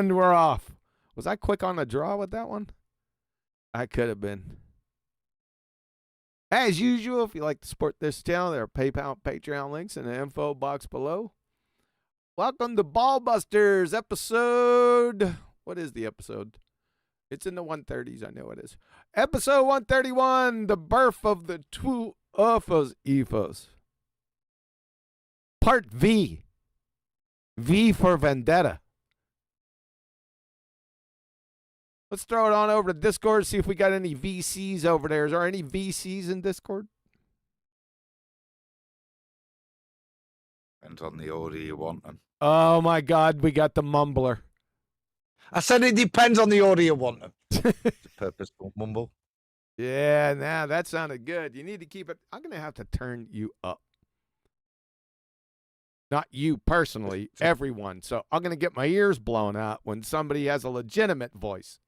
And we're off. Was I quick on the draw with that one? I could have been. As usual, if you like to support this channel, there are PayPal and Patreon links in the info box below. Welcome to BALLBUSTERS episode. What is the episode? It's in the 130s. I know it is. Episode 131, the birth of the Twoo Efers. Part V. V for Vendetta. Let's throw it on over to Discord, see if we got any VCs over there. Is there any VCs in Discord? Depends on the order you want them. Oh, my God. We got the mumbler. I said it depends on the order you want them. It's a purposeful mumble. Yeah, nah, that sounded good. You need to keep it. I'm going to have to turn you up. Not you personally, everyone. So I'm going to get my ears blown out when somebody has a legitimate voice.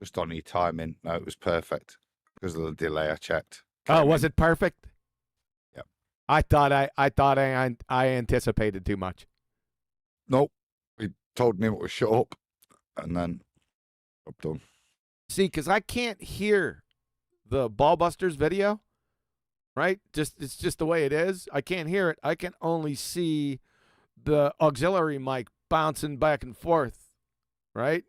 Just on your timing. No, it was perfect because of the delay I checked. Oh, was it perfect? Yep. I thought I anticipated too much. Nope. We told me it was shut up, and then I'm done. See, because I can't hear the BALLBUSTERS video, right? It's just the way it is. I can't hear it. I can only see the auxiliary mic bouncing back and forth, right?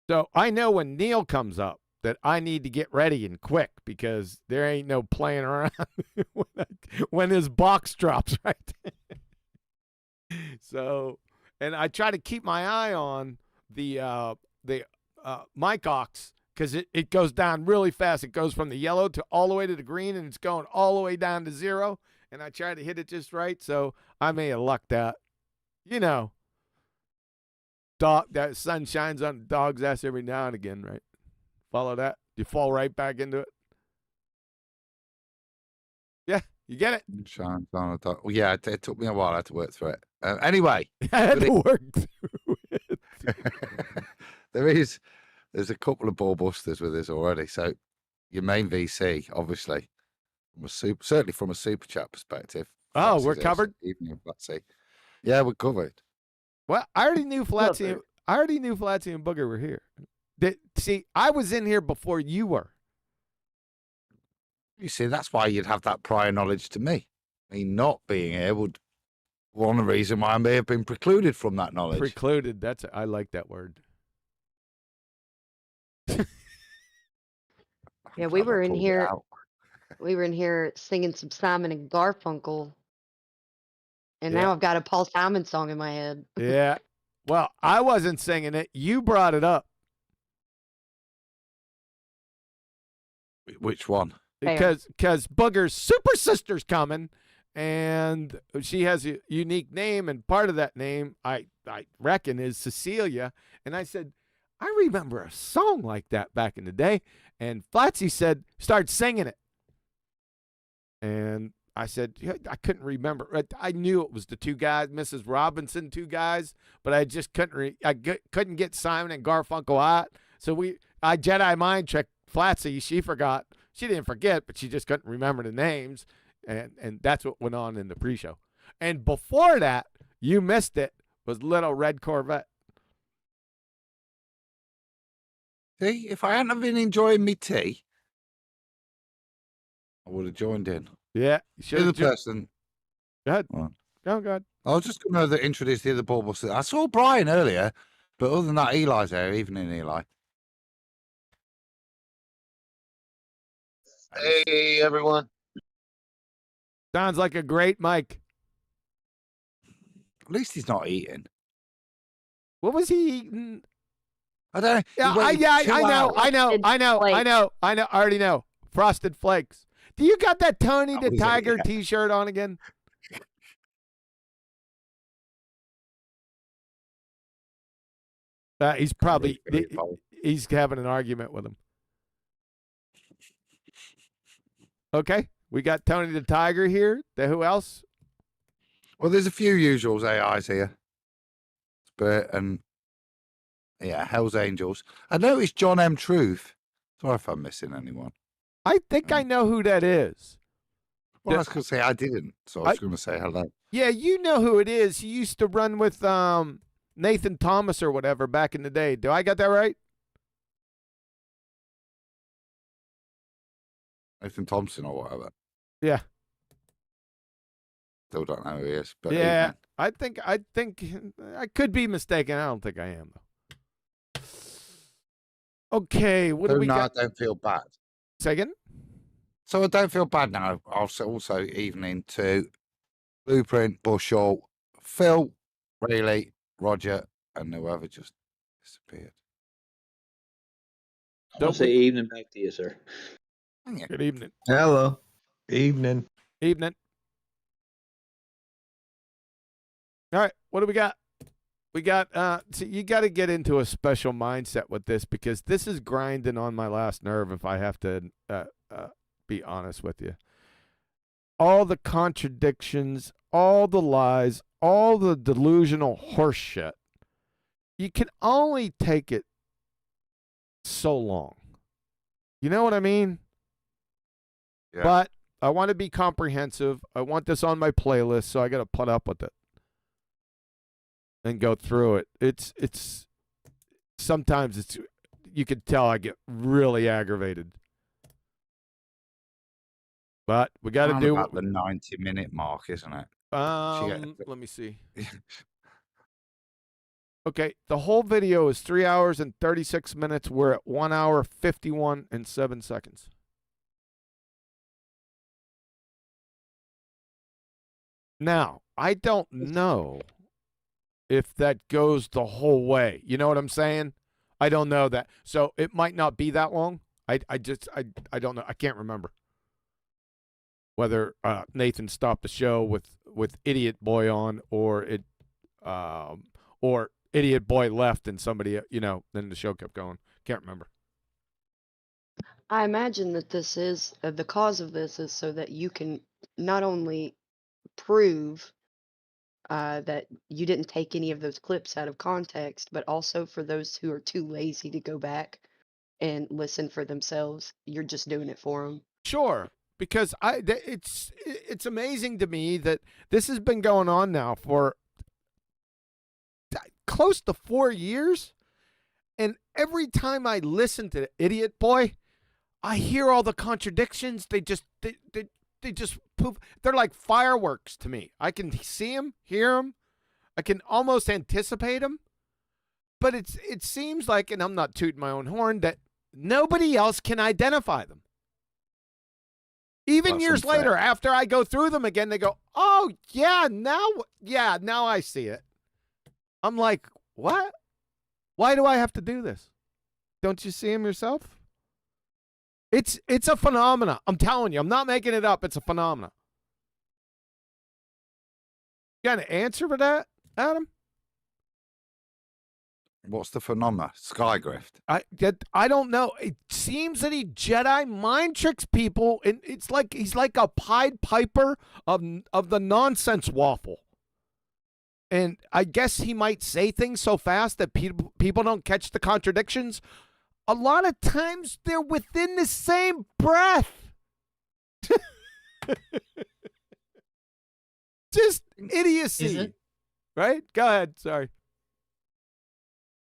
So I know when Neil comes up that I need to get ready and quick because there ain't no playing around when his box drops, right? So, and I try to keep my eye on the mic aux because it goes down really fast. It goes from the yellow to all the way to the green, and it's going all the way down to 0. And I try to hit it just right, so I may have lucked out. You know. Dog, that sun shines on the dog's ass every now and again, right? Follow that? You fall right back into it. Yeah, you get it? Shines on a dog. Well, yeah, it took me a while. I had to work through it. Anyway. I had to work through it. There's a couple of BALLBUSTERS with us already. So your main VC, obviously, certainly from a super chat perspective. Oh, we're covered? Evening, Flatsy. Yeah, we're covered. Well, I already knew Flatsy and Booger were here. See, I was in here before you were. You see, that's why you'd have that prior knowledge to me. Me not being here would one reason why I may have been precluded from that knowledge. Precluded. I like that word. Yeah, we were in here. We were in here singing some Simon and Garfunkel. And now I've got a Paul Simon song in my head. Yeah. Well, I wasn't singing it. You brought it up. Which one? Because Booger's super sister's coming, and she has a unique name, and part of that name, I reckon, is Cecilia. And I said, I remember a song like that back in the day. And Flatsy said, start singing it. And I said, I couldn't remember. I knew it was the two guys, Mrs. Robinson, two guys, but I just couldn't get Simon and Garfunkel out. So I Jedi mind tricked Flatsy. She forgot. She didn't forget, but she just couldn't remember the names. And that's what went on in the pre-show. And before that, you missed it, was Little Red Corvette. See, if I hadn't been enjoying me tea, I would have joined in. Yeah. The other person. Go ahead. Right. Go ahead. I was just going to introduce the other BALLBUSTER. I saw Brian earlier, but other than that, Eli's there. Evening, Eli. Hey, everyone. Sounds like a great mic. At least he's not eating. What was he eating? I don't know. Yeah, I know. I already know. Frosted Flakes. Do you got that Tony the Tiger T-shirt on again? He's probably he's having an argument with him. Okay, we got Tony the Tiger here. Who else? Well, there's a few usuals AIs here. Spirit and Hell's Angels. I noticed John M. Truth. Sorry if I'm missing anyone. I think I know who that is. Well, I was going to say I didn't, so I was going to say hello. Yeah, you know who it is. He used to run with Nathan Thomas or whatever back in the day. Do I got that right? Nathan Thompson or whatever. Yeah. Still don't know who he is. But Yeah, I think I could be mistaken. I don't think I am though. Okay, what do we got? I don't feel bad. Say again? So I don't feel bad now. Also evening to Blueprint, Bushell, Phil, Rayleigh, Roger, and whoever just disappeared. I'll say evening back to you, sir. Good evening. Hello. Evening. Evening. All right, what do we got? We got so you got to get into a special mindset with this because this is grinding on my last nerve if I have to be honest with you. All the contradictions, all the lies, all the delusional horse shit. You can only take it so long. You know what I mean? Yeah. But I want to be comprehensive. I want this on my playlist, so I got to put up with it and go through it. It's sometimes it's you can tell I get really aggravated. But we got to do about the 90-minute mark, isn't it? Let me see. Okay, the whole video is 3 hours and 36 minutes. We're at 1 hour 51 and 7 seconds. Now, I don't know if that goes the whole way. You know what I'm saying? I don't know that. So it might not be that long. I don't know. I can't remember whether Nathan stopped the show with Idiot Boy on or Idiot Boy left and somebody, then the show kept going. Can't remember. I imagine that this is the cause of this is so that you can not only prove that you didn't take any of those clips out of context, but also for those who are too lazy to go back and listen for themselves, you're just doing it for them. Sure, because it's amazing to me that this has been going on now for close to 4 years, and every time I listen to Idiot Boy, I hear all the contradictions. They just poof. They're like fireworks to me. I can see them, hear them. I can almost anticipate them. But it seems like, and I'm not tooting my own horn, that nobody else can identify them. Even years later, after I go through them again, they go, "Oh yeah, now I see it." I'm like, "What? Why do I have to do this? Don't you see them yourself?" It's a phenomena. I'm telling you, I'm not making it up. It's a phenomena. You got an answer for that, Adam? What's the phenomena? Skygrift. I don't know. It seems that he Jedi mind tricks people, and it's like he's like a Pied Piper of the nonsense waffle. And I guess he might say things so fast that people don't catch the contradictions. A lot of times they're within the same breath. Just idiocy. Right? Go ahead. Sorry.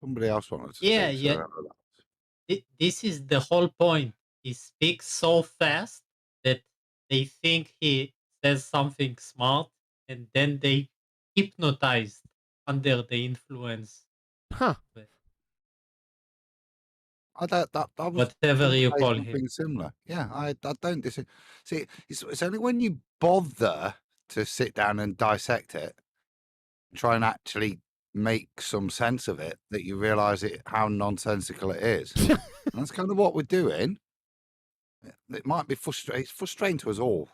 Somebody else wanted to Yeah. This is the whole point. He speaks so fast that they think he says something smart, and then they hypnotized under the influence. That was whatever you call him. Similar. Yeah, I don't disagree. See, it's only when you bother to sit down and dissect it, try and actually make some sense of it, that you realize how nonsensical it is. And that's kind of what we're doing. It might be frustrating. It's frustrating to us all.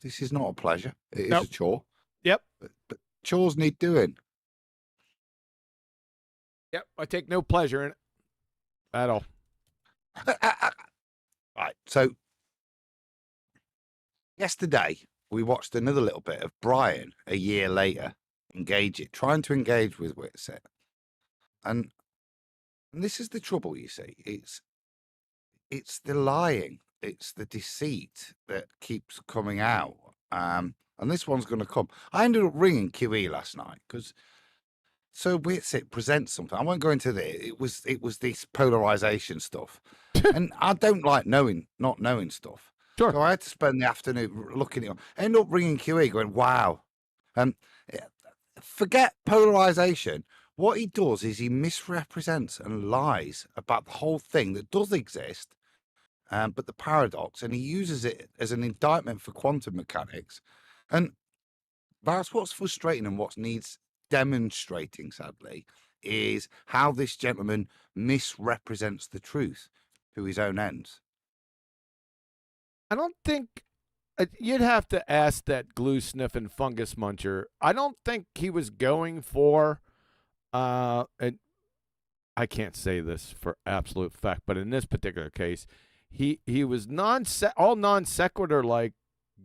This is not a pleasure. It is a chore. Yep. But chores need doing. Yep. I take no pleasure in it at all. Right. So yesterday we watched another little bit of Brian a year later trying to engage with Witset. And this is the trouble, you see. It's the lying. it's the deceit that keeps coming out. And this one's going to come. I ended up ringing QE last night because so Witsit presents something. I won't go into it. It was this polarization stuff, and I don't like not knowing stuff. Sure. So I had to spend the afternoon looking at it. I ended up ringing QE, going, "Wow." Forget polarization. What he does is he misrepresents and lies about the whole thing that does exist, but the paradox, and he uses it as an indictment for quantum mechanics. And that's what's frustrating and what needs demonstrating, sadly, is how this gentleman misrepresents the truth to his own ends. I don't think you'd have to ask that glue sniffing fungus muncher. I don't think he was going for, and I can't say this for absolute fact, but in this particular case, he was all non sequitur like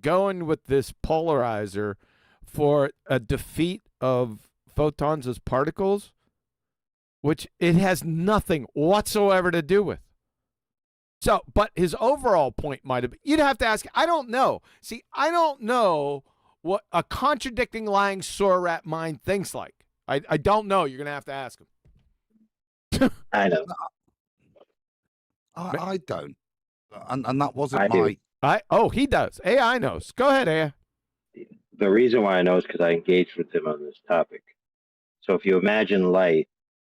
going with this polarizer for a defeat of photons as particles, which it has nothing whatsoever to do with. So, but his overall point might have been, you'd have to ask, I don't know. See, I don't know what a contradicting, lying, sore rat mind thinks like. I don't know. You're going to have to ask him. I know. I don't. And that wasn't I do. He does. AI knows. Go ahead, AI. The reason why I know is because I engaged with him on this topic. So if you imagine light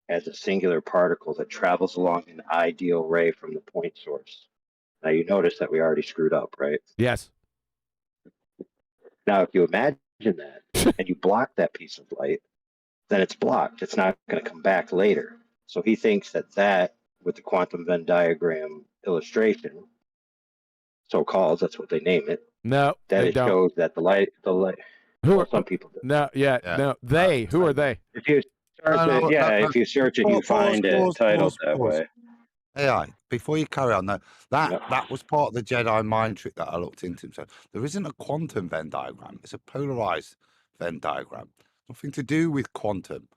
as a singular particle that travels along an ideal ray from the point source. Now you notice that we already screwed up, right? Yes. Now if you imagine that and you block that piece of light, then it's blocked. It's not going to come back later. So he thinks that with the quantum Venn diagram illustration, so-called, that's what they name it. No, that they it don't. shows that the light. Who are some people do. No, yeah, no. They. Who are they? If you search it, if you search it, you find it titled that way. AI, before you carry on, that was part of the Jedi mind trick that I looked into. So there isn't a quantum Venn diagram. It's a polarized Venn diagram. Nothing to do with quantum.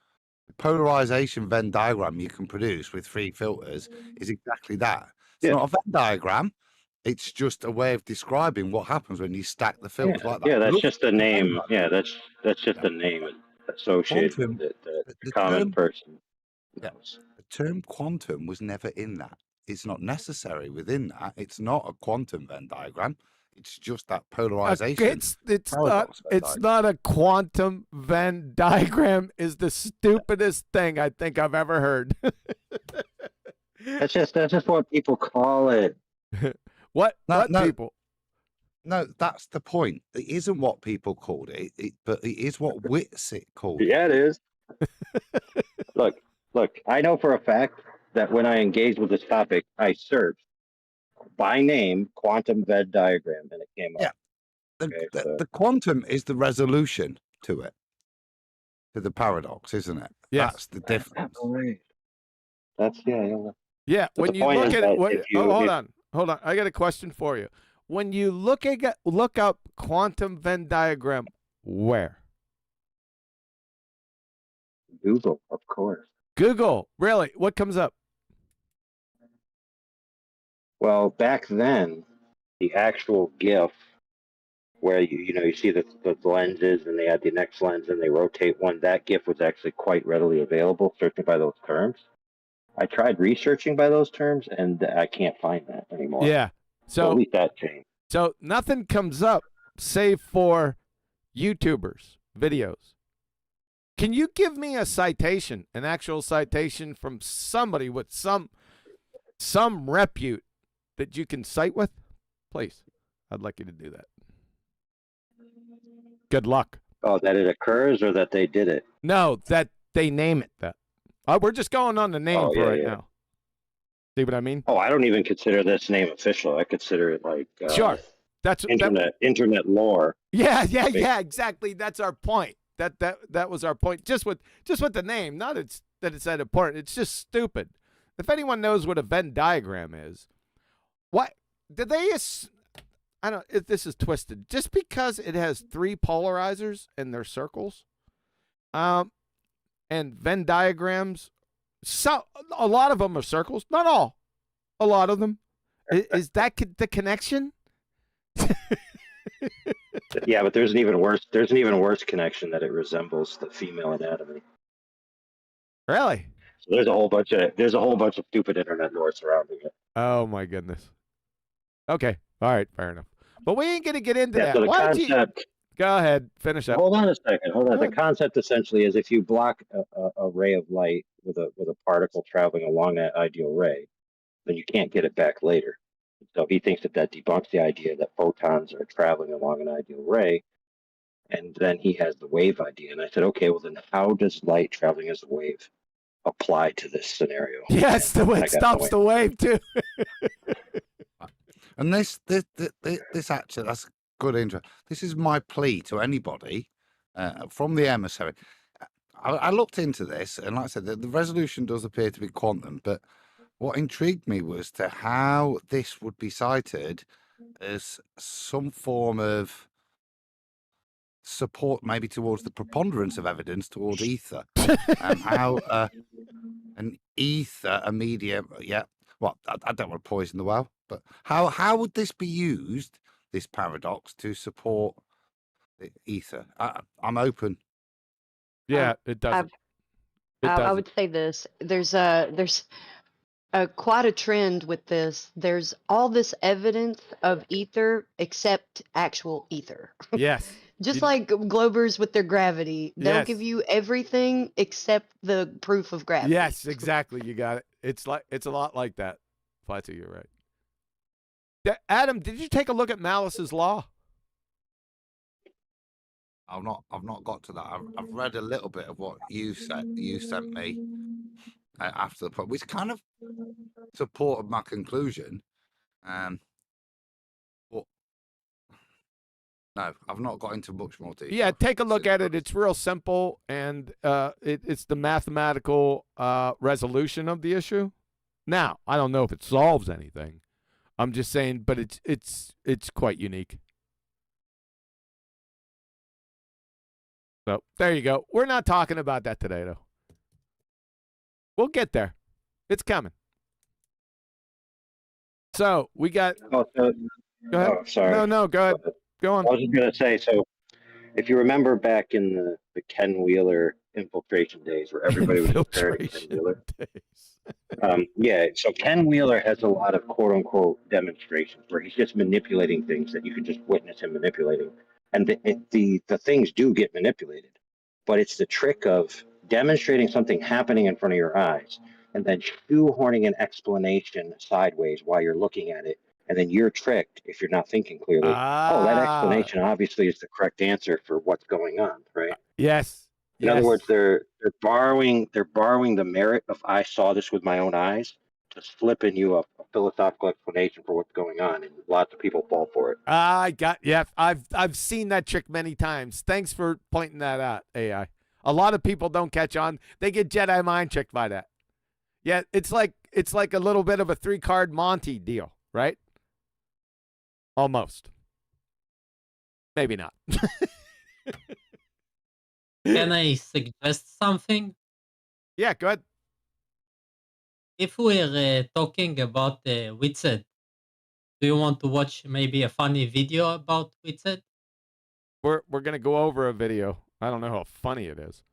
The polarization Venn diagram you can produce with 3 filters is exactly that. It's not a Venn diagram. It's just a way of describing what happens when you stack the filters like that. Yeah, that's just a name. Yeah, that's just a name associated with it. The common person knows. The term quantum was never in that. It's not necessary within that. It's not a quantum Venn diagram. It's just that polarization. It's not a quantum Venn diagram. Is the stupidest thing I think I've ever heard. That's just what people call it. What people? No, that's the point. It isn't what people called it, but it is what Witsit called it. Yeah, it is. Look, I know for a fact that when I engaged with this topic, I searched by name quantum Venn diagram, and it came up. Yeah, the quantum is the resolution to it, to the paradox, isn't it? Yes. That's the difference. Yeah, when you look at it, hold on. I got a question for you. When you look up quantum Venn diagram, where? Google, of course. Google, really? What comes up? Well, back then, the actual GIF, where you see the lenses, and they add the next lens, and they rotate one. That GIF was actually quite readily available, searching by those terms. I tried researching by those terms, and I can't find that anymore. Yeah. So at least that changed. So nothing comes up save for YouTubers videos. Can you give me a citation, an actual citation from somebody with some repute that you can cite with? Please. I'd like you to do that. Good luck. Oh, that it occurs or that they did it? No, that they name it that. We're just going on the name now. See what I mean? Oh, I don't even consider this name official. I consider it like sure. That's internet lore. Yeah, exactly. That's our point. That was our point. Just with the name, not that it's that important. It's just stupid. If anyone knows what a Venn diagram is, what did they? I don't. If this is twisted, just because it has 3 polarizers and they're circles, and Venn diagrams. So a lot of them are circles, not all. A lot of them, Is that the connection? Yeah, but there's an even worse connection that it resembles the female anatomy. Really? So there's a whole bunch of stupid internet lore surrounding it. Oh my goodness. Okay. All right. Fair enough. But we ain't gonna get into Yeah, that. so the Why don't you concept. go ahead? Finish up. Hold on a second. Hold on. Go The ahead. concept essentially is if you block a ray of light with a particle traveling along that ideal ray, then you can't get it back later. So he thinks that debunks the idea that photons are traveling along an ideal ray. And then he has the wave idea. And I said, okay, well, then how does light traveling as a wave apply to this scenario? Yes, the way it stops the wave too. And this actually, that's good intro. This is my plea to anybody from the emissary. I looked into this, and like I said, the resolution does appear to be quantum, but what intrigued me was to how this would be cited as some form of support, maybe towards the preponderance of evidence toward ether. How an ether, a medium, yeah. Well, I don't want to poison the well, but how would this be used, this paradox, to support the ether? I'm open. Yeah, it doesn't. It I doesn't. would say this. There's quite a trend with this. There's all this evidence of ether except actual ether. Yes. Just like globers with their gravity. They'll Yes. give you everything except the proof of gravity. Yes, exactly. You got it. It's a lot like that. Flatty, you're right. Adam, did you take a look at Malice's Law? I've not got to that. I've read a little bit of what you sent me after the point, which kind of supported my conclusion. But no, I've not got into much more detail. Yeah, take a look at it. It's real simple, and it's the mathematical resolution of the issue. Now, I don't know if it solves anything. I'm just saying, but it's quite unique. So there you go. We're not talking about that today, though. We'll get there. It's coming. So we got. Oh, so, Go ahead. oh, sorry. No, go ahead. Go on. I was just going to say, so if you remember back in the Ken Wheeler infiltration days where everybody was comparing Ken Wheeler. Yeah, so Ken Wheeler has a lot of quote unquote demonstrations where he's just manipulating things that you can just witness him manipulating. And the things do get manipulated, but it's the trick of demonstrating something happening in front of your eyes and then shoehorning an explanation sideways while you're looking at it. And then you're tricked if you're not thinking clearly. Oh, that explanation obviously is the correct answer for what's going on, right? Yes. In other words, they're borrowing the merit of I saw this with my own eyes to slip in you a philosophical explanation for what's going on, and lots of people fall for it. I've seen that trick many times. Thanks for pointing that out, AI. A lot of people don't catch on. They get Jedi mind tricked by that. Yeah, it's like a little bit of a 3-card Monty deal, right? Almost. Maybe not. Can I suggest something? Yeah, go ahead. If we're talking about Witset, do you want to watch maybe a funny video about Witset? We're gonna go over a video. I don't know how funny it is.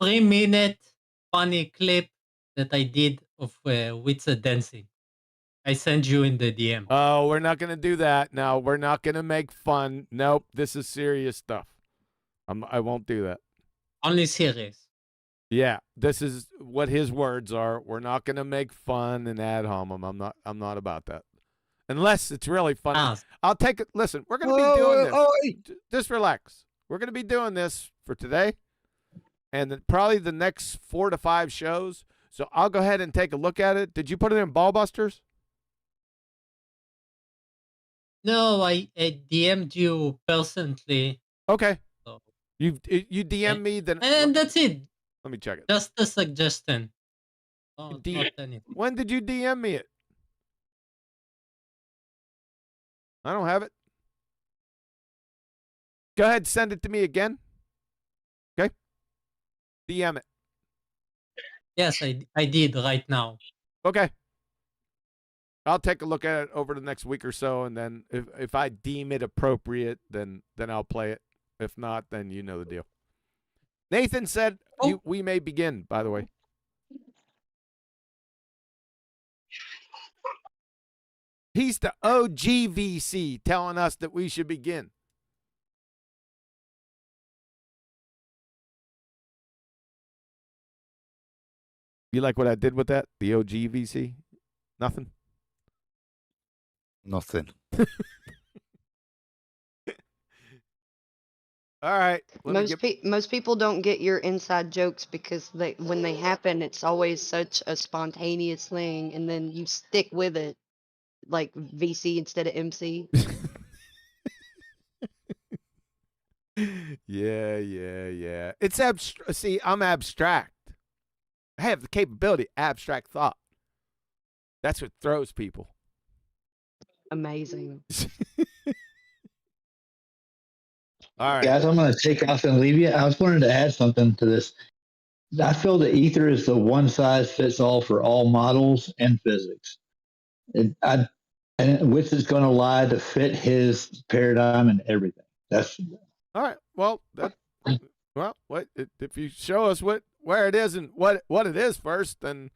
3-minute funny clip that I did of Witset dancing. I send you in the DM. Oh, we're not gonna do that. No, we're not gonna make fun. Nope, this is serious stuff. I won't do that. Only serious. Yeah, this is what his words are. We're not gonna make fun and ad hominem. I'm not about that. Unless it's really funny. I'll take it. Listen, we're gonna be doing this. Just relax. We're gonna be doing this for today, and then probably the next 4 to 5 shows. So I'll go ahead and take a look at it. Did you put it in BALLBUSTERS? No, I DM'd you personally. Okay. So, you DM me then. And that's it. Let me check it. Just a suggestion. Oh, when did you DM me it? I don't have it. Go ahead, send it to me again. Okay. DM it. Yes, I did right now. Okay. I'll take a look at it over the next week or so, and then if I deem it appropriate, then I'll play it. If not, then you know the deal. Nathan said we may begin, by the way. He's the OG VC telling us that we should begin. You like what I did with that? The OG VC? Nothing? Nothing. All right. Most people don't get your inside jokes because when they happen, it's always such a spontaneous thing, and then you stick with it, like VC instead of MC. Yeah. It's see, I'm abstract. I have the capability, abstract thought. That's what throws people. Amazing. All right. Guys, I'm going to take off and leave you. I was wanting to add something to this. I feel that ether is the one size fits all for all models and physics. And which is going to lie to fit his paradigm and everything. That's all right. Well, if you show us where it is and what it is first, then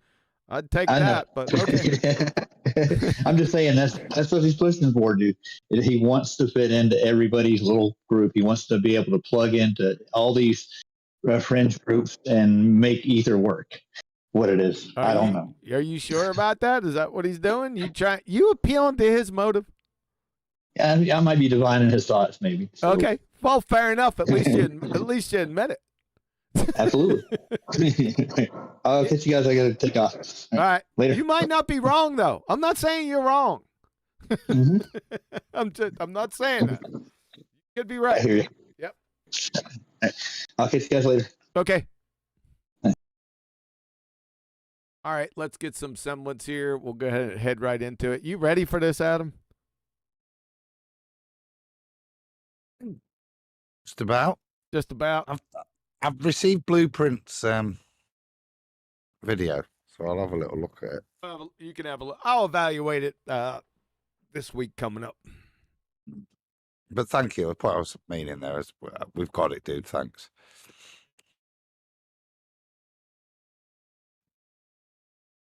I'd take that. But okay. I'm just saying that's what he's pushing for, dude. He wants to fit into everybody's little group. He wants to be able to plug into all these fringe groups and make ether work. What it is, I don't know. Are you sure about that? Is that what he's doing? You appealing to his motive? I might be divining his thoughts, maybe. So. Okay. Well, fair enough. At least you admit it. Absolutely. I'll catch you guys. I got to take off. All right. Later. You might not be wrong, though. I'm not saying you're wrong. Mm-hmm. I'm not saying that. You could be right. I hear you. Yep. I'll catch you guys later. Okay. All right. Let's get some semblance here. We'll go ahead and head right into it. You ready for this, Adam? Just about. Just about. I've received Blueprint's video, so I'll have a little look at it. You can have a look. I'll evaluate it this week coming up. But thank you. I put our mean in there. We've got it, dude. Thanks.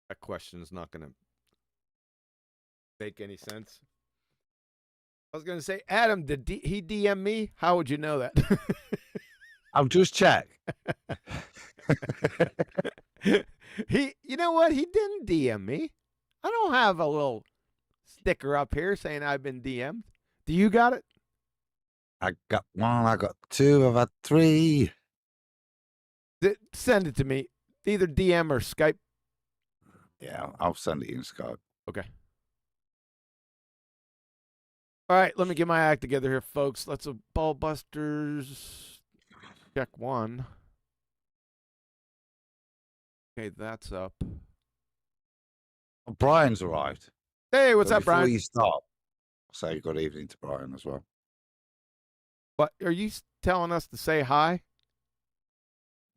That question's not going to make any sense. I was going to say, Adam, did he DM me? How would you know that? I'll just check. You know what? He didn't DM me. I don't have a little sticker up here saying I've been DM'd. Do you got it? I got one. I got two. I've had three. Send it to me. Either DM or Skype. Yeah, I'll send it in Skype. Okay. All right, let me get my act together here, folks. Let's BALLBUSTERS check one. Okay, that's up. Well, Brian's arrived. Hey, what's up, Brian? Before you start, say good evening to Brian as well. What are you telling us to say hi?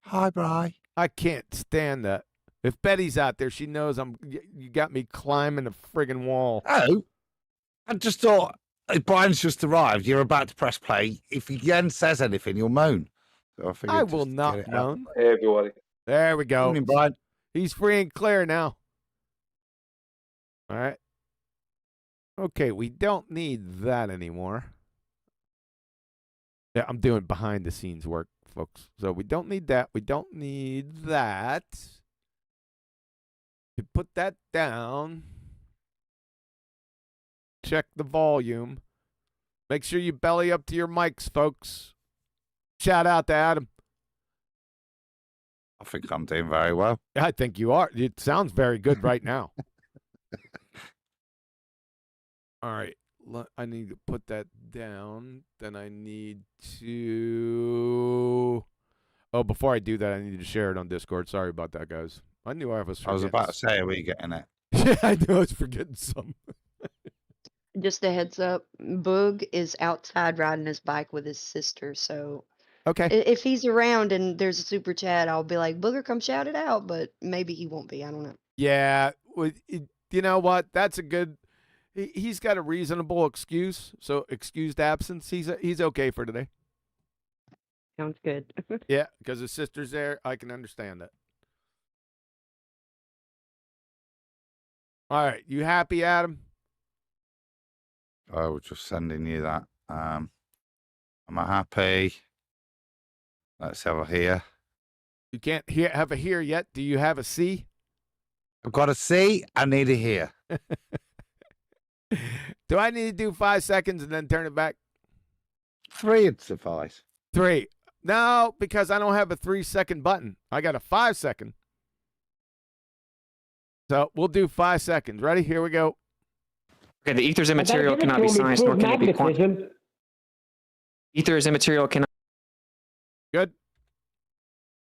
Hi, Brian. I can't stand that. If Betty's out there, she knows you got me climbing a friggin' wall. Oh, I just thought if Brian's just arrived. You're about to press play. If he again says anything, you'll moan. So I will not moan. Hey, everybody. There we go. Evening, Brian. He's free and clear now. All right. Okay, we don't need that anymore. Yeah, I'm doing behind the scenes work, folks. So we don't need that. We don't need that. You put that down. Check the volume. Make sure you belly up to your mics, folks. Shout out to Adam. I think I'm doing very well. I think you are. It sounds very good right now. All right. I need to put that down. Then I need to... Oh, before I do that, I need to share it on Discord. Sorry about that, guys. I knew I was forgetting. I was about to say, are we getting it? Yeah, I knew I was forgetting some. Just a heads up, Boog is outside riding his bike with his sister, so Okay. if he's around and there's a super chat, I'll be like, Booger, come shout it out, but maybe he won't be. I don't know. Yeah. you know what? That's a good. He's got a reasonable excuse, so excused absence. He's okay for today. Sounds good. Yeah, because his sister's there. I can understand that. All right, you happy, Adam? I was just sending you that. Am I happy? Let's have a here. You can't have a here yet. Do you have a C? I've got a C. I need a here. Do I need to do 5 seconds and then turn it back? 3 would suffice. 3. No, because I don't have a 3-second button. I got a 5-second. So we'll do 5 seconds. Ready? Here we go. Okay, the ether is immaterial, cannot be science, nor can it be quantum. Ether is immaterial, cannot. Good.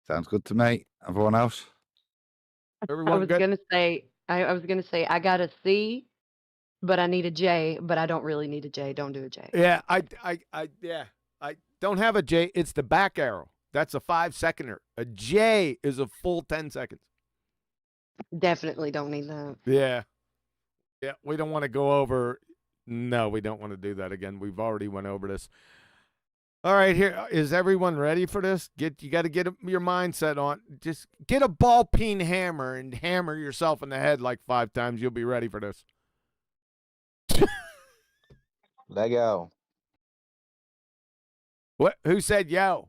Sounds good to me. Everyone else? Everyone I was good? gonna say I got a C, but I need a J, but I don't really need a J. Don't do a J. Yeah, I don't have a J. It's the back arrow. That's a 5-seconder. A J is a full 10 seconds. Definitely don't need that. Yeah. Yeah, we don't want to go over. No, we don't want to do that again. We've already went over this. All right, here is everyone ready for this? You got to get your mindset on. Just get a ball peen hammer and hammer yourself in the head like 5 times. You'll be ready for this. Let go. What? Who said yo?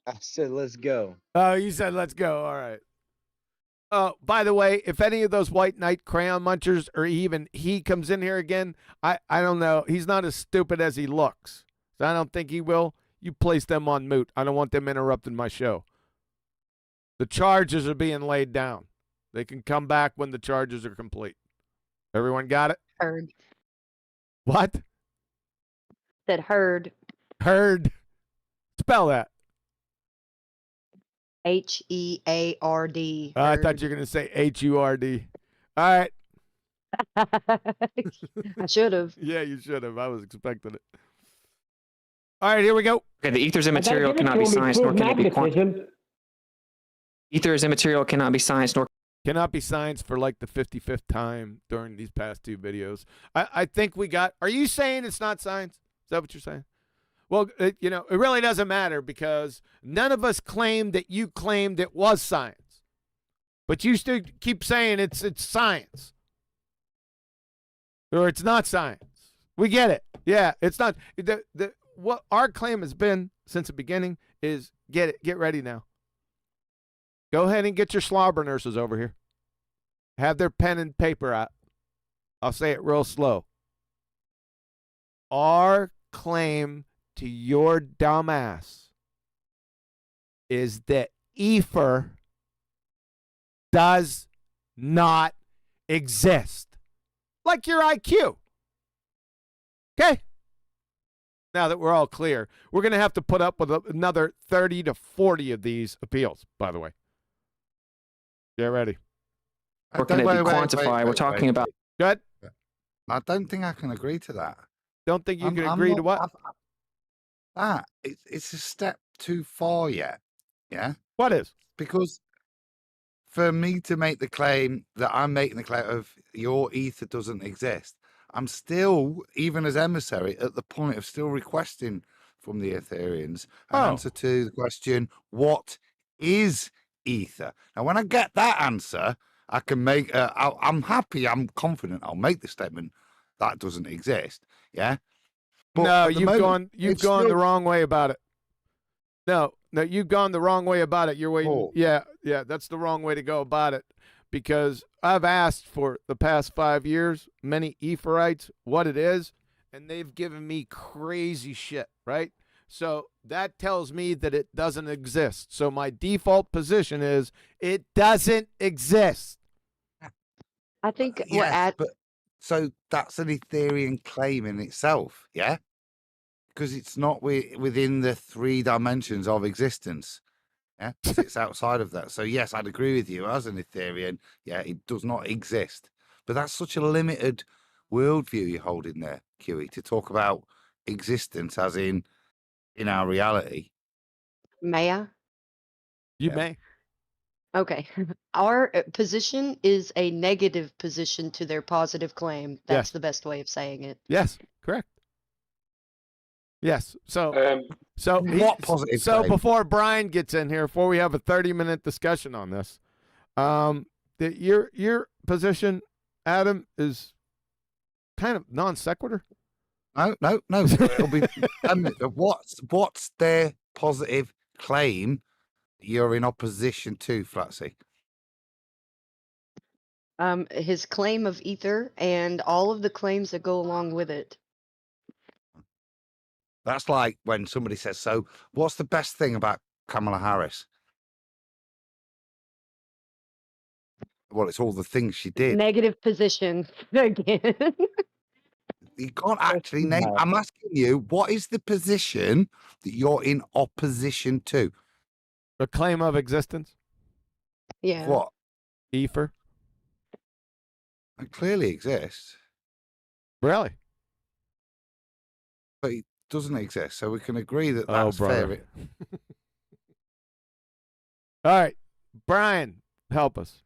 I said, let's go. Oh, you said let's go. All right. Oh, by the way, if any of those White Knight crayon munchers or even he comes in here again, I don't know. He's not as stupid as he looks. So I don't think he will. You place them on mute. I don't want them interrupting my show. The charges are being laid down. They can come back when the charges are complete. Everyone got it? Heard. What? Said heard. Heard. Spell that. HEARD. I thought you were going to say HURD. All right. I should have. Yeah, you should have. I was expecting it. All right, here we go. Okay, the ether is immaterial, cannot be science, nor can it be quantum. Ether is immaterial, cannot be science, nor. Cannot be science for like the 55th time during these past 2 videos. I think we got. Are you saying it's not science? Is that what you're saying? Well, it really doesn't matter because none of us claimed that you claimed it was science. But you still keep saying it's science. Or it's not science. We get it. Yeah, it's not. What our claim has been since the beginning is get ready now. Go ahead and get your slobber nurses over here. Have their pen and paper out. I'll say it real slow. Our claim to your dumbass is that ether does not exist. Like your IQ. Okay? Now that we're all clear, we're going to have to put up with another 30 to 40 of these appeals, by the way. Get ready. Or can it be quantified? We're talking about. Good? I don't think I can agree to that. Don't think you can agree to what? It's a step too far yet. Yeah? What is? Because for me to make the claim that I'm making the claim of your ether doesn't exist, I'm still, even as emissary, at the point of still requesting from the Ethereans an answer to the question, what is ether? Now, when I get that answer, I can make, I'm happy, I'm confident I'll make the statement that doesn't exist. Yeah? But no, you've gone still the wrong way about it. No, you've gone the wrong way about it. You're waiting. Oh. Yeah, that's the wrong way to go about it. Because I've asked for the past 5 years, many Eferites, what it is, and they've given me crazy shit, right? So that tells me that it doesn't exist. So my default position is it doesn't exist. I think yes, but so that's an Ethereum claim in itself, yeah? Because it's not within the 3 dimensions of existence. Yeah, it sits outside of that. So yes, I'd agree with you. As an Ethereum, yeah, it does not exist. But that's such a limited worldview you're holding there, QE, to talk about existence as in our reality. May I? You may. Okay. Our position is a negative position to their positive claim. That's Yes. the best way of saying it. Yes, correct. Yes. So What positive so claim? before Brian gets in here, before we have a 30-minute discussion on this, your position, Adam, is kind of non sequitur. No. It'll be what's their positive claim you're in opposition to, Flatsy? His claim of ether and all of the claims that go along with it. That's like when somebody says, so what's the best thing about Kamala Harris? Well, it's all the things she did. Negative position again. You can't actually name. I'm asking you, what is the position that you're in opposition to? The claim of existence. Yeah. What? Ether. It clearly exists, Really? but it doesn't exist. So we can agree that Oh, that's brother. fair. All right, Brian, help us.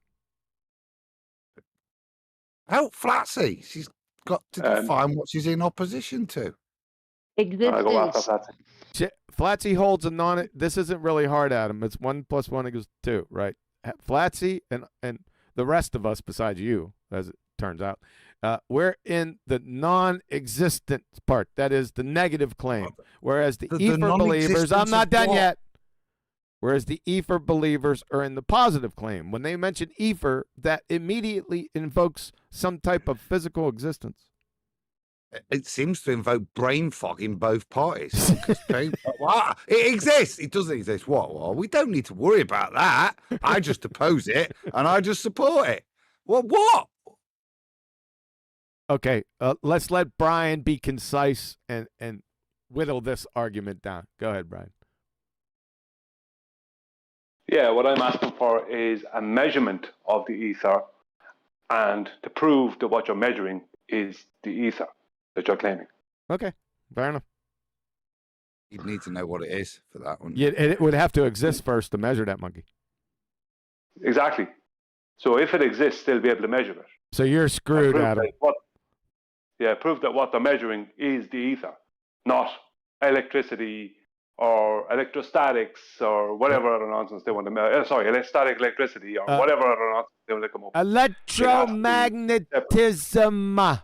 Help Flatsy. She's got to define what she's in opposition to. Existence. Flatsy holds a non. This isn't really hard, Adam. It's 1 + 1 = 2, right? Flatsy and the rest of us, besides you, as it turns out, we're in the non-existent part. That is the negative claim. Whereas the Ether believers, I'm not done yet. Whereas the Ether believers are in the positive claim. When they mention Ether, that immediately invokes some type of physical existence. It seems to invoke brain fog in both parties. What? It exists. It doesn't exist. What? Well, we don't need to worry about that. I just oppose it and I just support it. What? Okay, let's let Brian be concise and whittle this argument down. Go ahead, Brian. Yeah, what I'm asking for is a measurement of the ether and to prove that what you're measuring is the ether that you're claiming. Okay, fair enough. You'd need to know what it is for that one. Yeah, it would have to exist first to measure that monkey. Exactly. So if it exists, they'll be able to measure it. So you're screwed, Adam. Prove that what they're measuring is the ether, not electricity or electrostatics or whatever other nonsense they want to measure. Static electricity or whatever other nonsense they want to come up with. Electromagnetism.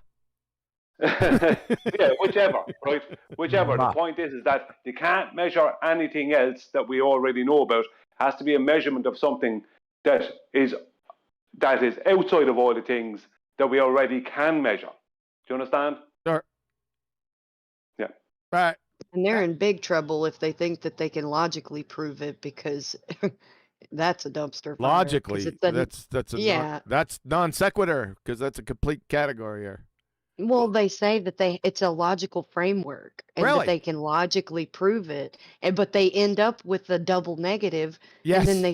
Yeah, whichever, right? Whichever. The point is that you can't measure anything else that we already know about. It has to be a measurement of something that is outside of all the things that we already can measure. Do you understand? Sure. Yeah. Right. And they're in big trouble if they think that they can logically prove it, because that's a dumpster fire. Logically, that's non sequitur, because that's a complete category here. Well, they say that it's a logical framework and Really? that they can logically prove it, but they end up with a double negative. Yes. And then they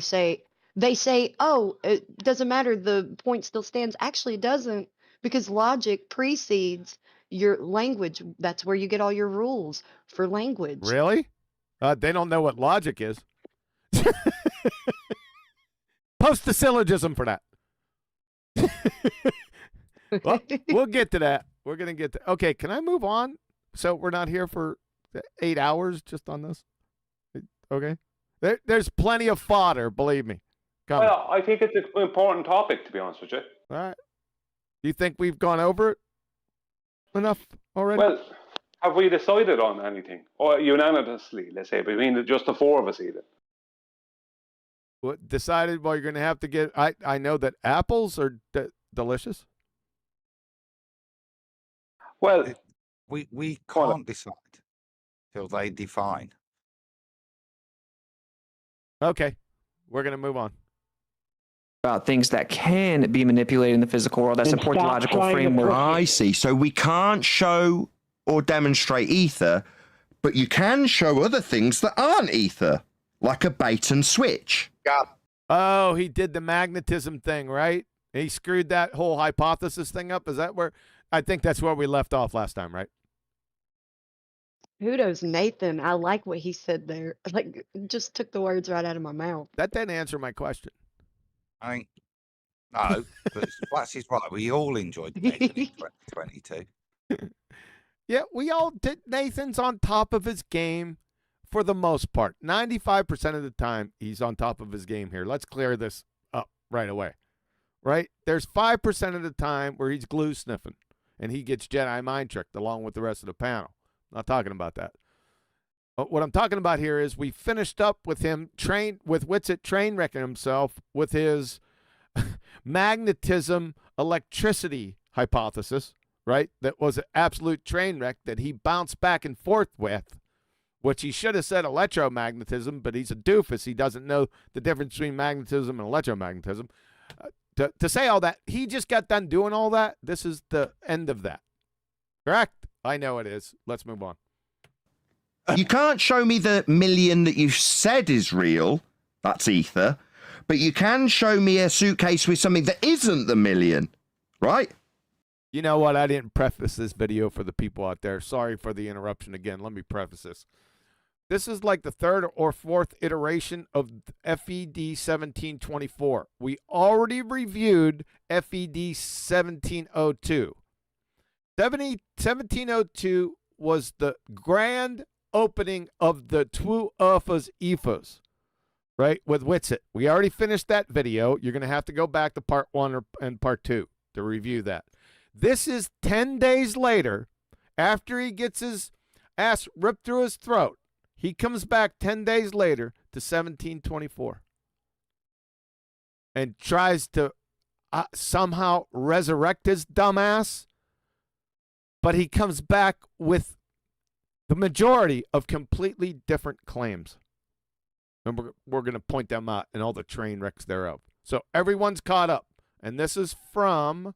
say, oh, it doesn't matter, the point still stands. Actually, it doesn't, because logic precedes your language. That's where you get all your rules for language. Really? They don't know what logic is. Post the syllogism for that. Well, we'll get to that. We're going to get to. Okay, can I move on? So we're not here for 8 hours just on this? Okay. There's plenty of fodder, believe me. Well, I think it's an important topic, to be honest with you. All right. Do you think we've gone over it enough already? Well, have we decided on anything? Or unanimously, let's say, between just the four of us even? What decided? Well, you're going to have to get. I know that apples are delicious. Well, we can't decide till they define. Okay, we're going to move on. About things that can be manipulated in the physical world that support the logical framework. I see. So we can't show or demonstrate ether, but you can show other things that aren't ether, like a bait and switch. Oh, he did the magnetism thing, right? He screwed that whole hypothesis thing up. Is that where? I think that's where we left off last time, right? Kudos, Nathan. I like what he said there. Like, just took the words right out of my mouth. That didn't answer my question. I mean, no, but Flats is right. We all enjoyed Nathan in 2022. Yeah, we all did. Nathan's on top of his game for the most part. 95% of the time, he's on top of his game here. Let's clear this up right away. Right? There's 5% of the time where he's glue sniffing and he gets Jedi mind tricked along with the rest of the panel. Not talking about that. But what I'm talking about here is we finished up with him with Witsit train wrecking himself with his magnetism electricity hypothesis, right? That was an absolute train wreck that he bounced back and forth with, which he should have said electromagnetism, but he's a doofus. He doesn't know the difference between magnetism and electromagnetism. To say all that, he just got done doing all that. This is the end of that. Correct? I know it is. Let's move on. You can't show me the million that you said is real. That's ether. But you can show me a suitcase with something that isn't the million, right? You know what? I didn't preface this video for the people out there. Sorry for the interruption again. Let me preface this. This is like the third or fourth iteration of FED 1724. We already reviewed FED 1702. 1702 was the grand opening of the Twoo Efers, right, with Witsit. We already finished that video. You're going to have to go back to part 1 and part 2 to review that. This is 10 days later, after he gets his ass ripped through his throat. He comes back 10 days later to 1724 and tries to somehow resurrect his dumbass, but he comes back with the majority of completely different claims. And we're going to point them out and all the train wrecks thereof. So everyone's caught up. And this is from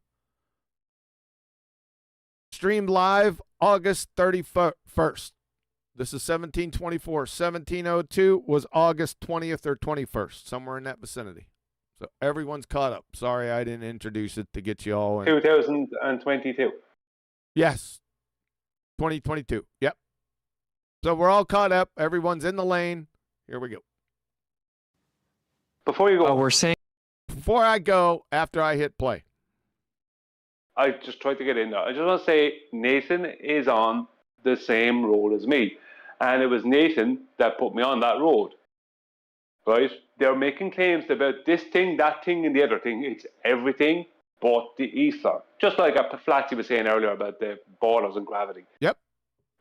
streamed live August 31st. This is 1724. 1702 was August 20th or 21st, somewhere in that vicinity. So everyone's caught up. Sorry I didn't introduce it to get you all in. 2022. Yes. 2022. Yep. So we're all caught up. Everyone's in the lane. Here we go. Before you go, we're saying before I go, after I hit play. I just tried to get in there. I just want to say Nathan is on the same road as me. And it was Nathan that put me on that road. Right? They're making claims about this thing, that thing, and the other thing. It's everything but the ether. Just like Flatty was saying earlier about the ballers and gravity. Yep.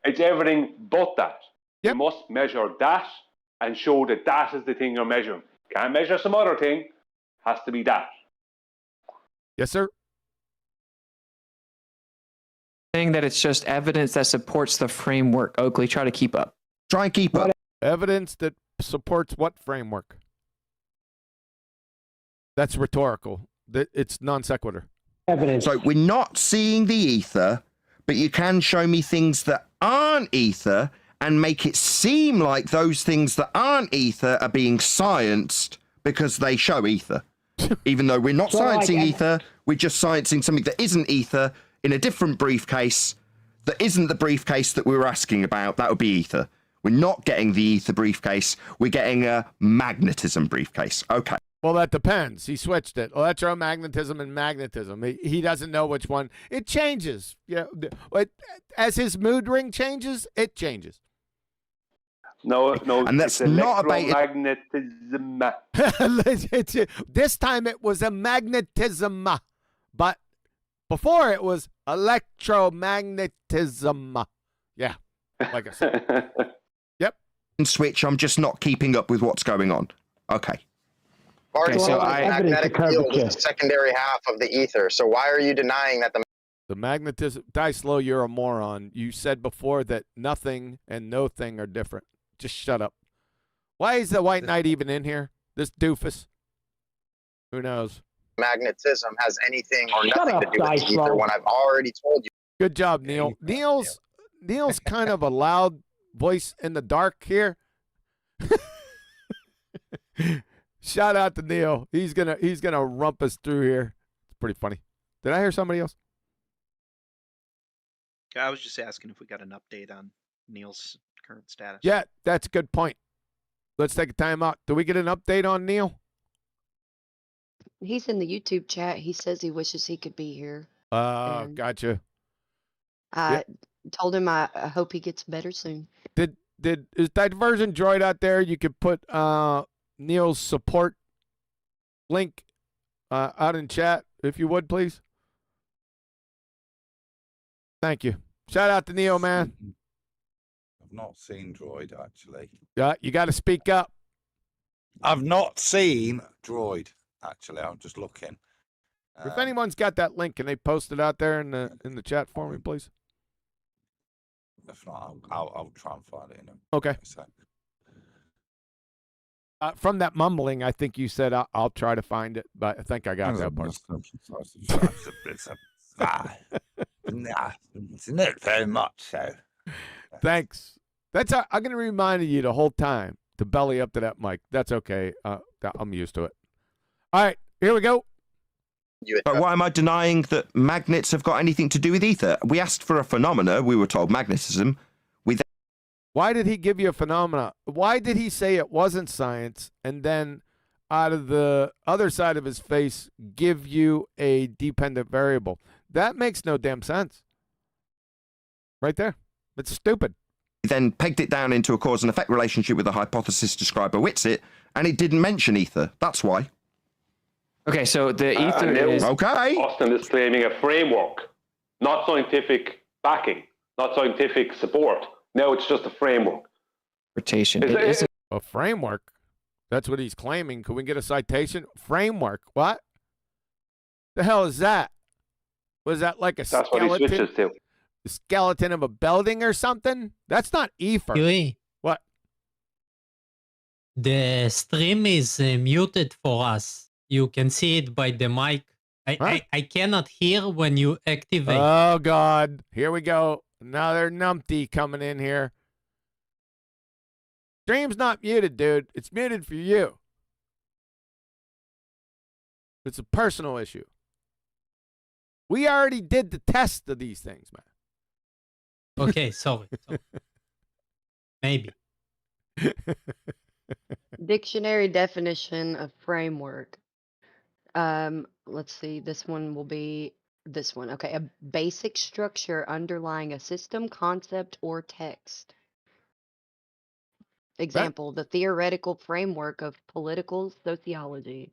It's everything but that. Yep. You must measure that and show that that is the thing you're measuring. Can't measure some other thing. Has to be that. Yes, sir. saying that it's just evidence that supports the framework. Oakley, try to keep up. Try and keep up. Evidence that supports what framework? That's rhetorical. It's non sequitur. Evidence. So we're not seeing the ether, but you can show me things that aren't ether and make it seem like those things that aren't ether are being scienced because they show ether. Even though we're not sciencing ether, we're just sciencing something that isn't ether in a different briefcase that isn't the briefcase that we were asking about. That would be ether. We're not getting the ether briefcase. We're getting a magnetism briefcase. Okay. Well, that depends. He switched it. Electromagnetism and magnetism. He doesn't know which one. It changes. Yeah. As his mood ring changes, it changes. No, and that's not about magnetism. This time it was a magnetism, but before it was electromagnetism. Yeah, like I said. Yep. Switch. I'm just not keeping up with what's going on. Okay. Okay, so the magnetic field is the secondary half of the ether. So why are you denying that the magnetism? Dicelo, you're a moron. You said before that nothing and no thing are different. Just shut up. Why is the White Knight even in here? This doofus. Who knows? Magnetism has anything or nothing to do with the ether when I've already told you. Good job, Neil. Neil's kind of a loud voice in the dark here. Shout out to Neil. He's gonna rump us through here. It's pretty funny. Did I hear somebody else? I was just asking if we got an update on Neil's current status. Yeah, that's a good point. Let's take a time out. Do we get an update on Neil? He's in the YouTube chat. He says he wishes he could be here. And Gotcha. I told him I hope he gets better soon. Is Diversion Droid out there? You could put Neil's support link out in chat, if you would, please. Thank you. Shout out to Neil, man. I've not seen Droid, actually. Yeah, you got to speak up. I've not seen Droid, actually. I'm just looking. If anyone's got that link, can they post it out there in the chat for me, please? If not, I'll try and find it. Okay. From that mumbling, I think you said I'll try to find it, but I think I got that part. It's not very much, so. Thanks. I'm going to remind you the whole time to belly up to that mic. That's okay. I'm used to it. All right, here we go. But why am I denying that magnets have got anything to do with ether? We asked for a phenomena. We were told magnetism. Why did he give you a phenomena? Why did he say it wasn't science and then out of the other side of his face give you a dependent variable? That makes no damn sense. Right there. It's stupid. Then pegged it down into a cause and effect relationship with the hypothesis described by Whitsitt, and it didn't mention ether. That's why. Okay, so the ether is... Okay. Austin is claiming a framework, not scientific backing, not scientific support. No, it's just a framework. Rotation. A framework? That's what he's claiming. Can we get a citation? Framework. What? The hell is that? Was that like a That's skeleton? what he switches to. The skeleton of a building or something? That's not Efers. Huey, What? the stream is muted for us. You can see it by the mic. I cannot hear when you activate. Oh, God. Here we go. Another numpty coming in here. Stream's not muted, dude. It's muted for you. It's a personal issue. We already did the test of these things, man. Okay, sorry. Maybe. Dictionary definition of framework. Let's see. This one will be this one. Okay, a basic structure underlying a system, concept, or text. Example, the theoretical framework of political sociology.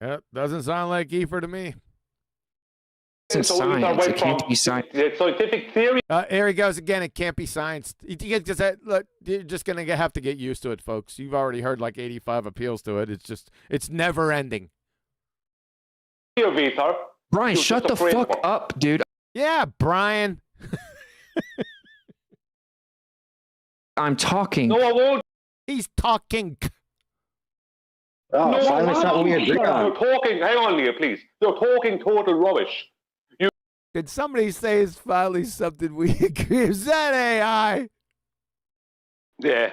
Yep, doesn't sound like Efer to me. It's science. It can't be science. Scientific theory. Here he goes again. It can't be science. Look, you're just going to have to get used to it, folks. You've already heard like 85 appeals to it. It's never ending. Brian, shut the fuck up, dude. Yeah, Brian. I'm talking. No, I won't. He's talking. Oh, No, finally something we agree on. You're talking. Hang on, Leah, please. You're talking total rubbish. Did somebody say it's finally something we agree? Is that AI? Yeah.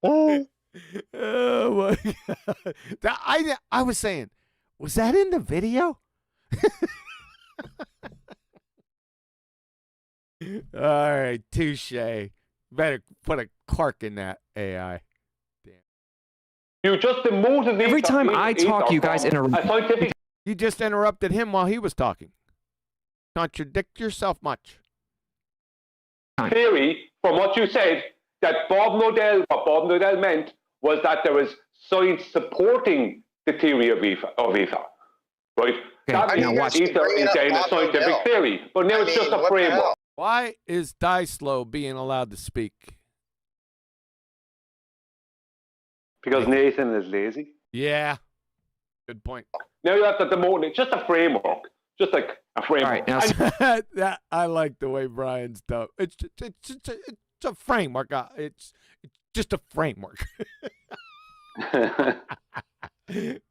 Oh my God. I was saying, was that in the video? All right, touche. Better put a Clark in that AI. Damn. You just demoted Every time I talk, you guys interrupt. You just interrupted him while he was talking. Contradict yourself much. Theory, from what you said, that what Bob Nodell meant was that there was science supporting the theory of ether, right? That means ether is then a scientific theory, but now it's just a framework. Why is Dyslow being allowed to speak? Because Nathan is lazy. Yeah. Good point. Now you have to demote it. Just a framework. Just like a framework. All right, now, I like the way Brian's done. It's a framework. It's just a framework.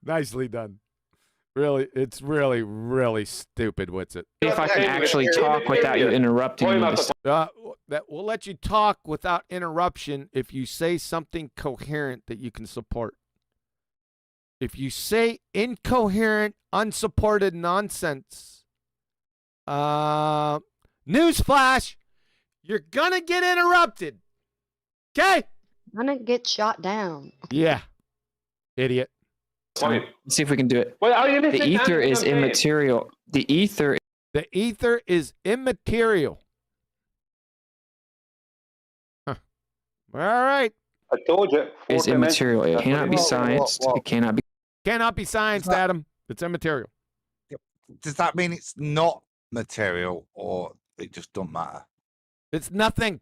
Nicely done. Really, it's really stupid. What's it? If I can actually talk without you interrupting me. That will let you talk without interruption if you say something coherent that you can support. If you say incoherent, unsupported nonsense, newsflash, you're gonna get interrupted. Okay? Gonna get shot down. Yeah. Idiot. Fine. Let's see if we can do it. Well, are you The listening to ether anything is I'm saying? immaterial. The ether The ether is immaterial. Huh. All right. I told you. is Fourth dimension. immaterial. It That's cannot what be it is. scienced. It cannot be. Cannot be scienced, Adam. It's immaterial. Does that mean it's not material or it just don't matter? It's nothing.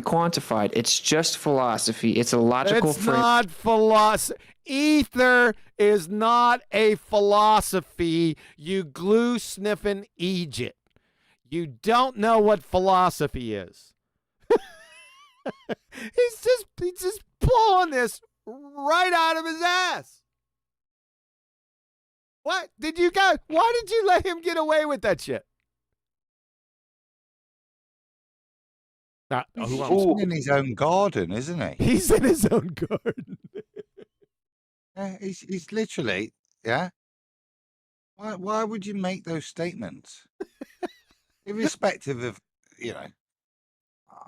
Quantified. It's just philosophy. It's a logical It's frame. not philosophy. Ether is not a philosophy, you glue sniffing Egypt. You don't know what philosophy is. he's just pulling this right out of his ass. What did you guys? Why did you let him get away with that shit? He's in his own garden, isn't he? He's in his own garden. Yeah, he's literally, yeah. Why would you make those statements? Irrespective of,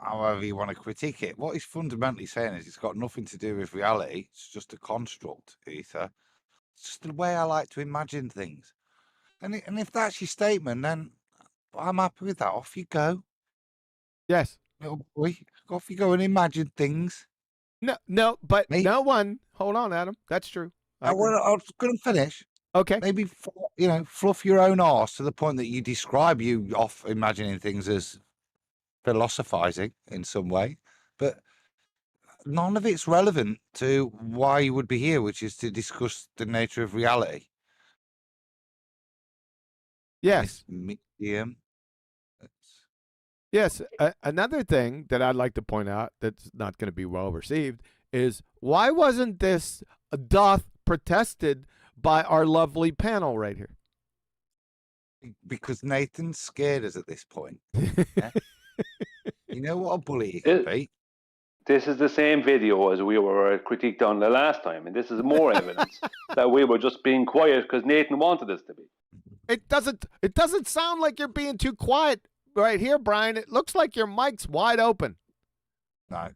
however you want to critique it, what he's fundamentally saying is it's got nothing to do with reality. It's just a construct, ether. It's just the way I like to imagine things. And if that's your statement, then I'm happy with that. Off you go. Yes. Little boy, off you go and imagine things. No, but no one. Hold on, Adam. That's true. I was going to finish. Okay. Maybe, fluff your own arse to the point that you describe you off imagining things as philosophizing in some way. But none of it's relevant to why you would be here, which is to discuss the nature of reality. Yes. Medium. Yes. Another thing that I'd like to point out that's not going to be well received is why wasn't this doth protested by our lovely panel right here? Because Nathan's scared us at this point. Yeah? You know what a bully he can be. This is the same video as we were critiqued on the last time, and this is more evidence that we were just being quiet because Nathan wanted us to be. It doesn't sound like you're being too quiet right here, Brian. It looks like your mic's wide open. No.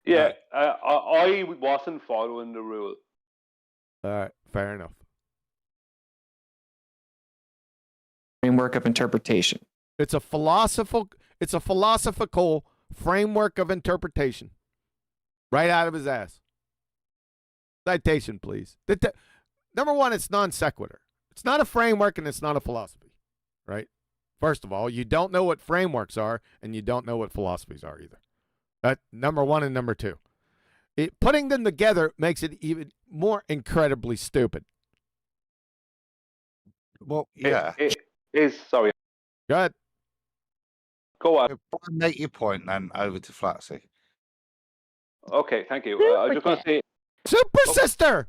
Yeah, I wasn't following the rule. All right, fair enough. Framework of interpretation. It's a philosophical framework of interpretation. Right out of his ass. Citation, please. Number one, it's non sequitur. It's not a framework and it's not a philosophy. Right? First of all, you don't know what frameworks are and you don't know what philosophies are either. Number one and number two. Putting them together makes it even more incredibly stupid. Well, yeah. It is, sorry. Go ahead. Go on. Make your point then over to Flatsy. Okay, thank you. I was just going to say... Super Sister!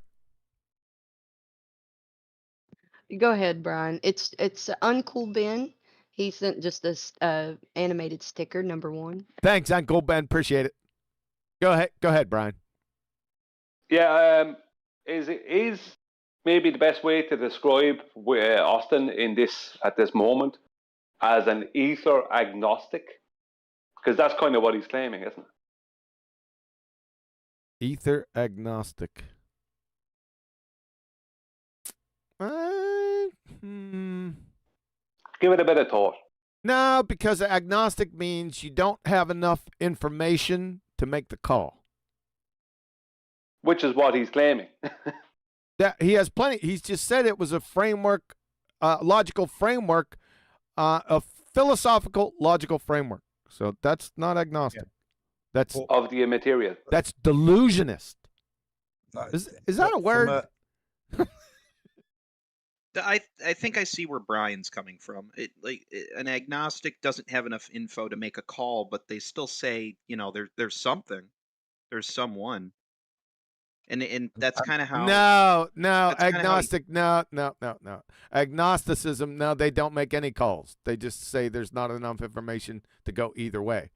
Go ahead, Brian. It's Uncle Ben. He sent just this animated sticker, number 1. Thanks, Uncle Ben. Appreciate it. Go ahead, Brian. Yeah, is maybe the best way to describe Austin at this moment as an ether agnostic? Because that's kind of what he's claiming, isn't it? Ether agnostic. Give it a bit of thought. No, because agnostic means you don't have enough information to make the call. Which is what he's claiming. That he has plenty. He's just said it was a framework, logical framework, a philosophical logical framework. So that's not agnostic. That's of the immaterial. That's delusionist. Is that a word? I think I see where Brian's coming from. An agnostic doesn't have enough info to make a call, but they still say, there's something, there's someone, and that's kind of how. No, agnostic. No. Agnosticism. No, they don't make any calls. They just say there's not enough information to go either way.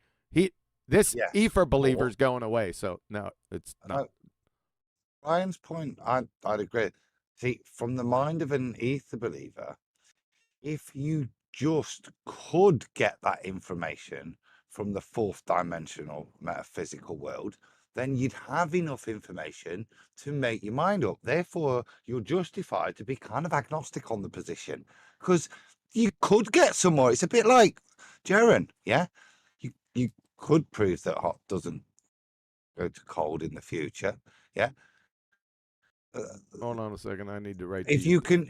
Ether believer's going away. So no, it's not. Brian's point, I'd agree. See, from the mind of an ether believer, if you just could get that information from the fourth dimensional metaphysical world, then you'd have enough information to make your mind up. Therefore, you're justified to be kind of agnostic on the position, because you could get somewhere. It's a bit like Jaren, yeah? You could prove that hot doesn't go to cold in the future, yeah? Hold on a second. I need to write. If you can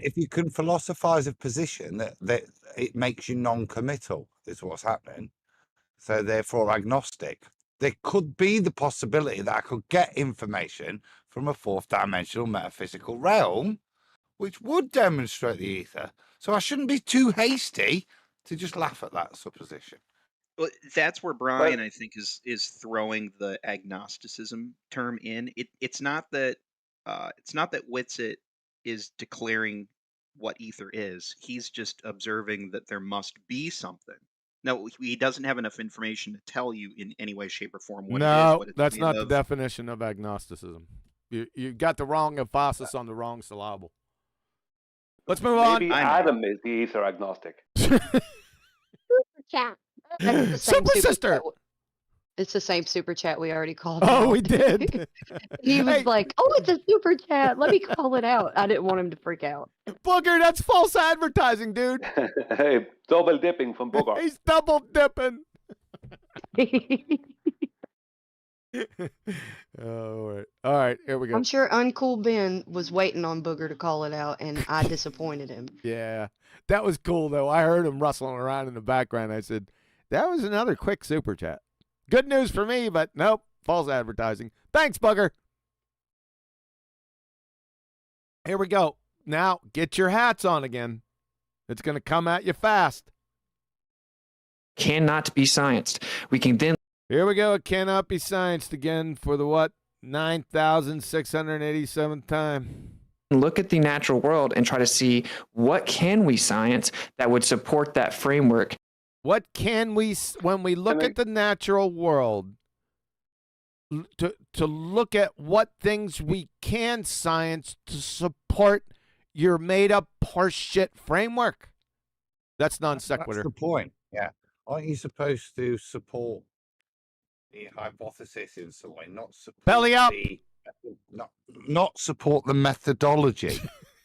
philosophize a position that it makes you non-committal, is what's happening. So therefore agnostic. There could be the possibility that I could get information from a fourth dimensional metaphysical realm, which would demonstrate the ether. So I shouldn't be too hasty to just laugh at that supposition. Well, that's where Brian, I think, is throwing the agnosticism term in. It's not that Witsit is declaring what ether is. He's just observing that there must be something. No, he doesn't have enough information to tell you in any way, shape, or form what it is. What it's that's made not the of. definition of agnosticism. You got the wrong emphasis on the wrong syllable. Let's move on. Maybe Adam is the ether agnostic. Chat. That's the same Super sister. chat. It's the same super chat we already called. Oh, out. we did. He was Hey. like, "Oh, it's a super chat. Let me call it out." I didn't want him to freak out. Booger, that's false advertising, dude. Hey, double dipping from Booger. He's double dipping. All right, here we go. I'm sure Uncool Ben was waiting on Booger to call it out, and I disappointed him. Yeah, that was cool though. I heard him rustling around in the background. I said, that was another quick super chat. Good news for me, but nope, false advertising. Thanks, Booger. Here we go. Now, get your hats on again. It's going to come at you fast. Cannot be scienced. We can then Here we go. It cannot be scienced again for the what? 9,687th time. look at the natural world and try to see what can we science that would support that framework. What can we, when we look at the natural world, to look at what things we can science to support your made-up horseshit framework? That's non sequitur. That's the point. Yeah. Aren't you supposed to support the hypothesis in some way, not support Belly up. not support the methodology,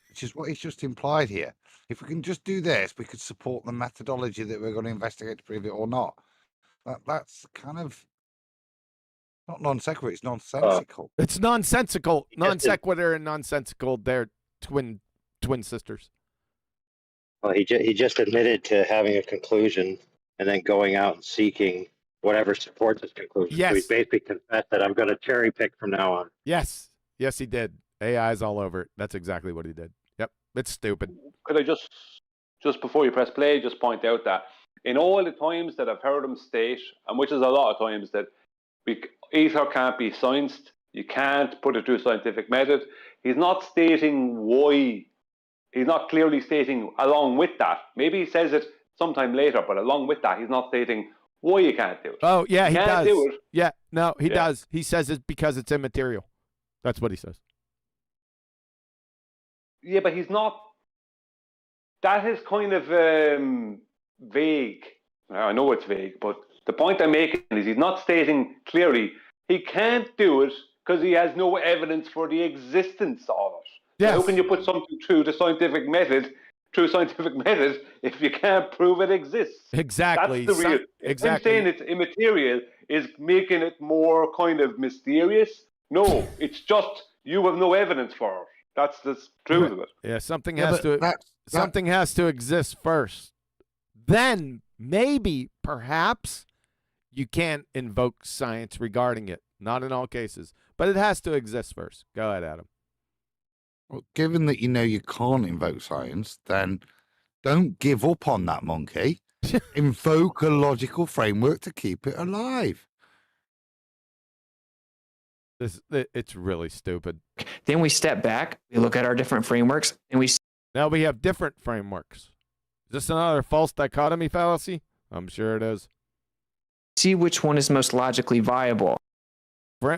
which is what he's just implied here. If we can just do this, we could support the methodology that we're going to investigate to prove it or not. That's kind of not non sequitur, it's nonsensical. It's nonsensical. Non sequitur and nonsensical, they're twin sisters. Well, he just admitted to having a conclusion and then going out and seeking whatever supports his conclusion. Yes. So he's basically confessed that I'm going to cherry pick from now on. Yes. Yes, he did. AI's all over it. That's exactly what he did. Yep. It's stupid. Could I just before you press play, just point out that in all the times that I've heard him state, and which is a lot of times, that ether can't be scienced, you can't put it through scientific method, he's not stating why. He's not clearly stating along with that. Maybe he says it sometime later, but along with that, he's not stating why you can't do it. Oh, yeah, he can't does. do it. Yeah, no, he does. He says it's because it's immaterial. That's what he says. Yeah, but he's not. That is kind of vague. I know it's vague, but the point I'm making is he's not stating clearly he can't do it because he has no evidence for the existence of it. Yes. How can you put something through scientific method if you can't prove it exists? Exactly. That's the real. Exactly. I'm saying it's immaterial is making it more kind of mysterious. No, it's just you have no evidence for it. That's the truth of it. Yeah, something has to exist first. Then maybe, perhaps, you can invoke science regarding it. Not in all cases, but it has to exist first. Go ahead, Adam. Well, given that you know you can't invoke science, then don't give up on that monkey. Invoke a logical framework to keep it alive. It's really stupid. Then we step back, we look at our different frameworks, and we Now we have different frameworks. Is this another false dichotomy fallacy? I'm sure it is. see which one is most logically viable.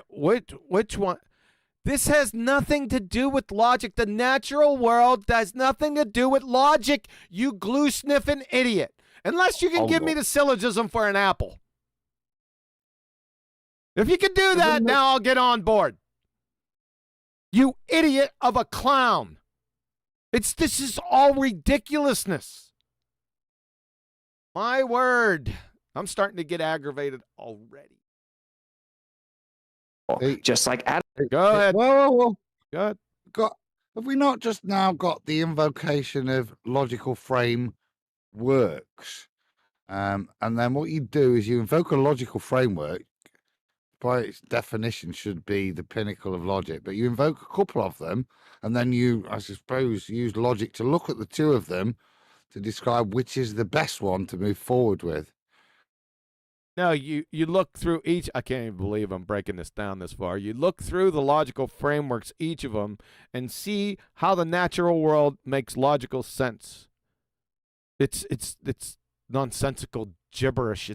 Which one? This has nothing to do with logic. The natural world has nothing to do with logic, you glue-sniffing idiot. Unless you can give me the syllogism for an apple. If you can do that, now I'll get on board. You idiot of a clown. This is all ridiculousness. My word. I'm starting to get aggravated already. Just like Adam. Go ahead. Whoa. Go ahead. Have we not just now got the invocation of logical frame works? And then what you do is you invoke a logical framework, by its definition should be the pinnacle of logic, but you invoke a couple of them, and then you, I suppose, use logic to look at the two of them to describe which is the best one to move forward with. No, you look through each. I can't even believe I'm breaking this down this far. You look through the logical frameworks, each of them, and see how the natural world makes logical sense. It's nonsensical gibberish.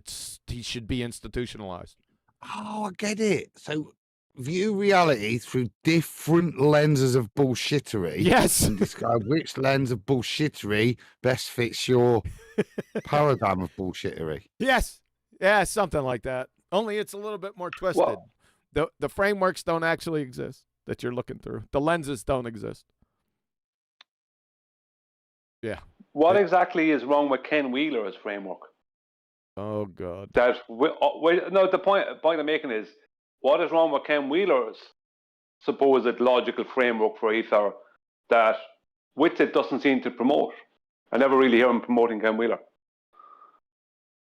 He should be institutionalized. Oh, I get it. So view reality through different lenses of bullshittery. Yes. And describe which lens of bullshittery best fits your paradigm of bullshittery. Yes. Yeah, something like that. Only it's a little bit more twisted. Well, the frameworks don't actually exist that you're looking through. The lenses don't exist. Yeah. What exactly is wrong with Ken Wheeler's framework? Oh, God. No, the point I'm making is, what is wrong with Ken Wheeler's supposed logical framework for ether that Whitsitt doesn't seem to promote? I never really hear him promoting Ken Wheeler.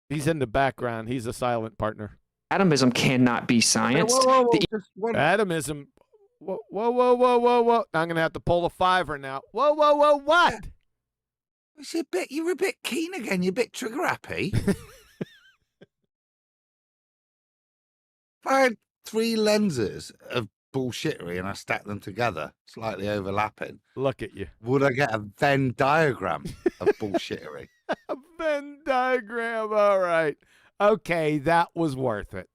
He's in the background. He's a silent partner. Atomism cannot be science. Atomism. Whoa. I'm going to have to pull a fiver now. Whoa, what? You're a bit keen again. You're a bit trigger happy. If I had three lenses of bullshittery and I stacked them together, slightly overlapping. Look at you. Would I get a Venn diagram of bullshittery? A Venn diagram. All right. Okay, that was worth it.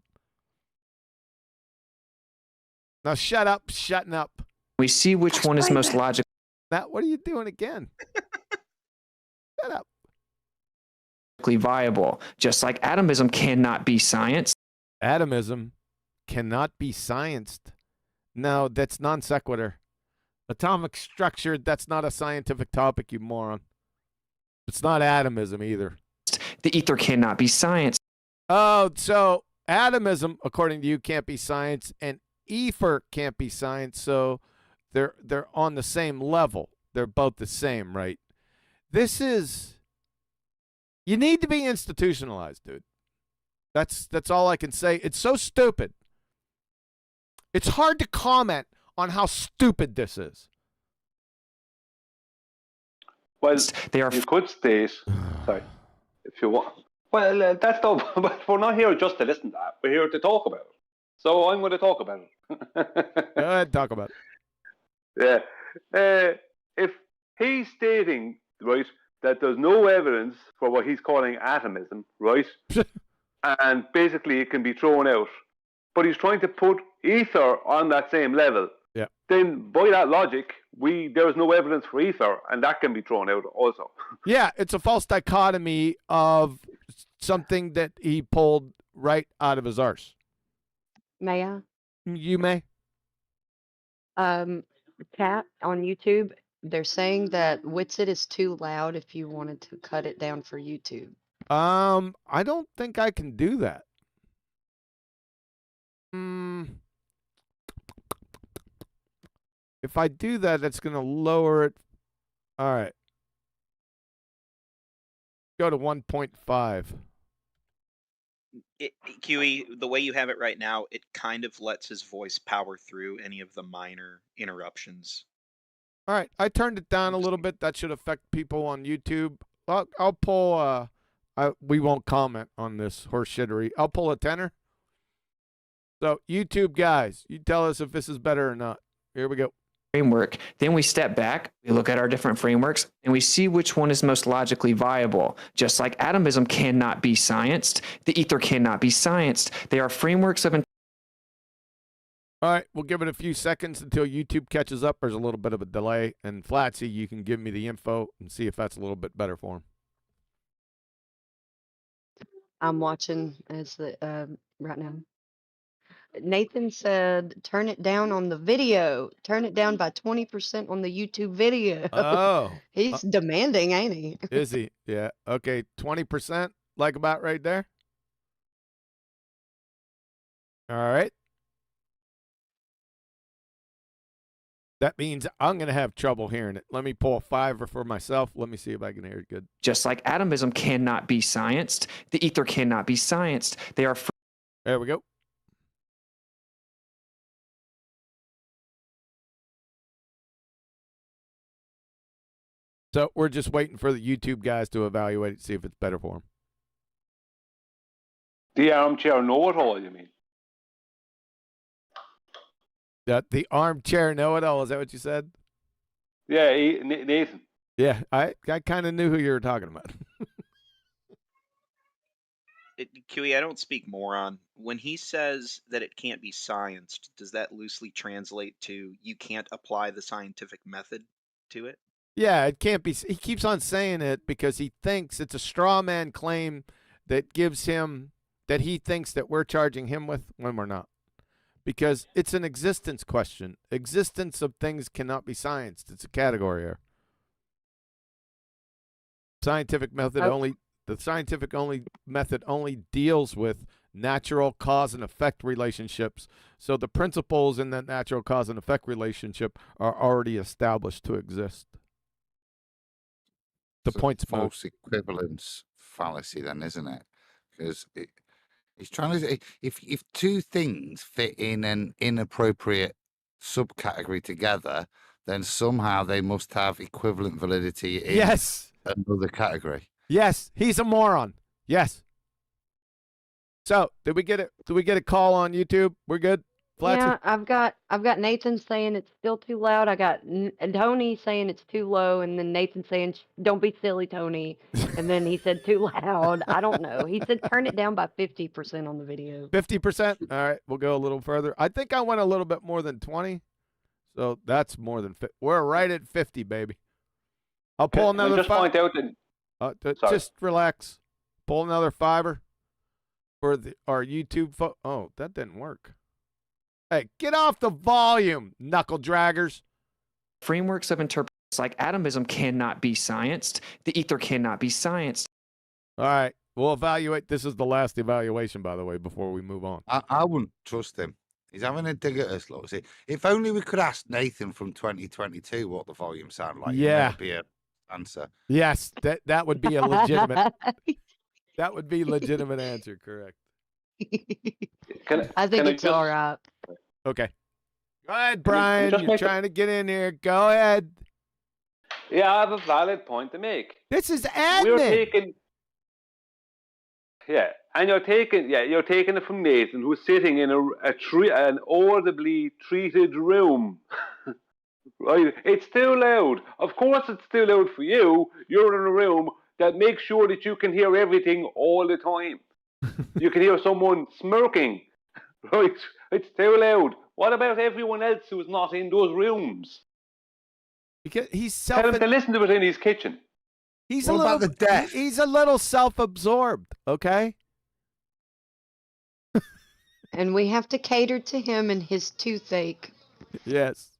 Now shutting up. We see which one is most logical. Matt, what are you doing again? Shut up. Viable. Just like atomism cannot be science. Atomism cannot be scienced. No, that's non sequitur. Atomic structure, that's not a scientific topic, you moron. It's not atomism either. The ether cannot be science. Oh, so atomism, according to you, can't be science, and ether can't be science, so they're on the same level. They're both the same, right? This is... You need to be institutionalized, dude. That's all I can say. It's so stupid. It's hard to comment on how stupid this is. Well, you could state, sorry, if you want. Well, that's not, but we're not here just to listen to that. We're here to talk about it. So I'm going to talk about it. Go ahead, talk about it. Yeah. If he's stating, right, that there's no evidence for what he's calling atomism, right, and basically it can be thrown out, but he's trying to put ether on that same level, yeah. Then by that logic, there's no evidence for ether, and that can be thrown out also. Yeah, it's a false dichotomy of something that he pulled right out of his arse. May I? You may. Cat on YouTube, they're saying that Whitsitt is too loud if you wanted to cut it down for YouTube. I don't think I can do that. If I do that, that's going to lower it. All right. Go to 1.5. QE, the way you have it right now, it kind of lets his voice power through any of the minor interruptions. All right. I turned it down a little bit. That should affect people on YouTube. I'll pull, we won't comment on this horse shittery. I'll pull a tenor. So, YouTube guys, you tell us if this is better or not. Here we go. Framework. Then we step back, we look at our different frameworks, and we see which one is most logically viable. Just like atomism cannot be scienced, the ether cannot be scienced. They are frameworks of... All right, we'll give it a few seconds until YouTube catches up. There's a little bit of a delay. And Flatsy, you can give me the info and see if that's a little bit better for him. I'm watching as the right now. Nathan said, turn it down on the video. Turn it down by 20% on the YouTube video. Oh, He's demanding, ain't he? is he? Yeah. Okay, 20%, like about right there. All right. That means I'm going to have trouble hearing it. Let me pull a fiver for myself. Let me see if I can hear it good. Just like atomism cannot be scienced, the ether cannot be scienced. They are There we go. So we're just waiting for the YouTube guys to evaluate it, see if it's better for them. The armchair know-it-all, you mean? The armchair know-it-all, is that what you said? Yeah, Nathan. Yeah, I kind of knew who you were talking about. QE, I don't speak moron. When he says that it can't be scienced, does that loosely translate to you can't apply the scientific method to it? Yeah, it can't be. He keeps on saying it because he thinks it's a straw man claim that gives him, that he thinks that we're charging him with when we're not. Because it's an existence question. Existence of things cannot be scienced. It's a category error. Scientific method only. The scientific method only deals with natural cause and effect relationships. So the principles in that natural cause and effect relationship are already established to exist. The point's false equivalence fallacy, then, isn't it? Because he's trying to say if two things fit in an inappropriate subcategory together, then somehow they must have equivalent validity in another category. Yes, he's a moron. Yes. So, did we get it? Did we get a call on YouTube? We're good. Flatsy? Yeah, I've got Nathan saying it's still too loud. I got Tony saying it's too low, and then Nathan saying don't be silly, Tony. And then he said too loud. I don't know. He said turn it down by 50% on the video. 50%. All right, we'll go a little further. I think I went a little bit more than 20. So that's more than 50. We're right at 50, baby. I'll pull another. Just point out that. Just relax. Pull another fiver for our YouTube. Oh, that didn't work. Hey, get off the volume, knuckle draggers. frameworks of interpretation like atomism cannot be scienced. The ether cannot be scienced. All right, we'll evaluate. This is the last evaluation, by the way, before we move on. I wouldn't trust him. He's having a dig at us, look. See, if only we could ask Nathan from 2022 what the volume sounded like. Yeah. That'd be an answer. Yes, that would be a legitimate. That would be legitimate answer, correct? I think it's all right. Okay. Go ahead, Brian. You're trying to get in here. Go ahead. Yeah, I have a valid point to make. This is admin. We're taking. Yeah, and you're taking it from Nathan, who's sitting in an audibly treated room. Right? It's too loud. Of course, it's too loud for you. You're in a room that makes sure that you can hear everything all the time. You can hear someone smirking. Right? It's too loud. What about everyone else who's not in those rooms? Because he's Tell him to listen to it in his kitchen. He's What a little. about the deaf? He's a little self-absorbed. Okay. And we have to cater to him and his toothache. Yes.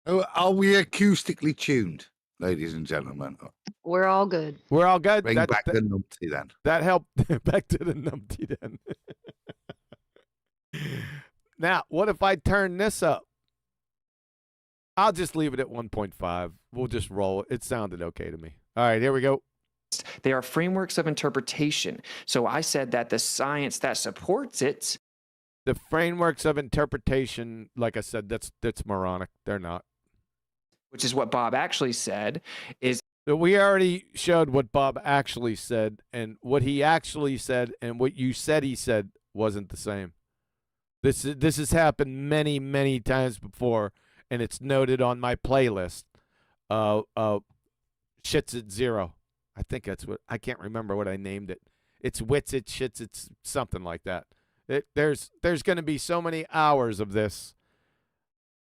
Oh, are we acoustically tuned, ladies and gentlemen? We're all good. We're all good. Bring back the numpty then. That helped. Back to the numpty then. Now, what if I turn this up? I'll just leave it at 1.5. We'll just roll it. It sounded okay to me. All right, here we go. They are frameworks of interpretation. So I said that the science that supports it. The frameworks of interpretation, like I said, that's moronic. They're not. Which is what Bob actually said, is we already showed what Bob actually said, and what he actually said and what you said he said wasn't the same. This has happened many, many times before, and it's noted on my playlist. Shits at zero. I think that's what, I can't remember what I named it. It's wits, it shits, it's something like that. There's going to be so many hours of this.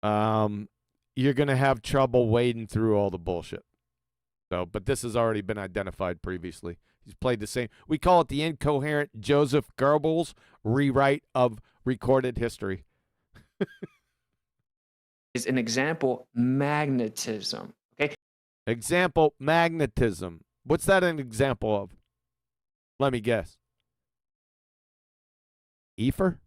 You're going to have trouble wading through all the bullshit. So, but this has already been identified previously. He's played the same. We call it the incoherent Joseph Goebbels rewrite of recorded history. Is an example magnetism. Okay. Example magnetism. What's that an example of? Let me guess. Ether?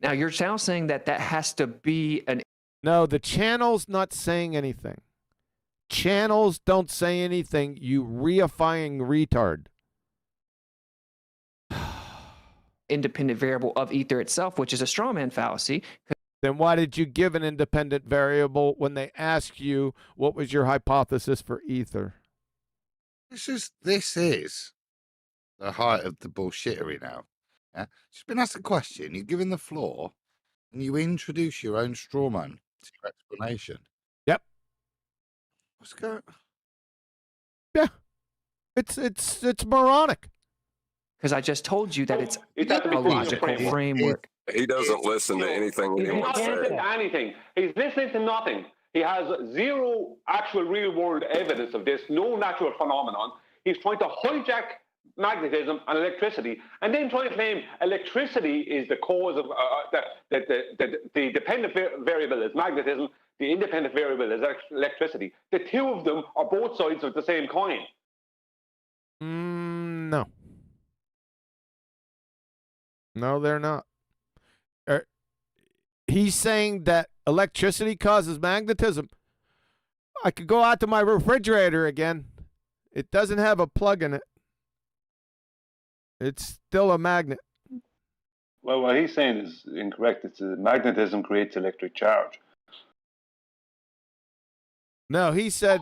Now you're now saying that that has to be an. No, the channel's not saying anything. Channels don't say anything, you reifying retard. Independent variable of ether itself, which is a straw man fallacy. Then why did you give an independent variable when they asked you what was your hypothesis for ether? This is the height of the bullshittery now. Yeah? She's been asked a question, you're given the floor, and you introduce your own straw man to your explanation. Yep. What's going? Yeah. It's moronic. Because I just told you that it's It's a logical framework. He doesn't listen to anything He's anyone not listening says. to anything. He's listening to nothing. He has zero actual real-world evidence of this, no natural phenomenon. He's trying to hijack magnetism and electricity, and then trying to claim electricity is the cause of the dependent variable is magnetism, the independent variable is electricity. The two of them are both sides of the same coin. No. No, they're not. He's saying that electricity causes magnetism. I could go out to my refrigerator again. It doesn't have a plug in it. It's still a magnet. Well, what he's saying is incorrect. It's magnetism creates electric charge. No, he said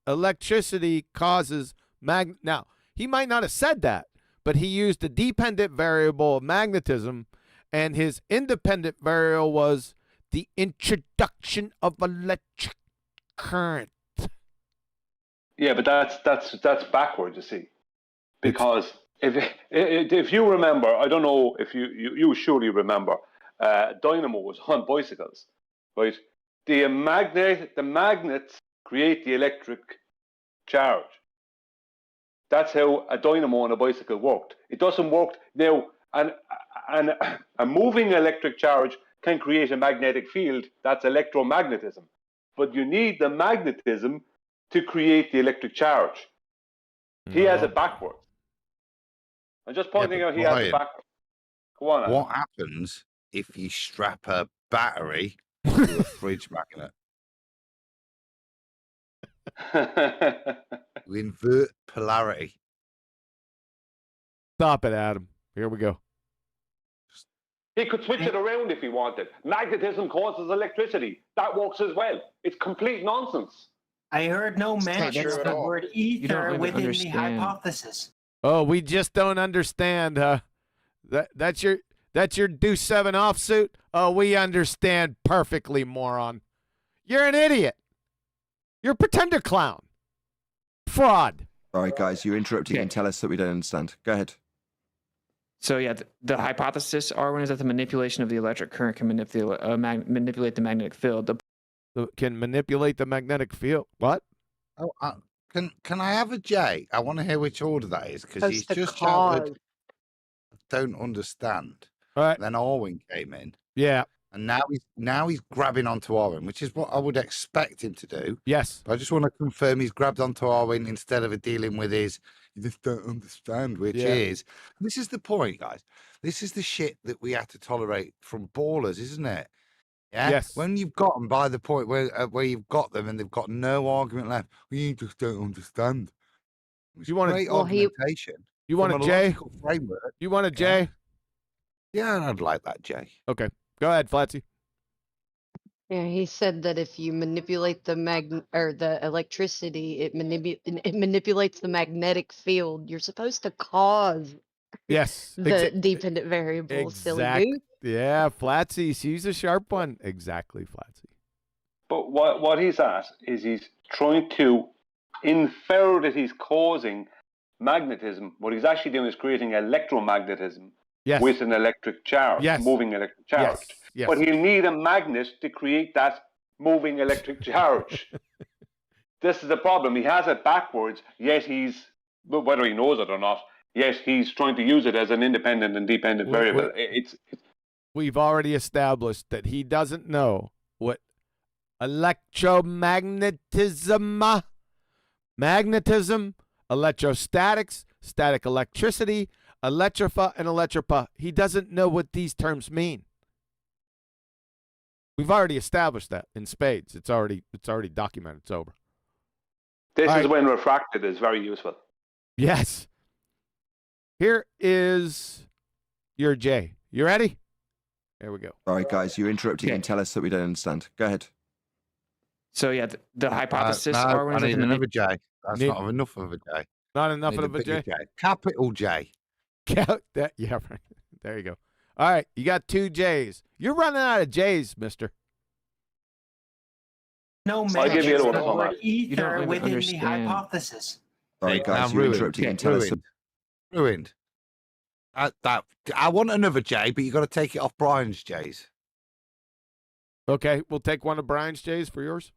electricity causes Now, he might not have said that, but he used the dependent variable of magnetism, and his independent variable was the introduction of electric current. Yeah, but that's backwards, you see, because if you remember, I don't know if you surely remember, dynamos on bicycles, right? The magnets create the electric charge. That's how a dynamo on a bicycle worked. It doesn't work now, and a moving electric charge can create a magnetic field. That's electromagnetism. But you need the magnetism to create the electric charge. He has it backwards. I'm just pointing out he has it backwards. Go on, Alan. What happens if you strap a battery to a fridge magnet? You invert polarity. Stop it, Adam. Here we go. He could switch it around if he wanted. Magnetism causes electricity. That works as well. It's complete nonsense. I heard no mention of the word ether really within understand. the hypothesis. Oh, we just don't understand, huh? That's your Deuce 7 offsuit? Oh, we understand perfectly, moron. You're an idiot. You're a pretender clown. Fraud. All right, guys, you're interrupting and tell us that we don't understand. Go ahead. So yeah, the hypothesis, Arwen, is that the manipulation of the electric current can manipulate the magnetic field. Can manipulate the magnetic field. What? Oh, can I have a J? I want to hear which order that is because he's Supposed to just shouted, cause. don't understand. All right. Then Orwin came in, Yeah. and now he's grabbing onto Orwin, which is what I would expect him to do. Yes. But I just want to confirm he's grabbed onto Orwin instead of dealing with his you just don't understand, which is this is the point, guys. This is the shit that we have to tolerate from ballers, isn't it? Yeah. Yes. When you've got them by the point where you've got them and they've got no argument left, you just don't understand. You want great a argumentation. You want from a J? logical framework. You want a J? Yeah, I'd like that J. Okay. Go ahead, Flatsy. Yeah, he said that if you manipulate the the electricity, it manipulates the magnetic field. You're supposed to cause Yes. the dependent variable. Silly dude. Yeah, Flatsy. She's a sharp one. Exactly, Flatsy. But what he's at is he's trying to infer that he's causing magnetism. What he's actually doing is creating electromagnetism with an electric charge, moving electric charge. Yes. But he'll need a magnet to create that moving electric charge. this is the problem. He has it backwards, yet whether he knows it or not, yet he's trying to use it as an independent and dependent variable. We've already established that he doesn't know what electromagnetism, magnetism, electrostatics, static electricity, electrify, and electropa. He doesn't know what these terms mean. We've already established that in spades. It's already documented. It's over. This is when refracted is very useful. Yes. Here is your J. You ready? There we go. All right, guys, you're interrupting and tell us that we don't understand. Go ahead. So yeah, the hypothesis No, are I need another J. That's Need- not enough of a J. Not enough Need of a J. Capital J. Yeah, right. There you go. All right, you got 2 J's. You're running out of J's, mister. No I'll give you matches the the one. word You don't ether even within the understand. hypothesis. All right, guys, you're interrupting and tell us. Ruined. I want another J, but you got to take it off Brian's J's. Okay, we'll take one of Brian's J's for yours.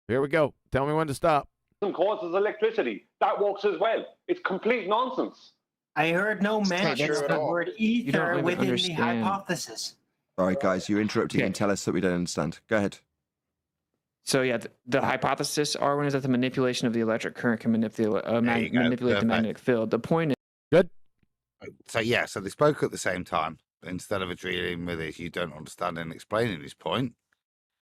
Here we go. Tell me when to stop. Causes electricity. That works as well. It's complete nonsense. I heard no mention of the word ether even within understand. the hypothesis. All right, guys, you're interrupting and tell us that we don't understand. Go ahead. So yeah, the hypothesis, Arwen, is that the manipulation of the electric current can manipulate manipulate the Perfect. magnetic field. The point is, Good. So they spoke at the same time. Instead of agreeing with it, you don't understand and explaining his point.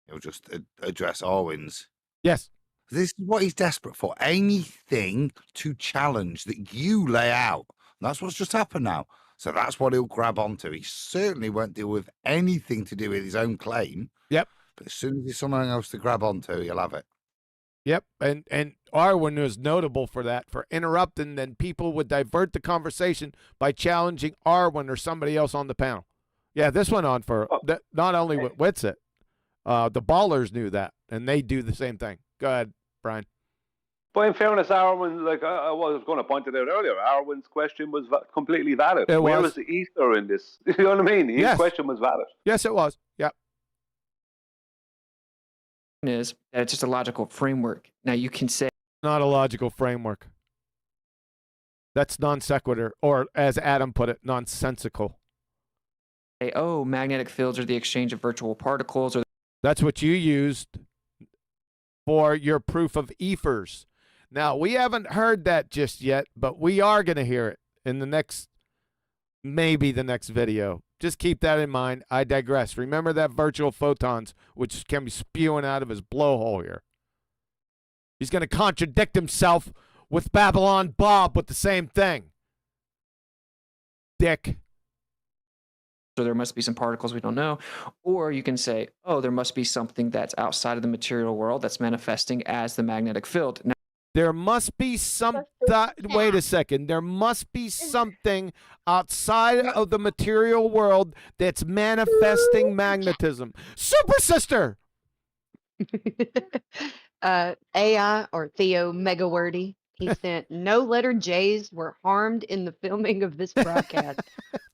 He'll just address Arwen's. Yes. This is what he's desperate for. Anything to challenge that you lay out. And that's what's just happened now. So that's what he'll grab onto. He certainly won't deal with anything to do with his own claim. Yep. But as soon as there's something else to grab onto, he'll have it. Yep. And Arwen was notable for that, for interrupting. Then people would divert the conversation by challenging Arwen or somebody else on the panel. Yeah, this went on for not only with Witsit. The ballers knew that, and they do the same thing. Go ahead, Brian. But in fairness, Arwen, like I was going to point it out earlier, Arwen's question was completely valid. It Where was. was the ether in this? You know what I mean? His Yes. question was valid. Yes, it was. Yep. is that it's just a logical framework. Now you can say Not a logical framework. That's non sequitur, or as Adam put it, nonsensical. oh, magnetic fields are the exchange of virtual particles, or That's what you used for your proof of Efers. Now, we haven't heard that just yet, but we are going to hear it in the next, maybe the next video. Just keep that in mind. I digress. Remember that virtual photons, which can be spewing out of his blowhole here. He's going to contradict himself with Babylon Bob with the same thing. Dick. so there must be some particles we don't know. Or you can say, oh, there must be something that's outside of the material world that's manifesting as the magnetic field. Now, There must be some. Wait a second. There must be something outside of the material world that's manifesting magnetism. Super sister. AI or Theo Megawordy. He sent no letter J's were harmed in the filming of this broadcast.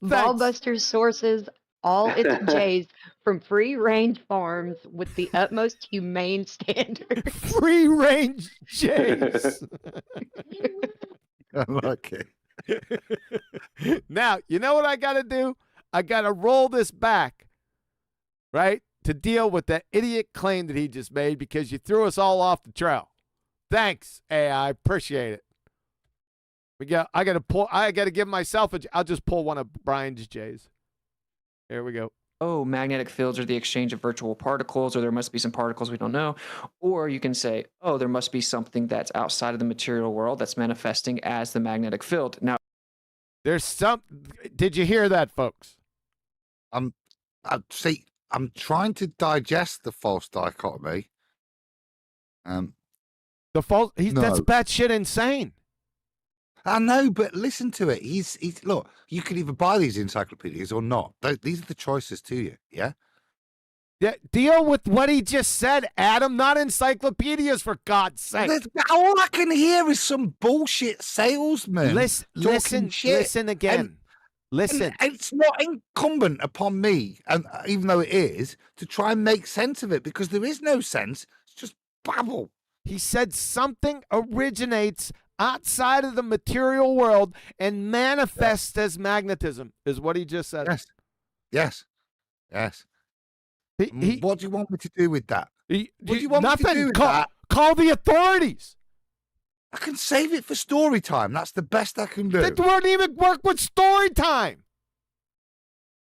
Ballbusters sources all its J's from free range farms with the utmost humane standards. Free range J's. I like it. Now, you know what I got to do? I got to roll this back, right, to deal with that idiot claim that he just made because you threw us all off the trail. Thanks, AI. Appreciate it. I got to give myself I'll just pull one of Brian's J's. Here we go. oh, magnetic fields are the exchange of virtual particles, or there must be some particles we don't know. Or you can say, oh, there must be something that's outside of the material world that's manifesting as the magnetic field. Now, there's some. Did you hear that, folks? I'm trying to digest the false dichotomy. The false. That's No. batshit insane. I know, but listen to it. He's look. You can either buy these encyclopedias or not. These are the choices to you. Yeah. Yeah, deal with what he just said, Adam. Not encyclopedias, for God's sake. All I can hear is some bullshit salesman. Listen again. And listen. it's not incumbent upon me, and even though it is, to try and make sense of it because there is no sense. It's just babble. He said something originates outside of the material world and manifests as magnetism, is what he just said. Yes. Yes. Yes. What do you want me to do with that? What do you want me to do with that? Call the authorities. I can save it for story time. That's the best I can do. It won't even work with story time.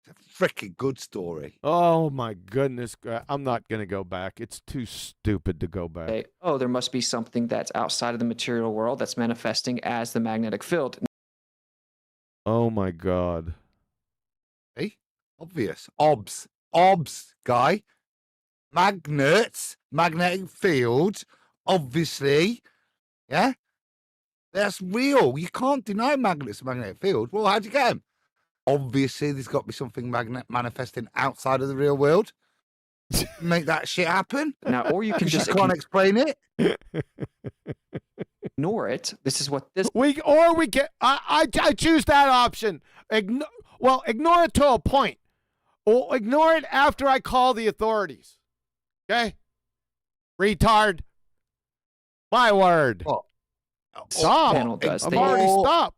It's a freaking good story. Oh, my goodness. I'm not going to go back. It's too stupid to go back. Say, oh, there must be something that's outside of the material world that's manifesting as the magnetic field. Oh, my God. Hey, obvious. Obs, guy. Magnets, magnetic fields, obviously. Yeah? That's real. You can't deny magnets and magnetic fields. Well, how'd you get them? Obviously, there's got to be something manifesting outside of the real world. Make that shit happen. Now, or you can just can't explain it. Ignore it. This is what this. I choose that option. Ignore it to a point. Or ignore it after I call the authorities. Okay? Retard. My word. Oh. Stop. Panel does. I've already stopped.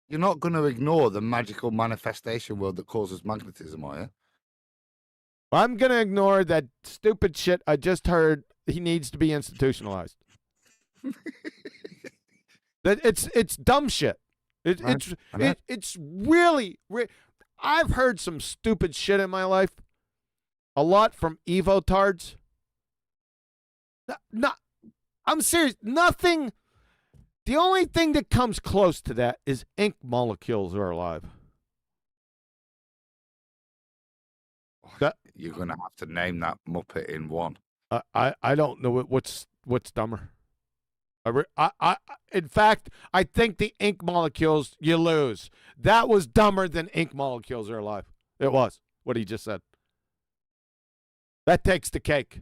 You're not going to ignore the magical manifestation world that causes magnetism, are you? I'm going to ignore that stupid shit I just heard. He needs to be institutionalized. It's dumb shit. It's really. I've heard some stupid shit in my life. A lot from evotards. I'm serious. Nothing. The only thing that comes close to that is ink molecules are alive. You're going to have to name that Muppet in one. I don't know what's dumber. In fact, I think the ink molecules, you lose. That was dumber than ink molecules are alive. It was what he just said. That takes the cake.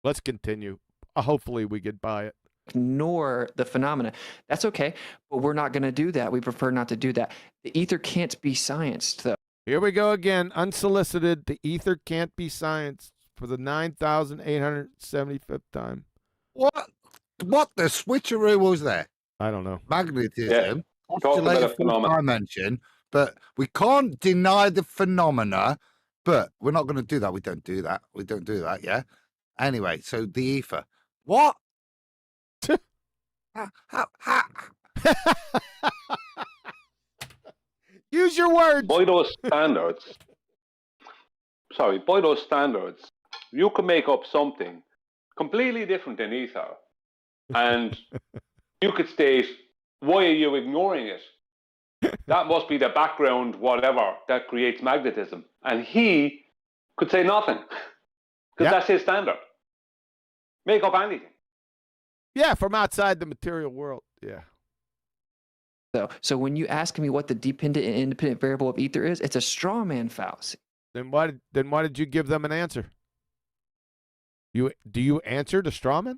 Let's continue. Hopefully we get by it. Ignore the phenomena. That's okay, but we're not going to do that. We prefer not to do that. The ether can't be scienced, though. Here we go again. Unsolicited. The ether can't be scienced for the 9,875th time. What the switcheroo was there? I don't know. Magnetism, postulated fourth dimension, but we can't deny the phenomena, but we're not going to do that. We don't do that. We don't do that, yeah? Anyway, so the ether. What? Use your words. By those standards, you can make up something completely different than ether. And you could state, why are you ignoring it? That must be the background, whatever, that creates magnetism. And he could say nothing. Because that's his standard. Make up anything. Yeah, from outside the material world. Yeah. So when you ask me what the dependent and independent variable of ether is, it's a straw man fallacy. Then why did you give them an answer? Do you answer to strawman?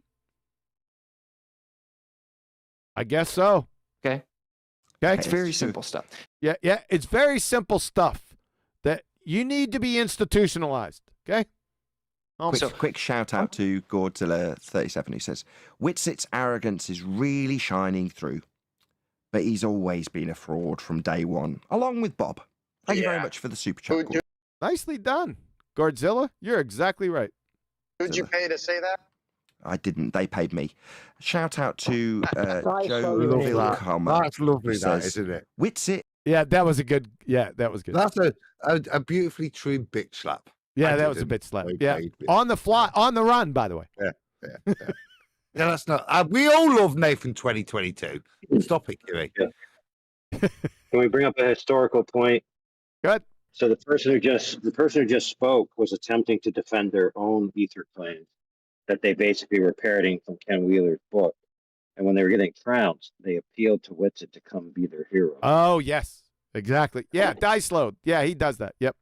I guess so. Okay. It's very simple stuff. Yeah, it's very simple stuff that you need to be institutionalized. Okay. Quick shout out to Godzilla37 who says, Whitsit's arrogance is really shining through, but he's always been a fraud from day one, along with Bob. Thank you very much for the super chat. Nicely done, Godzilla. You're exactly right. Who'd you pay to say that? I didn't. They paid me. Shout out to Joe Vilcoma. That's lovely, that, isn't it? Whitsit. Yeah, that was a good. Yeah, that was good. That's a beautifully true bitch slap. Yeah, that was a bitch slap. Yeah, on the fly, on the run, by the way. Yeah. Yeah, that's not. We all love Nathan 2022. Stop it, Kiwi. Yeah. Can we bring up a historical point? Good. So the person who just spoke was attempting to defend their own ether claims that they basically were parroting from Ken Wheeler's book. And when they were getting trounced, they appealed to Whitsit to come be their hero. Oh, yes. Exactly. Yeah, dice load. Yeah, he does that. Yep.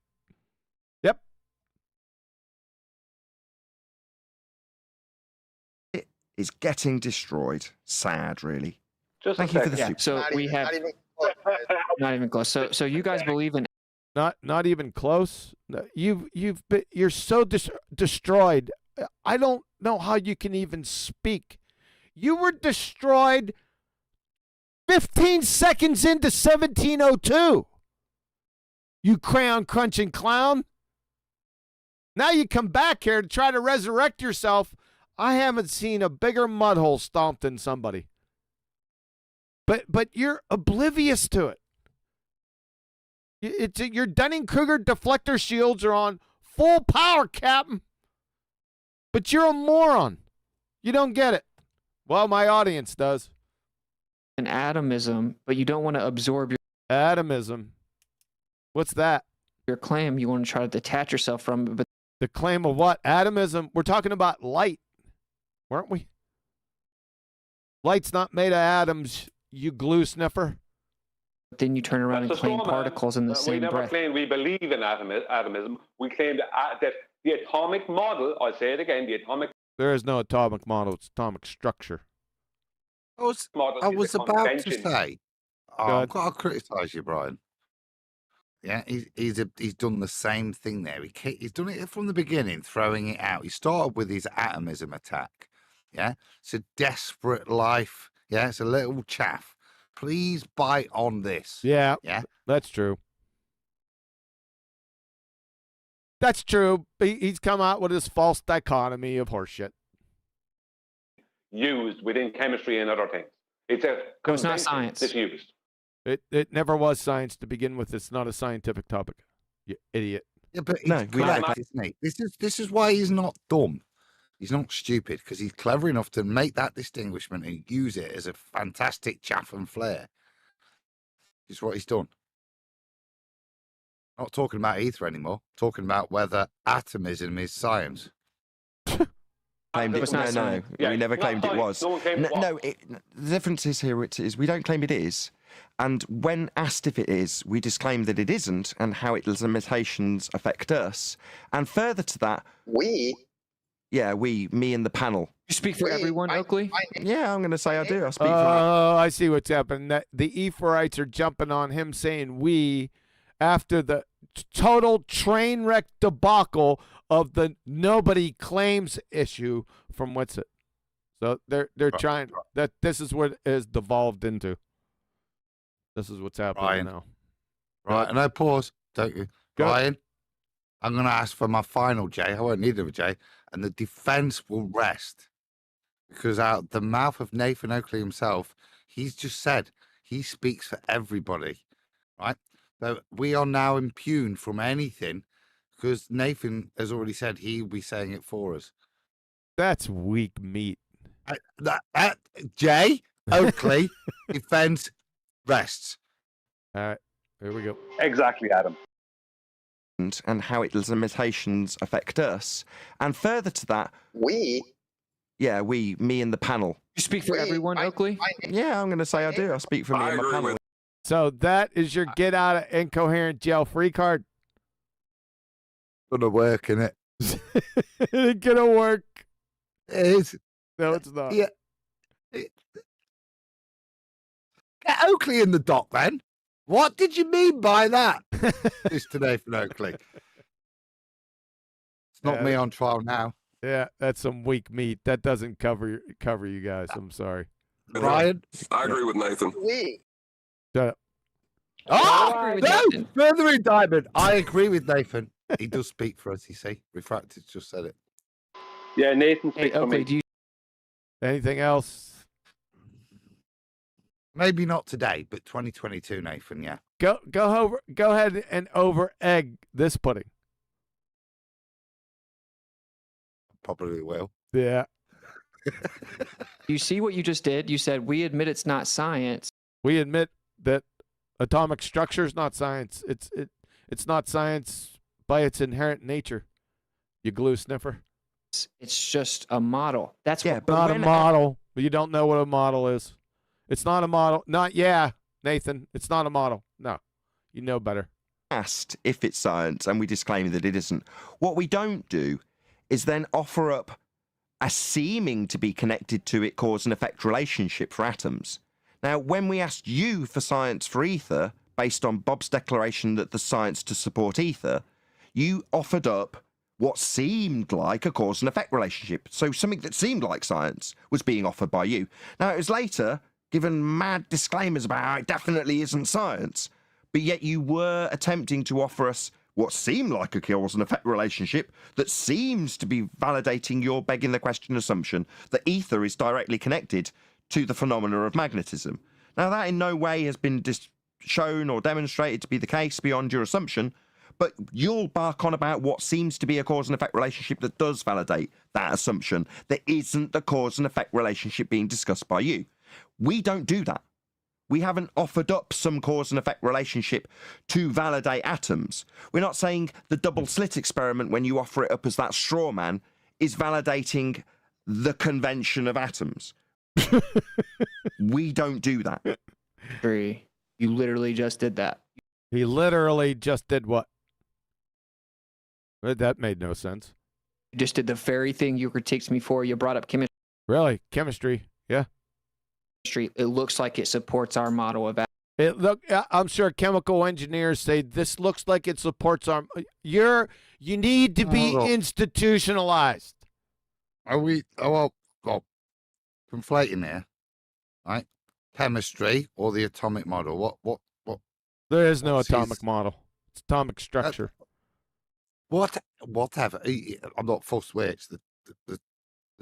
It is getting destroyed. Sad, really. Just Thank you for the super. So we have not even close. So you guys believe in Not even close. No, you're so destroyed. I don't know how you can even speak. You were destroyed 15 seconds into 1702. You crayon crunching clown. Now you come back here to try to resurrect yourself. I haven't seen a bigger mud hole stomped than somebody. But you're oblivious to it. Your Dunning-Kruger deflector shields are on full power, Captain. But you're a moron. You don't get it. Well, my audience does. An atomism, but you don't want to absorb your atomism. What's that? Your claim. You want to try to detach yourself from it, but the claim of what? Atomism. We're talking about light, weren't we? Light's not made of atoms, you glue sniffer. Then you turn around and claim particles in the same breath. We never claimed we believe in atomism. We claimed that the atomic model, I'll say it again, the atomic There is no atomic model. It's atomic structure. I was about to say, I've got to criticise you, Brian. Yeah, he's done the same thing there. He's done it from the beginning, throwing it out. He started with his atomism attack. Yeah, it's a desperate life. Yeah, it's a little chaff. Please bite on this. Yeah, that's true. That's true. He's come out with his false dichotomy of horseshit. used within chemistry and other things. It's not science. It's used. It never was science to begin with. It's not a scientific topic. You idiot. Yeah, but he's clever, isn't he? This is why he's not dumb. He's not stupid, because he's clever enough to make that distinguishment and use it as a fantastic chaff and flair. It's what he's done. Not talking about ether anymore. Talking about whether atomism is science. Claimed it. No. We never claimed it was. No, the difference is here is we don't claim it is. And when asked if it is, we disclaim that it isn't and how its limitations affect us. And further to that... me and the panel. You speak for everyone, Oakley? Yeah, I'm going to say I do. I speak for... Oh, I see what's happening. The Eferites are jumping on him saying we after the total train wreck debacle of the nobody claims issue from what's it. So they're trying that. This is what it has devolved into. This is what's happening now. Right, and I pause, don't you? Brian, I'm going to ask for my final J. I won't need a J. And the defense will rest. Because out the mouth of Nathan Oakley himself, he's just said he speaks for everybody. Right? So we are now impugned from anything because Nathan has already said he'll be saying it for us. That's weak meat. J. Oakley, defense rests. All right, here we go. Exactly, Adam. And how its limitations affect us. And further to that... me and the panel. You speak for everyone, Oakley? Yeah, I'm going to say I do. I speak for me and my panel. So that is your get out of incoherent jail free card. Gonna work, innit? It ain't gonna work. It is. No, it's not. Yeah. Get Oakley in the dock, then. What did you mean by that? It's today for Oakley. It's not me on trial now. Yeah, that's some weak meat. That doesn't cover you guys. I'm sorry. Brian? I agree with Nathan. Shut up. Oh, no! Further indictment. I agree with Nathan. He does speak for us, you see. Refracted just said it. Yeah, Nathan speaks for me. Anything else? Maybe not today, but 2022, Nathan, yeah. Go ahead and over egg this pudding. Probably will. Yeah. You see what you just did? You said, we admit it's not science. We admit that atomic structure is not science. It's not science by its inherent nature. You glue sniffer. It's just a model. That's not a model. You don't know what a model is. It's not a model. Nathan. It's not a model. No, you know better. Asked if it's science, and we disclaim that it isn't. What we don't do is then offer up a seeming to be connected to it cause and effect relationship for atoms. Now, when we asked you for science for ether, based on Bob's declaration that the science to support ether, you offered up what seemed like a cause and effect relationship. So something that seemed like science was being offered by you. Now, it was later given mad disclaimers about how it definitely isn't science, but yet you were attempting to offer us what seemed like a cause and effect relationship that seems to be validating your begging the question assumption that ether is directly connected to the phenomena of magnetism. Now, that in no way has been shown or demonstrated to be the case beyond your assumption, but you'll bark on about what seems to be a cause and effect relationship that does validate that assumption that isn't the cause and effect relationship being discussed by you. We don't do that. We haven't offered up some cause and effect relationship to validate atoms. We're not saying the double slit experiment, when you offer it up as that straw man, is validating the convention of atoms. We don't do that. You literally just did that. He literally just did what? That made no sense. You just did the very thing you critiqued me for. You brought up chemistry. Really? Chemistry? Yeah. It looks like it supports our model of I'm sure chemical engineers say this looks like it supports our. You need to be institutionalized. Are we? Oh, well, conflating here, right? Chemistry or the atomic model? What? There is no atomic model. It's atomic structure. Whatever. I'm not full switch. The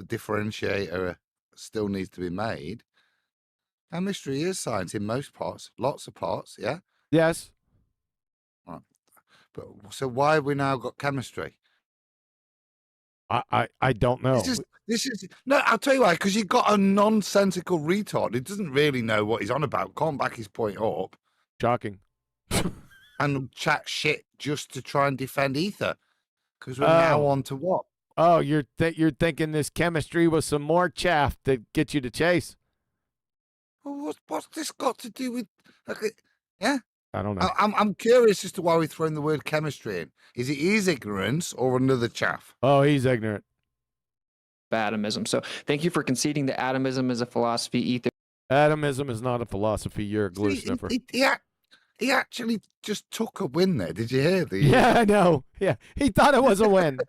differentiator still needs to be made. Chemistry is science in most parts, lots of parts, yeah? Yes. Right. But so why have we now got chemistry? I don't know. This is no, I'll tell you why, because you've got a nonsensical retard who doesn't really know what he's on about, can't back his point up. Shocking. And chat shit just to try and defend ether. Because we're now on to what? Oh, you're thinking this chemistry was some more chaff that gets you to chase. Well, what's this got to do with? Yeah, I don't know. I'm curious as to why we're throwing the word chemistry in. Is it his ignorance or another chaff? Oh, he's ignorant. Atomism. So thank you for conceding that atomism is a philosophy. Ether. Atomism is not a philosophy. You're a glue sniffer. He actually just took a win there. Did you hear the? Yeah, I know. Yeah, he thought it was a win.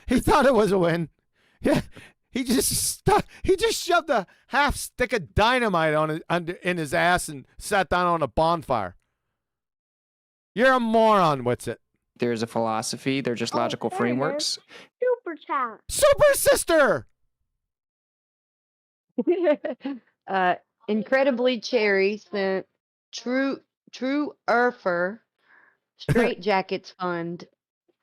He thought it was a win. Yeah. He just shoved a half stick of dynamite in his ass and sat down on a bonfire. You're a moron, what's it? There's a philosophy. They're just logical frameworks. Superchat. Super sister. Incredibly Cherry sent True Erfer Straight Jackets Fund.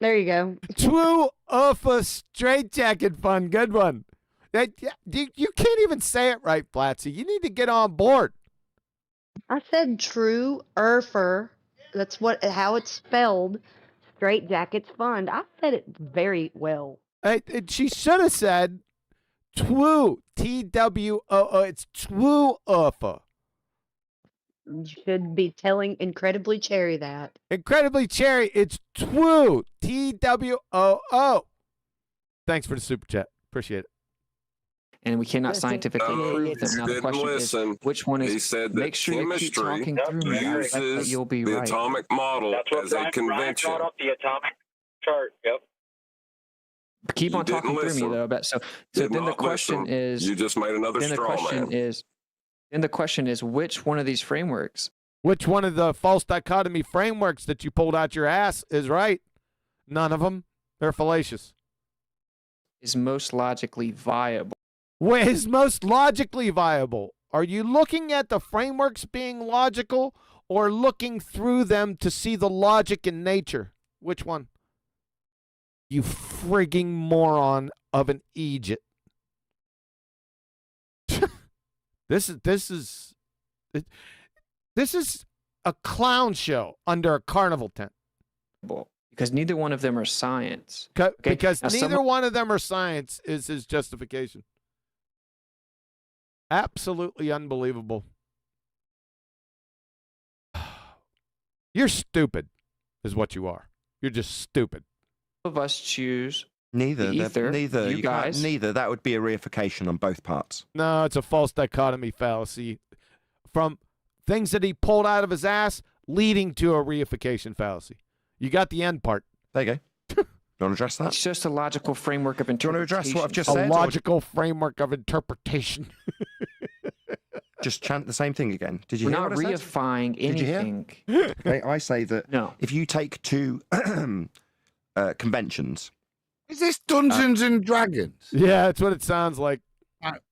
There you go. Twoo Straight Jacket Fund. Good one. You can't even say it right, Platsy. You need to get on board. I said True Erfer. That's how it's spelled. Straight Jackets Fund. I said it very well. She should have said Twoo. Twoo. It's Twoo Erfer. You should be telling Incredibly Cherry that. Incredibly Cherry. It's Twoo. Twoo. Thanks for the super chat. Appreciate it. And we cannot scientifically prove them. Now the question is, which one is? He said that make sure you keep talking through me. I expect that uses you'll be the right. atomic model as a convention. Brought up the atomic chart. Yep. Keep on talking through me though. But so then the question is, you just made another straw man. Then the question is, which one of these frameworks? Which one of the false dichotomy frameworks that you pulled out your ass is right? None of them. They're fallacious. Is most logically viable. What is most logically viable? Are you looking at the frameworks being logical or looking through them to see the logic in nature? Which one? You frigging moron of an Egypt. This is a clown show under a carnival tent. Because neither one of them are science. Because now neither one of them are science is his justification. Absolutely unbelievable. You're stupid, is what you are. You're just stupid. Of us choose neither. Neither. You guys. Neither. That would be a reification on both parts. No, it's a false dichotomy fallacy. From things that he pulled out of his ass leading to a reification fallacy. You got the end part. There you go. You want to address that? It's just a logical framework of Do you want interpretation. to address what I've just A said? logical framework of interpretation. Just chant the same thing again. Did you We're hear not what I said? reifying Did you hear? anything. Okay, I say that No. if you take two conventions. Is this Dungeons and Dragons? Yeah, that's what it sounds like.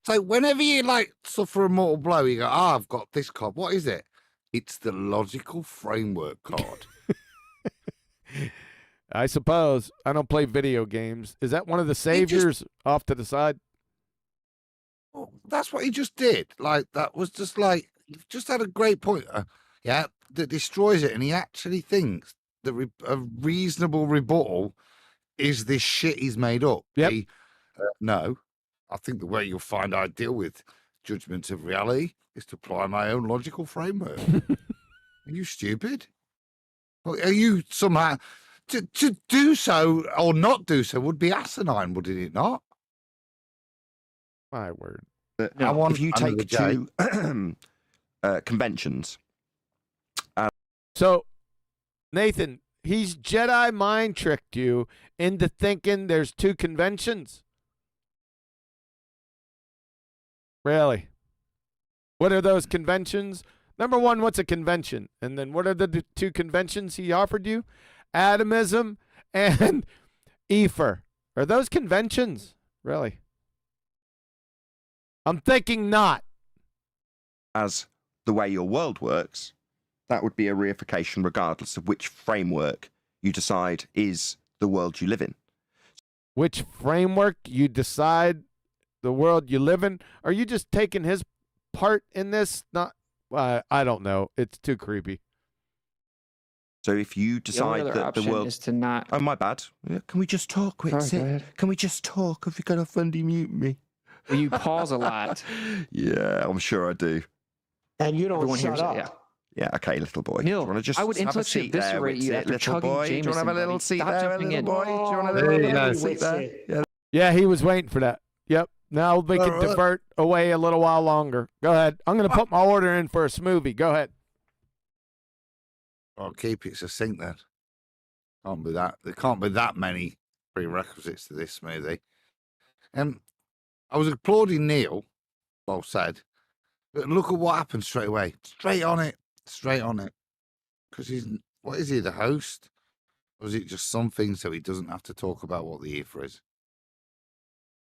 So whenever you like suffer a mortal blow, you go, I've got this card. What is it? It's the logical framework card. I suppose. I don't play video games. Is that one of the saviors off to the side? Well, that's what he just did. Like, that was just like, you've just had a great point. Yeah, that destroys it. And he actually thinks that a reasonable rebuttal is this shit he's made up. Yep. No, I think the way you'll find I deal with judgments of reality is to apply my own logical framework. Are you stupid? Well, are you somehow to do so or not do so would be asinine, wouldn't it not? My word. No, if you take two conventions. So, Nathan, he's Jedi mind tricked you into thinking there's two conventions. Really? What are those conventions? Number one, what's a convention? And then what are the two conventions he offered you? Atomism and Efer. Are those conventions? Really? I'm thinking not. As the way your world works, that would be a reification regardless of which framework you decide is the world you live in. Which framework you decide the world you live in? Are you just taking his part in this? Not, I don't know. It's too creepy. So if you decide that the world is to not. Oh, my bad. Yeah, can we just talk? Quick, Sorry, go ahead. Can we just talk? Have you got a fundy mute me? You pause a lot. Yeah, I'm sure I do. And you don't Everyone shut hears it, up. yeah. Yeah, okay, little boy. Neil, do you want to just I would have a intellectually seat there? eviscerate you Sit, after little chugging boy. Do you want to have a Jameson, little buddy. seat Stop there, jumping little in. boy? Do you want a There little, you go. little seat there? Yeah. Yeah, he was waiting for that. Yep. Now we can divert away a little while longer. Go ahead. I'm going to put my order in for a smoothie. Go ahead. I'll keep it succinct then. Can't be that. There can't be that many prerequisites to this smoothie. I was applauding Neil. Well said. But look at what happened straight away. Straight on it. Because what is he, the host? Or is it just something so he doesn't have to talk about what the ether is?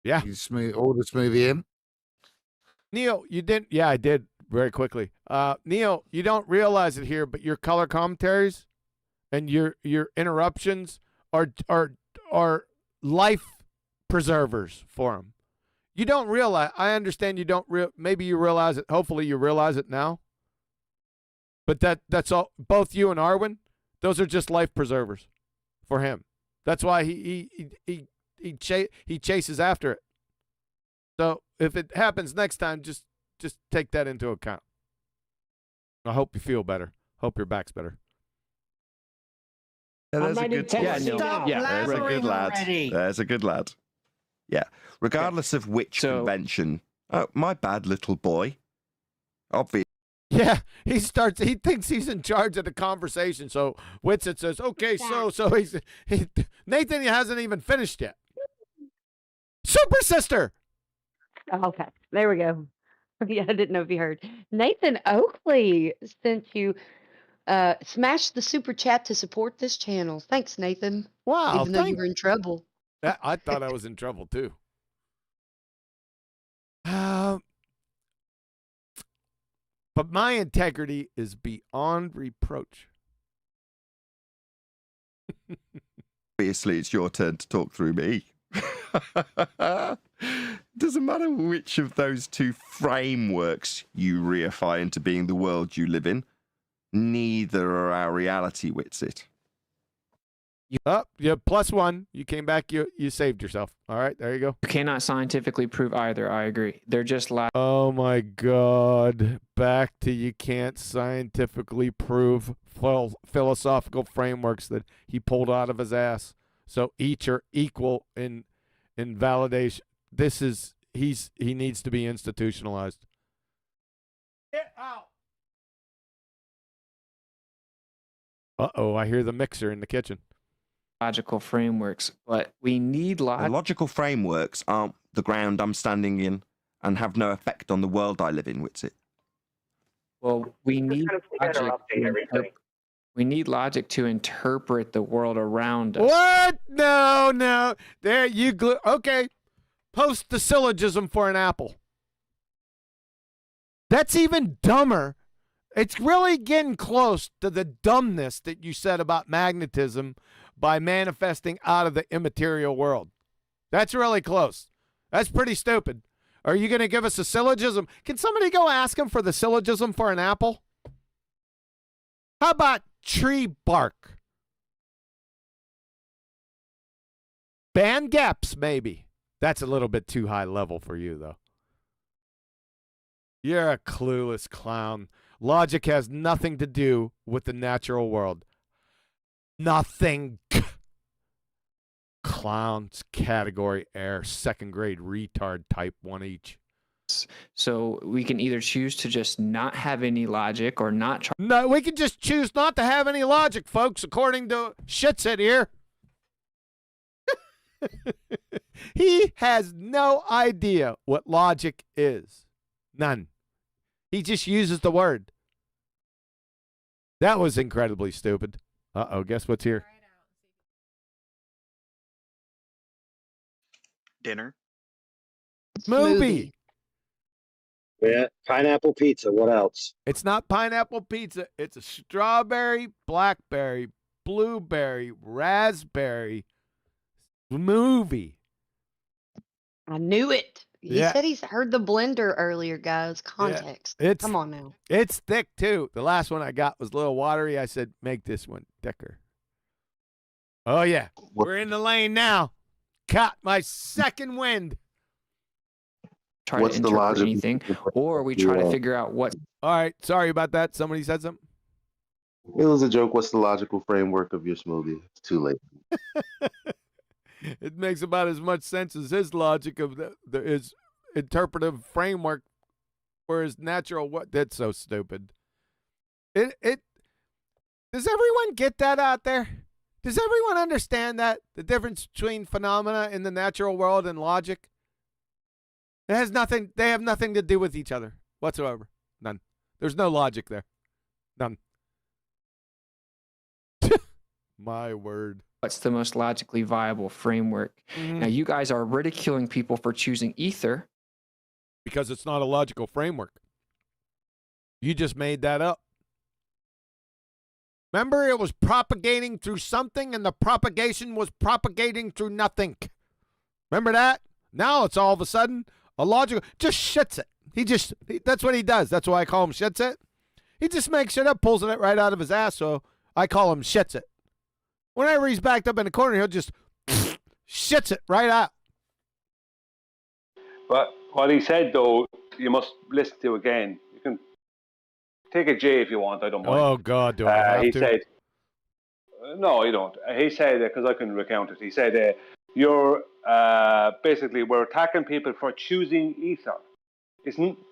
Yeah. You order smoothie in? Neil, you didn't. Yeah, I did very quickly. Neil, you don't realize it here, but your color commentaries and your interruptions are life preservers for him. You don't realize. I understand you don't. Maybe you realize it. Hopefully, you realize it now. But that's all. Both you and Arwen, those are just life preservers for him. That's why he chases after it. So if it happens next time, just take that into account. I hope you feel better. Hope your back's better. Yeah, there's a good There's a good lad. There's a good lad. Yeah. Regardless of which convention. Oh, my bad, little boy. Obvious. Yeah, he thinks he's in charge of the conversation. So Whitsett says, "Okay, so Nathan hasn't even finished yet." Super sister. Okay, there we go. Yeah, I didn't know if you heard. Nathan Oakley sent you smashed the super chat to support this channel. Thanks, Nathan. Wow, Even though you were in trouble. I thought I was in trouble too. But my integrity is beyond reproach. Obviously, it's your turn to talk through me. Doesn't matter which of those two frameworks you reify into being the world you live in. Neither are our reality, Whitsit. Yeah, +1. You came back. You saved yourself. All right, there you go. You cannot scientifically prove either. I agree. They're just Oh my God! Back to you can't scientifically prove philosophical frameworks that he pulled out of his ass. So each are equal in validation. He needs to be institutionalized. Get out. Uh-oh, I hear the mixer in the kitchen. Logical frameworks, but we need The logical frameworks aren't the ground I'm standing in and have no effect on the world I live in, Witsit. Well, we need logic. We need logic to interpret the world around us. What? No. There you go. Okay. Post the syllogism for an apple. That's even dumber. It's really getting close to the dumbness that you said about magnetism by manifesting out of the immaterial world. That's really close. That's pretty stupid. Are you going to give us a syllogism? Can somebody go ask him for the syllogism for an apple? How about tree bark? Band gaps, maybe. That's a little bit too high level for you, though. You're a clueless clown. Logic has nothing to do with the natural world. Nothing. Clowns, category air, second grade retard type, one each. So we can either choose to just not have any logic or not try. No, we can just choose not to have any logic, folks, according to Shitsit here. He has no idea what logic is. None. He just uses the word. That was incredibly stupid. Uh-oh, guess what's here? Dinner. Movie. Yeah, pineapple pizza. What else? It's not pineapple pizza. It's a strawberry, blackberry, blueberry, raspberry movie. I knew it. He Yeah. said he's heard the blender earlier, guys. Context. It's- Come on now. It's thick, too. The last one I got was a little watery. I said, make this one thicker. Oh, yeah. We're in the lane now. Caught my second wind. Try to interpret anything, or we try to figure out what. All right. Sorry about that. Somebody said something. It was a joke. What's the logical framework of your smoothie? It's too late. It makes about as much sense as his logic of his interpretive framework for his natural. What? That's so stupid. Does everyone get that out there? Does everyone understand that the difference between phenomena in the natural world and logic? It has nothing. They have nothing to do with each other whatsoever. None. There's no logic there. None. My word. What's the most logically viable framework? Now, you guys are ridiculing people for choosing ether because it's not a logical framework. You just made that up. Remember, it was propagating through something, and the propagation was propagating through nothing. Remember that? Now it's all of a sudden a logical. Just shits it. That's what he does. That's why I call him shits it. He just makes shit up, pulls it right out of his ass. So I call him shits it. Whenever he's backed up in the corner, he'll just shits it right out. But what he said, though, you must listen to again. You can take a J if you want. I don't mind. Oh, God, do I have he to? said, no, you don't. He said, because I can recount it, he said, you're basically, we're attacking people for choosing ether.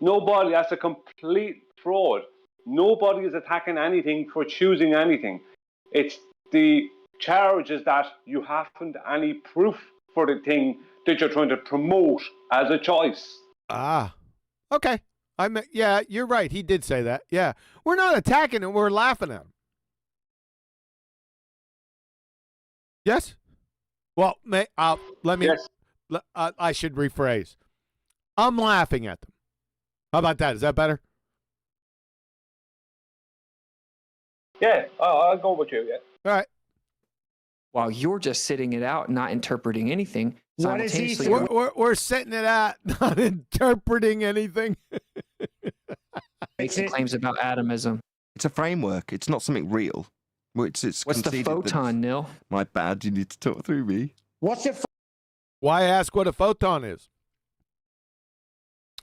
Nobody, that's a complete fraud. Nobody is attacking anything for choosing anything. It's the charge is that you haven't any proof for the thing that you're trying to promote as a choice. Ah, okay. Yeah, you're right. He did say that. Yeah, we're not attacking him. We're laughing at him. Yes. Well, let me. Yes. I should rephrase. I'm laughing at them. How about that? Is that better? Yeah, I'll go with you. Yeah. All right. while you're just sitting it out, not interpreting anything. What is he simultaneously, saying? We're sitting it out, not interpreting anything. making claims about atomism. It's a framework. It's not something real. It's What's the conceded that photon, Nil? My bad. You need to talk through me. What's the Why ask what a photon is?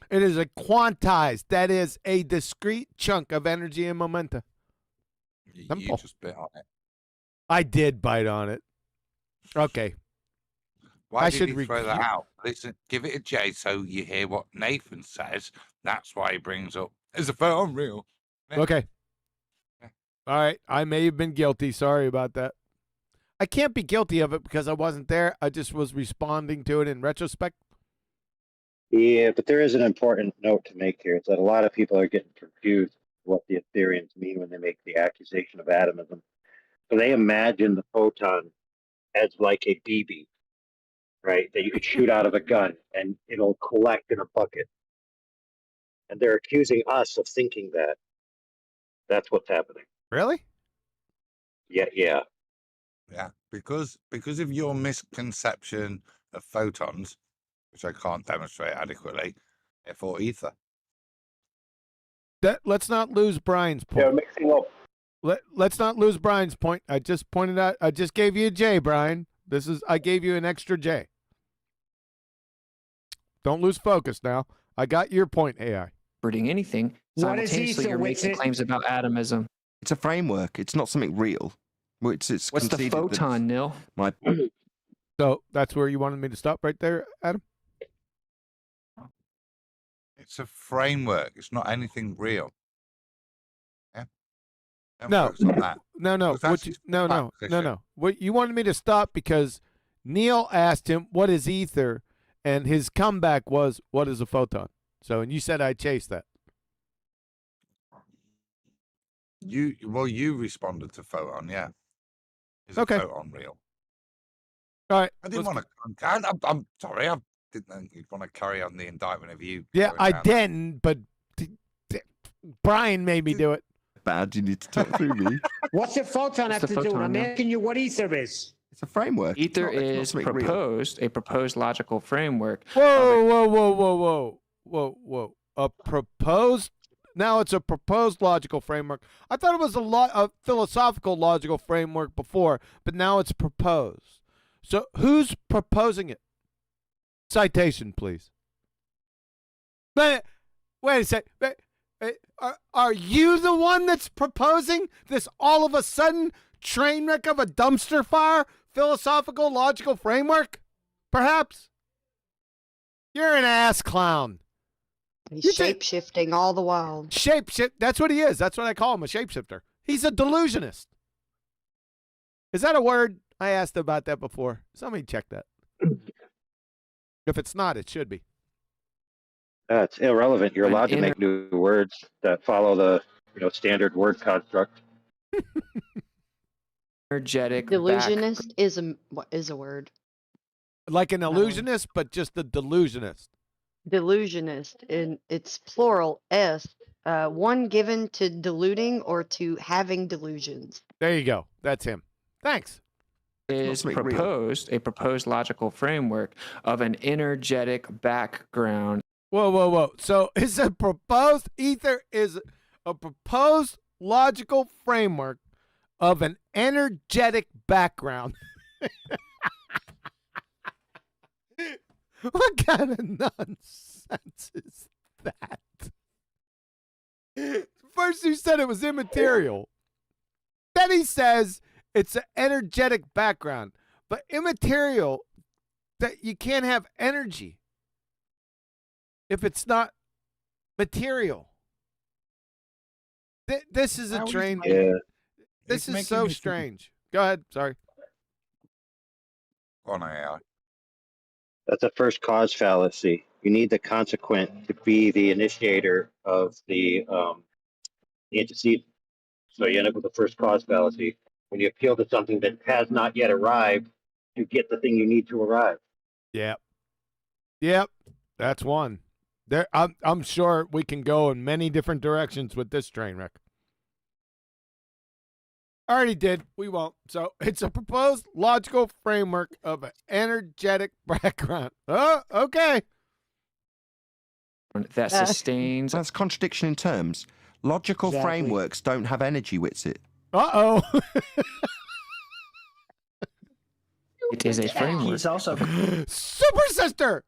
It is a quantized, that is a discrete chunk of energy and momentum. Simple. You just bit on it. I did bite on it. Okay. Why I did should he throw that recuse- out? Listen, give it a J so you hear what Nathan says. That's why he brings up, is the photon real? Okay. All right. I may have been guilty. Sorry about that. I can't be guilty of it because I wasn't there. I just was responding to it in retrospect. Yeah, but there is an important note to make here. It's that a lot of people are getting confused what the Ethereans mean when they make the accusation of atomism. So they imagine the photon as like a BB, right? That you could shoot out of a gun and it'll collect in a bucket. And they're accusing us of thinking that. That's what's happening. Really? Yeah. Yeah, because of your misconception of photons, which I can't demonstrate adequately, therefore ether. Let's not lose Brian's point. They're mixing up. Let's not lose Brian's point. I just pointed out. I just gave you a J, Brian. I gave you an extra J. Don't lose focus now. I got your point, AI. Interpreting anything, What is simultaneously ether? you're What's making it? claims about atomism. It's a framework. It's not something real. Well, it's What's the conceded that photon, Nil? My So that's where you wanted me to stop right there, Adam? It's a framework. It's not anything real. Yeah. Don't No, focus on that. no. Because that's his No. position. What you wanted me to stop because Neil asked him, "What is ether?" and his comeback was, "What is a photon?" So, and you said I chased that. You responded to photon, yeah. Is Okay. a photon real? All right. I didn't want to. I'm sorry. I didn't think you'd want to carry on the indictment of you. Yeah, going I down didn't, but Brian made me do it. bad. You need to talk through me. What's a photon What's have the to do? photon I'm now? asking you what ether is. It's a framework. It's Ether not- it's not is something real. a proposed logical framework. Whoa. A proposed. Now it's a proposed logical framework. I thought it was a philosophical logical framework before, but now it's proposed. So who's proposing it? Citation, please. Wait a sec. Are you the one that's proposing this all of a sudden train wreck of a dumpster fire philosophical logical framework? Perhaps? You're an ass clown. He's shape-shifting all the while. Shapeshift. That's what he is. That's what I call him, a shapeshifter. He's a delusionist. Is that a word? I asked about that before. Somebody check that. If it's not, it should be. It's irrelevant. You're allowed to make new words that follow the standard word construct. Energetic. Delusionist is a word. Like an illusionist, but just a delusionist. Delusionist, and it's plural S. One given to deluding or to having delusions. There you go. That's him. Thanks. Is a proposed logical framework of an energetic background. Whoa. So it's a proposed ether is a proposed logical framework of an energetic background. What kind of nonsense is that? First you said it was immaterial. Then he says it's an energetic background. But immaterial, that you can't have energy if it's not material. This is a train. Yeah. This is so strange. Go ahead. Sorry. On AI. That's a first cause fallacy. You need the consequent to be the initiator of the antecedent. So you end up with a first cause fallacy. When you appeal to something that has not yet arrived, you get the thing you need to arrive. Yep. That's one. There, I'm sure we can go in many different directions with this train wreck. I already did. We won't. So it's a proposed logical framework of an energetic background. Oh, okay. That sustains. That's contradiction in terms. Logical frameworks don't have energy, Witsit. Uh-oh. It is a framework. He's also Super sister.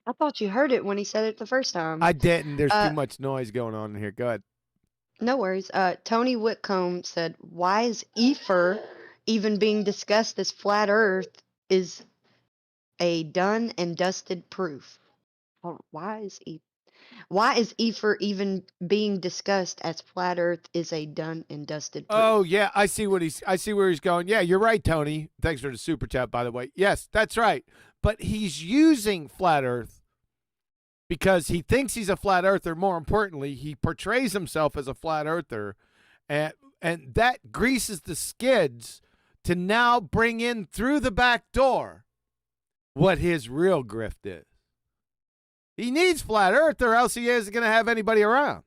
I thought you heard it when he said it the first time. I didn't. There's too much noise going on in here. Go ahead. No worries. Tony Whitcomb said, why is Efer even being discussed as flat Earth is a done and dusted proof? Why is Why is Efer even being discussed as flat Earth is a done and dusted proof? Oh yeah, I see where he's going. Yeah, you're right, Tony. Thanks for the super chat, by the way. Yes, that's right. But he's using flat Earth because he thinks he's a flat earther. More importantly, he portrays himself as a flat earther, and that greases the skids to now bring in through the back door what his real grift is. He needs flat earth or else he isn't going to have anybody around.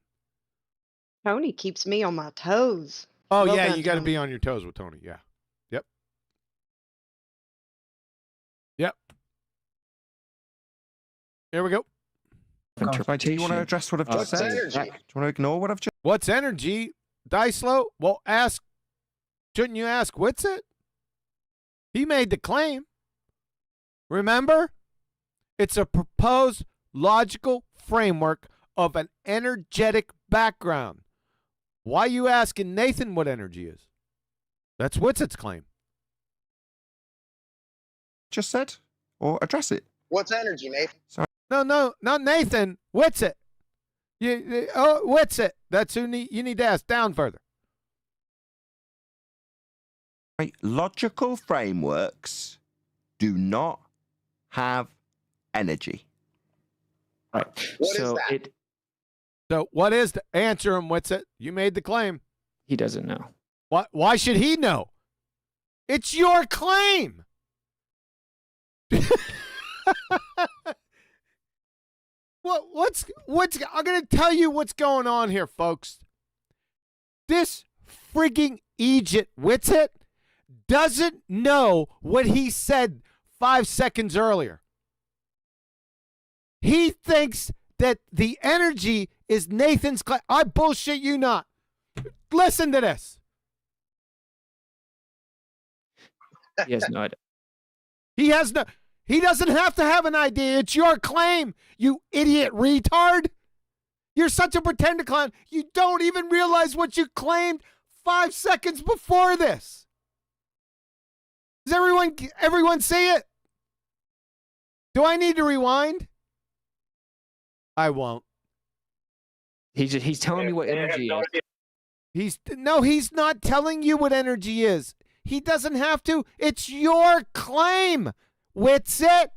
Tony keeps me on my toes. Oh, Well yeah, done, you got to Tony. be on your toes with Tony. Yeah. Yep. Yep. Here we go. Do you want to address what I've just said? Do you want to ignore what I've just What's energy? Dicelo? Well, shouldn't you ask Witsit? He made the claim. Remember? It's a proposed logical framework of an energetic background. Why are you asking Nathan what energy is? That's Witsit's claim. just said? Or address it? What's energy, Nathan? Sorry. No, not Nathan. Witsit. Witsit. That's who you need to ask. Down further. Right. Logical frameworks do not have energy. Right. What is that? So what is the answer him, Witsit? You made the claim. He doesn't know. Why should he know? It's your claim. What's I'm going to tell you what's going on here, folks. This frigging Egypt Witsit doesn't know what he said 5 seconds earlier. He thinks that the energy is Nathan's claim. I bullshit you not. Listen to this. He has no idea. He doesn't have to have an idea. It's your claim, you idiot retard. You're such a pretender clown. You don't even realize what you claimed 5 seconds before this. Does everyone see it? Do I need to rewind? I won't. He's telling me what energy is. He's not telling you what energy is. He doesn't have to. It's your claim. Witsit.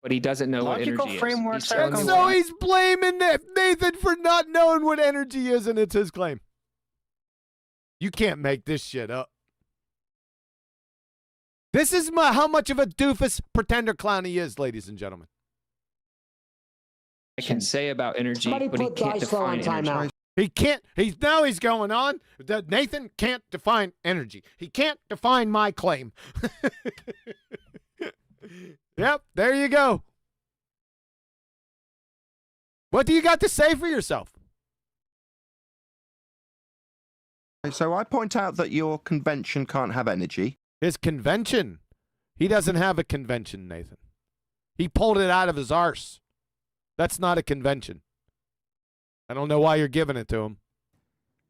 But he doesn't know what Logical energy frameworks is. are And so he's blaming Nathan for not knowing what energy is, and it's his claim. You can't make this shit up. This is how much of a doofus pretender clown he is, ladies and gentlemen. I can say about energy, Somebody but he put can't Dice Low on define energy. timeout. He can't. He's going on that Nathan can't define energy. He can't define my claim. Yep, there you go. What do you got to say for yourself? So I point out that your convention can't have energy. His convention. He doesn't have a convention, Nathan. He pulled it out of his arse. That's not a convention. I don't know why you're giving it to him.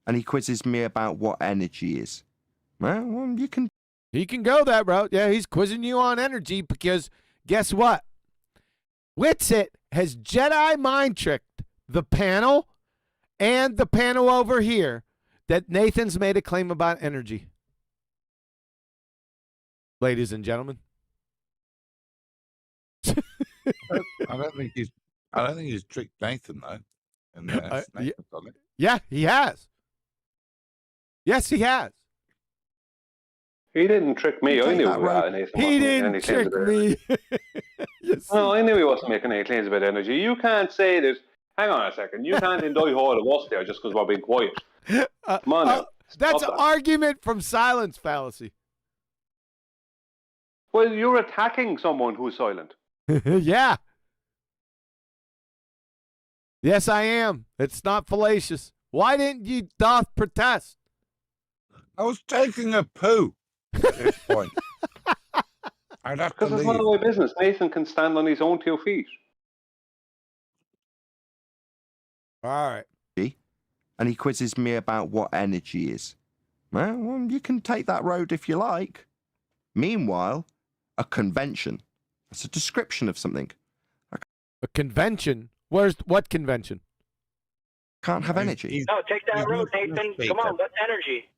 And he quizzes me about what energy is. Well, you can... He can go that route. Yeah, he's quizzing you on energy because guess what? Witsit has Jedi mind tricked the panel and the panel over here that Nathan's made a claim about energy. Ladies and gentlemen. I don't think he's tricked Nathan though. And Nathan's on it. Yeah, he has. Yes, he has. He didn't trick me. I knew Nathan He didn't trick me. No, I knew he wasn't making any claims about energy. You can't say that. Hang on a second. You can't indict all of us there just because we're being quiet. Come on now. That's Stop an that. argument from silence fallacy. Well, you're attacking someone who's silent. Yeah. Yes, I am. It's not fallacious. Why didn't you doth protest? I was taking a poo at this point. I'd have to Because it's none of leave. my business. Nathan can stand on his own 2 feet. All right. And he quizzes me about what energy is. Well, you can take that road if you like. Meanwhile, a convention. It's a description of something. A convention? What convention? Can't have energy. No, take that road, Nathan. Come on, what's energy?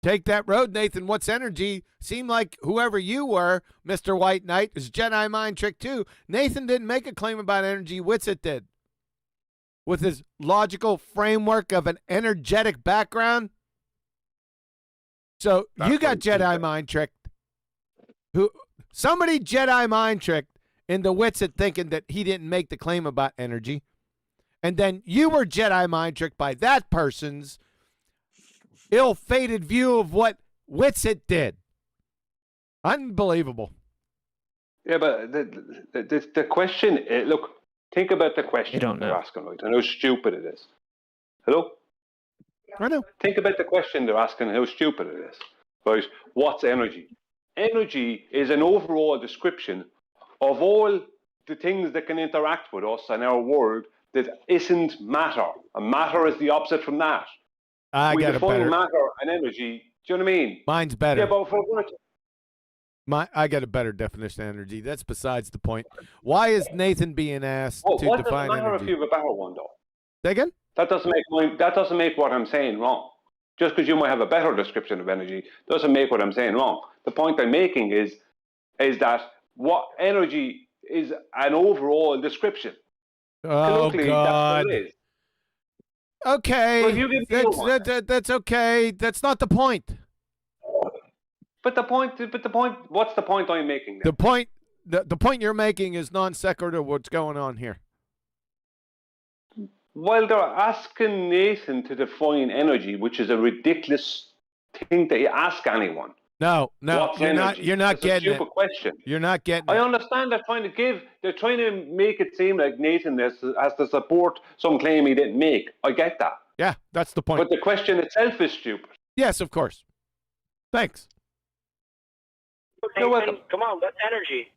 Take that road, Nathan. What's energy? Seemed like whoever you were, Mr. White Knight, is Jedi mind trick too. Nathan didn't make a claim about energy. Witsit did. With his logical framework of an energetic background. So you got Jedi mind tricked. Somebody Jedi mind tricked into Witsit thinking that he didn't make the claim about energy. And then you were Jedi mind tricked by that person's ill-fated view of what Witsit did. Unbelievable. Yeah, but the question, look, think about the question they're asking, right, and how stupid it is. Hello? I know. Think about the question they're asking, how stupid it is. Right? What's energy? Energy is an overall description of all the things that can interact with us and our world that isn't matter. And matter is the opposite from that. We define matter and energy. Do you know what I mean? Mine's better. Yeah, but for what? I got a better definition of energy. That's besides the point. Why is Nathan being asked to What define does it matter energy? if you have a better one, though? Say again? That doesn't make what I'm saying wrong. Just because you might have a better description of energy doesn't make what I'm saying wrong. The point I'm making is that what energy is an overall description. Oh, Colloquially, God. that's what it is. Okay. Well, you give me one. That's okay. That's not the point. But the point, what's the point I'm making then? The point you're making is non sequitur what's going on here. Well, they're asking Nathan to define energy, which is a ridiculous thing to ask anyone. No, What's you're energy? not It's getting a stupid question. You're not getting I it. understand they're trying to make it seem like Nathan has to support some claim he didn't make. I get that. Yeah, that's the point. But the question itself is stupid. Yes, of course. Thanks. You're welcome. Come on, what's energy?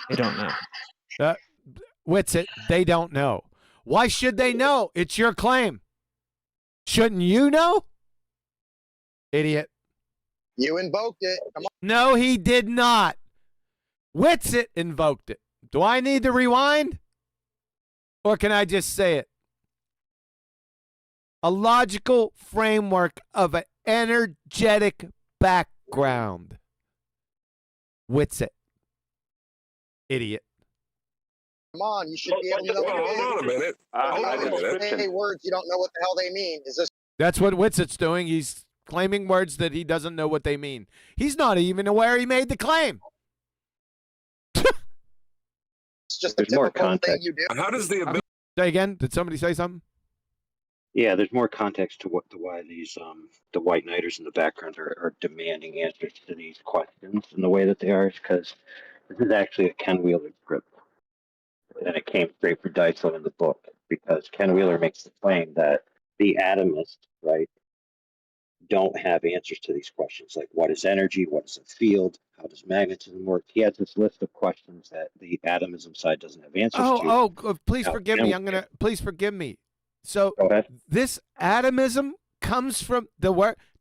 I don't know. Witsit, they don't know. Why should they know? It's your claim. Shouldn't you know? Idiot. You invoked it. Come on. No, he did not. Witsit invoked it. Do I need to rewind? Or can I just say it? A logical framework of an energetic background. Witsit. Idiot. Come on, you should be able to know what it is. Hold on a minute. Hold on a minute. Say words you don't know what the hell they mean. Is this? That's what Witsit's doing. He's claiming words that he doesn't know what they mean. He's not even aware he made the claim. It's just a typical thing you do. How does the ability? Say again. Did somebody say something? Yeah, there's more context to why these the White Knighters in the background are demanding answers to these questions in the way that they are, because this is actually a Ken Wheeler script, and it came straight from Dyson in the book, because Ken Wheeler makes the claim that the atomists, right, don't have answers to these questions, like what is energy, what is a field, how does magnetism work. He has this list of questions that the atomism side doesn't have answers to. Please forgive me. Please forgive me. So this atomism comes from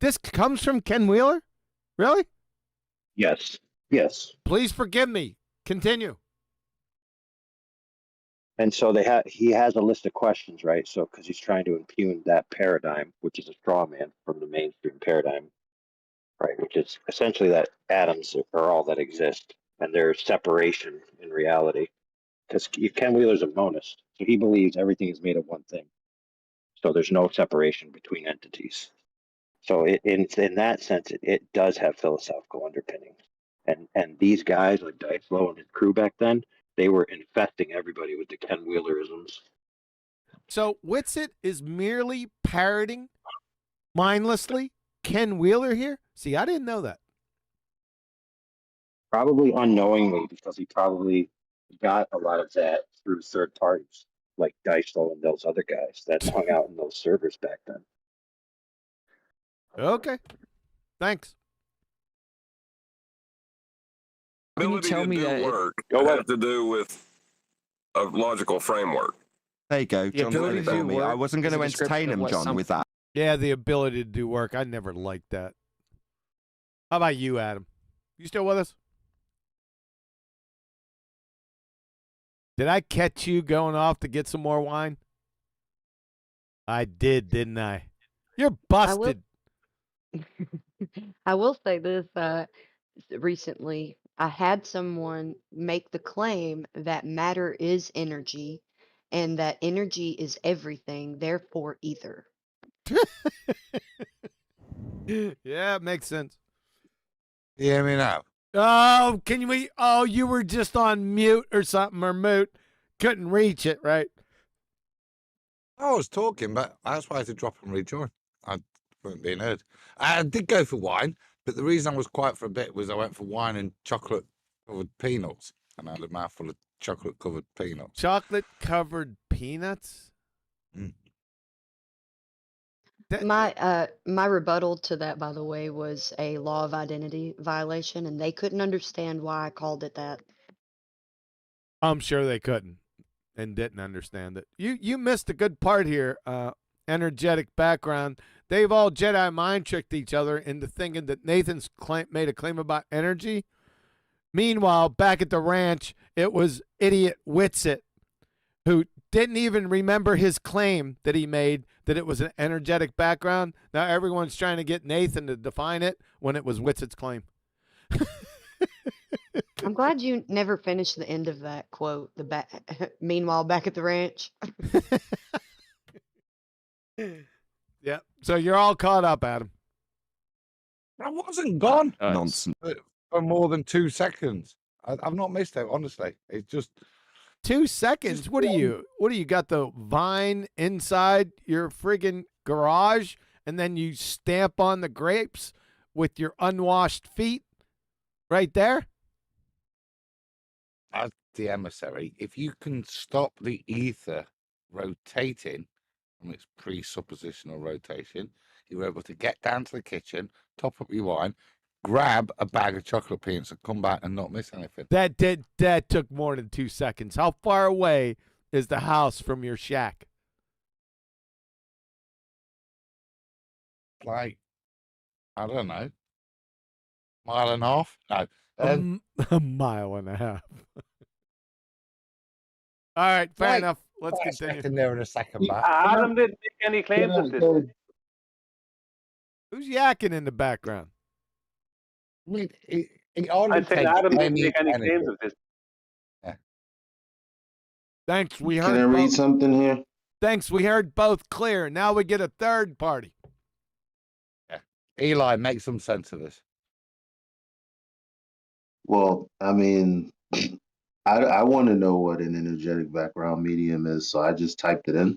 this comes from Ken Wheeler? Really? Yes. Please forgive me. Continue. And so he has a list of questions, right? So because he's trying to impugn that paradigm, which is a straw man from the mainstream paradigm, right? Which is essentially that atoms are all that exist, and there's separation in reality. Because Ken Wheeler's a monist, so he believes everything is made of one thing. So there's no separation between entities. So in that sense, it does have philosophical underpinnings. And these guys like Dyslow and his crew back then, they were infesting everybody with the Ken Wheelerisms. So Witsit is merely parroting mindlessly Ken Wheeler here? See, I didn't know that. Probably unknowingly, because he probably got a lot of that through third parties, like Dyslow and those other guys that hung out in those servers back then. Okay. Thanks. Can you Ability tell to me do that work has to do with a logical framework. There you go, The John. ability to do Me. I work wasn't is going a to description entertain of him, what John, with that. Yeah, the ability to do work. I never liked that. How about you, Adam? You still with us? Did I catch you going off to get some more wine? I did, didn't I? You're I will. busted. I will say this. Recently, I had someone make the claim that matter is energy, and that energy is everything. Therefore, ether. Yeah, it makes sense. You hear me now? Oh, can we? Oh, you were just on mute or something, or mute. Couldn't reach it, right? I was talking, but that's why I had to drop and rejoin. I wasn't being heard. I did go for wine, but the reason I was quiet for a bit was I went for wine and chocolate-covered peanuts, and I had a mouthful of chocolate-covered peanuts. Chocolate-covered peanuts? Mm. My rebuttal to that, by the way, was a law of identity violation, and they couldn't understand why I called it that. I'm sure they couldn't and didn't understand it. You missed a good part here. Energetic background. They've all Jedi mind tricked each other into thinking that Nathan's made a claim about energy. Meanwhile, back at the ranch, it was idiot Witsit who didn't even remember his claim that he made that it was an energetic background. Now everyone's trying to get Nathan to define it when it was Witsit's claim. I'm glad you never finished the end of that quote. Meanwhile, back at the ranch. Yeah. So you're all caught up, Adam. I wasn't gone Nonsense. for more than 2 seconds. I've not missed it, honestly. It's just 2 seconds. What are you? What do you got? The vine inside your friggin' garage, and then you stamp on the grapes with your unwashed feet, right there. as the emissary. If you can stop the ether rotating from its presuppositional rotation, you're able to get down to the kitchen, top up your wine, grab a bag of chocolate peanuts, and come back and not miss anything. That took more than 2 seconds. How far away is the house from your shack? Like, I don't know, mile and a half? No. A mile and a half. All right, fair enough. Let's continue. In there in a second back. Adam didn't make any claims of this. Who's yakking in the background? I mean, it I said Adam didn't make any claims of this. Thanks, we heard. Can I read something here? Thanks, we heard both clear. Now we get a third party. Yeah. Eli, make some sense of this. Well, I mean, I want to know what an energetic background medium is, so I just typed it in.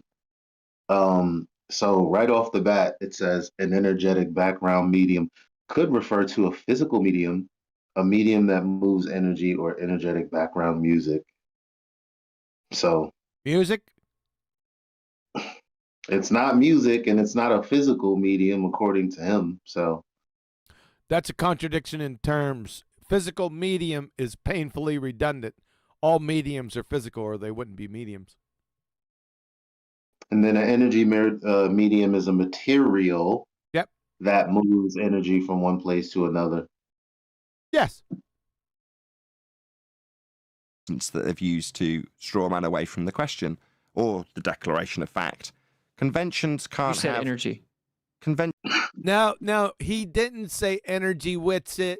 So right off the bat, it says an energetic background medium could refer to a physical medium, a medium that moves energy, or energetic background music. So music? It's not music, and it's not a physical medium, according to him. So that's a contradiction in terms. Physical medium is painfully redundant. All mediums are physical, or they wouldn't be mediums. And then an energy medium is a material that moves energy from one place to another. Yes. That they've used to straw man away from the question or the declaration of fact. Conventions can't have energy. No, he didn't say energy, Witsit.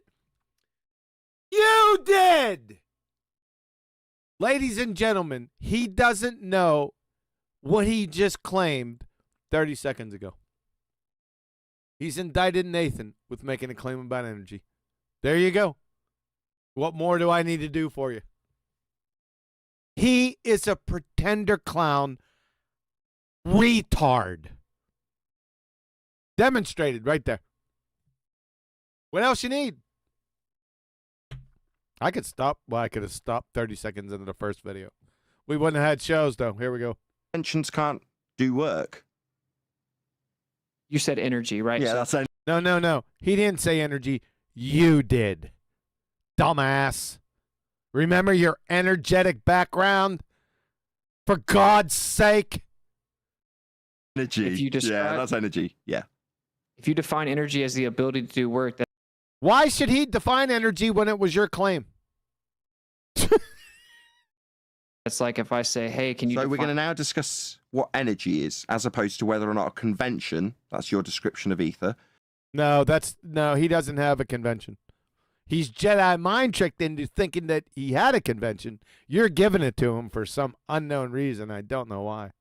You did! Ladies and gentlemen, he doesn't know what he just claimed 30 seconds ago. He's indicted Nathan with making a claim about energy. There you go. What more do I need to do for you? He is a pretender clown retard. Demonstrated right there. What else you need? I could stop. Well, I could have stopped 30 seconds into the first video. We wouldn't have had shows, though. Here we go. Conventions can't do work. You said energy, right? Yeah, that's it. No. He didn't say energy. You did. Dumbass. Remember your energetic background? For God's sake. Energy. If you describe, that's energy. Yeah. If you define energy as the ability to do work, why should he define energy when it was your claim? It's like if I say, hey, can you So we're define- going to now discuss what energy is, as opposed to whether or not a convention, that's your description of ether. No, he doesn't have a convention. He's Jedi mind tricked into thinking that he had a convention. You're giving it to him for some unknown reason. I don't know why.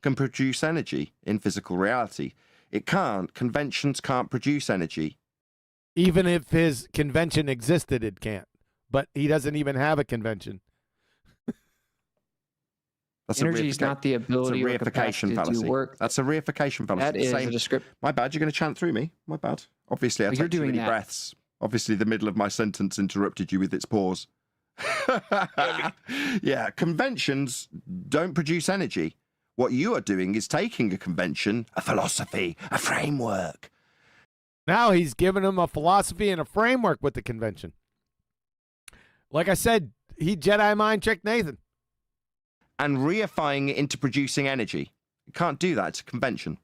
Can produce energy in physical reality. It can't. Conventions can't produce energy. Even if his convention existed, it can't. But he doesn't even have a convention. That's energy is not the ability or capacity to do work. That's a reification fallacy. That is a description. My bad, you're going to chant through me. My bad. Obviously, I But you're took too doing many that. breaths. Obviously, the middle of my sentence interrupted you with its pause. Yeah, conventions don't produce energy. What you are doing is taking a convention, a philosophy, a framework. Now he's giving him a philosophy and a framework with the convention. Like I said, he Jedi mind tricked Nathan. And reifying it into producing energy. You can't do that. It's a convention.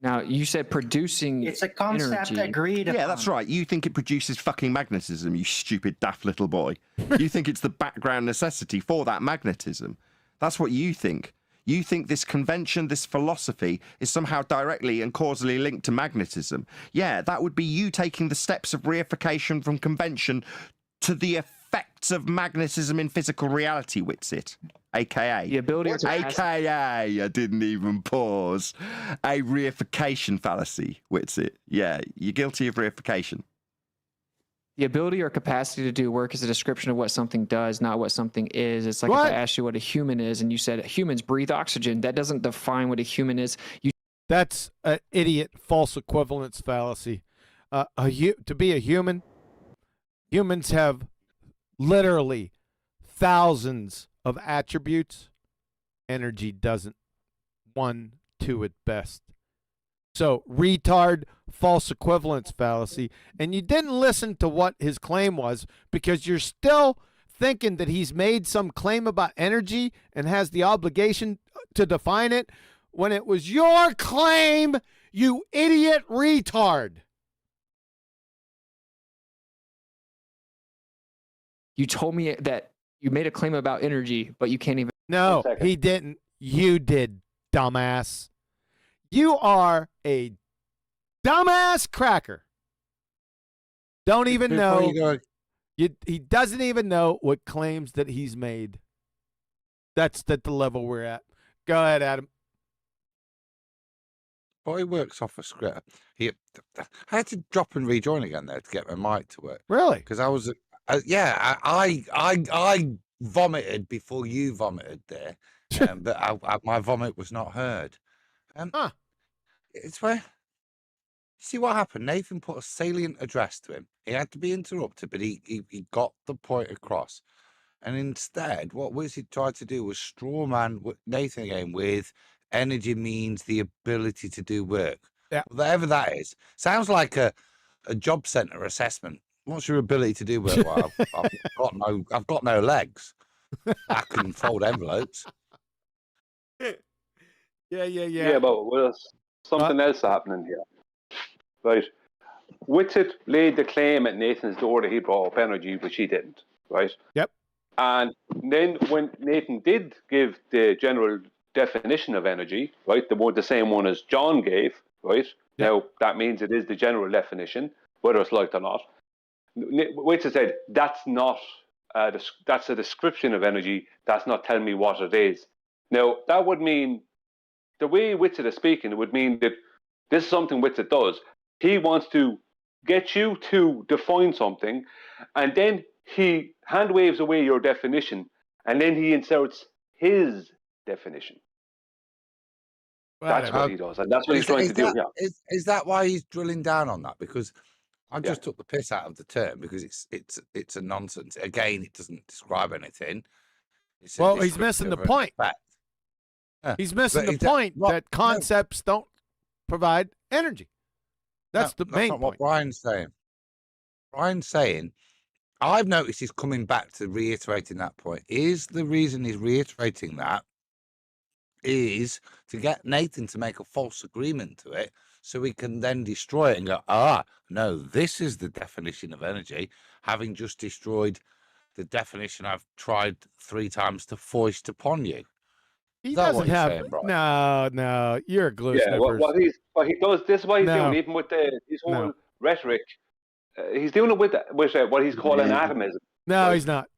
Now, you said producing It's a concept energy. agreed upon. Yeah, that's right. You think it produces fucking magnetism, you stupid daft little boy. You think it's the background necessity for that magnetism. That's what you think. You think this convention, this philosophy, is somehow directly and causally linked to magnetism. Yeah, that would be you taking the steps of reification from convention to the effects of magnetism in physical reality, Witsit. AKA. The ability to AKA, I didn't even pause. A reification fallacy, Witsit. Yeah, you're guilty of reification. The ability or capacity to do work is a description of what something does, not what something is. It's like if I asked you what a human is and you said humans breathe oxygen, that doesn't define what a human is. That's an idiot false equivalence fallacy. To be a human, humans have literally thousands of attributes. Energy doesn't. 1, 2 at best. So, retard, false equivalence fallacy. And you didn't listen to what his claim was because you're still thinking that he's made some claim about energy and has the obligation to define it when it was your claim, you idiot retard. You told me that you made a claim about energy, but you can't even. No, he didn't. You did, dumbass. You are a dumbass cracker. Don't even know. He doesn't even know what claims that he's made. That's at the level we're at. Go ahead, Adam. Boy works off a script. I had to drop and rejoin again there to get my mic to work. Really? Because I was, I vomited before you vomited there, but my vomit was not heard. It's where. See what happened? Nathan put a salient address to him. He had to be interrupted, but he got the point across. And instead, what Wizard tried to do was straw man Nathan again with energy means the ability to do work. Yeah. Whatever that is. Sounds like a job center assessment. What's your ability to do work? Well, I've got no legs. I can fold envelopes. Yeah. Yeah, but there's something else happening here. Right. Witsit laid the claim at Nathan's door that he brought up energy, which he didn't. Right? Yep. And then when Nathan did give the general definition of energy, right, the same one as John gave, right? Yep. Now, that means it is the general definition, whether it's liked or not. Witsit said, that's not, that's a description of energy, that's not telling me what it is. Now, that would mean, the way Witsit is speaking, it would mean that this is something Witsit does. He wants to get you to define something, and then he hand waves away your definition, and then he inserts his definition. That's what he does, and that's what he's trying to do here. Is that why he's drilling down on that? Because I just took the piss out of the term because it's a nonsense. Again, it doesn't describe anything. Well, he's missing the point. He's missing the point that concepts don't provide energy. That's the main point. What Brian's saying. Brian's saying, I've noticed he's coming back to reiterating that point. Is the reason he's reiterating that is to get Nathan to make a false agreement to it so he can then destroy it and go, no, this is the definition of energy, having just destroyed the definition I've tried 3 times to foist upon you. He Is that doesn't what you're have. saying, Brian? No. You're a glue Yeah, sniffers. what he does. This is what he's No. doing, even with his whole No. rhetoric. He's doing it with what he's calling atomism. No, Right? he's not.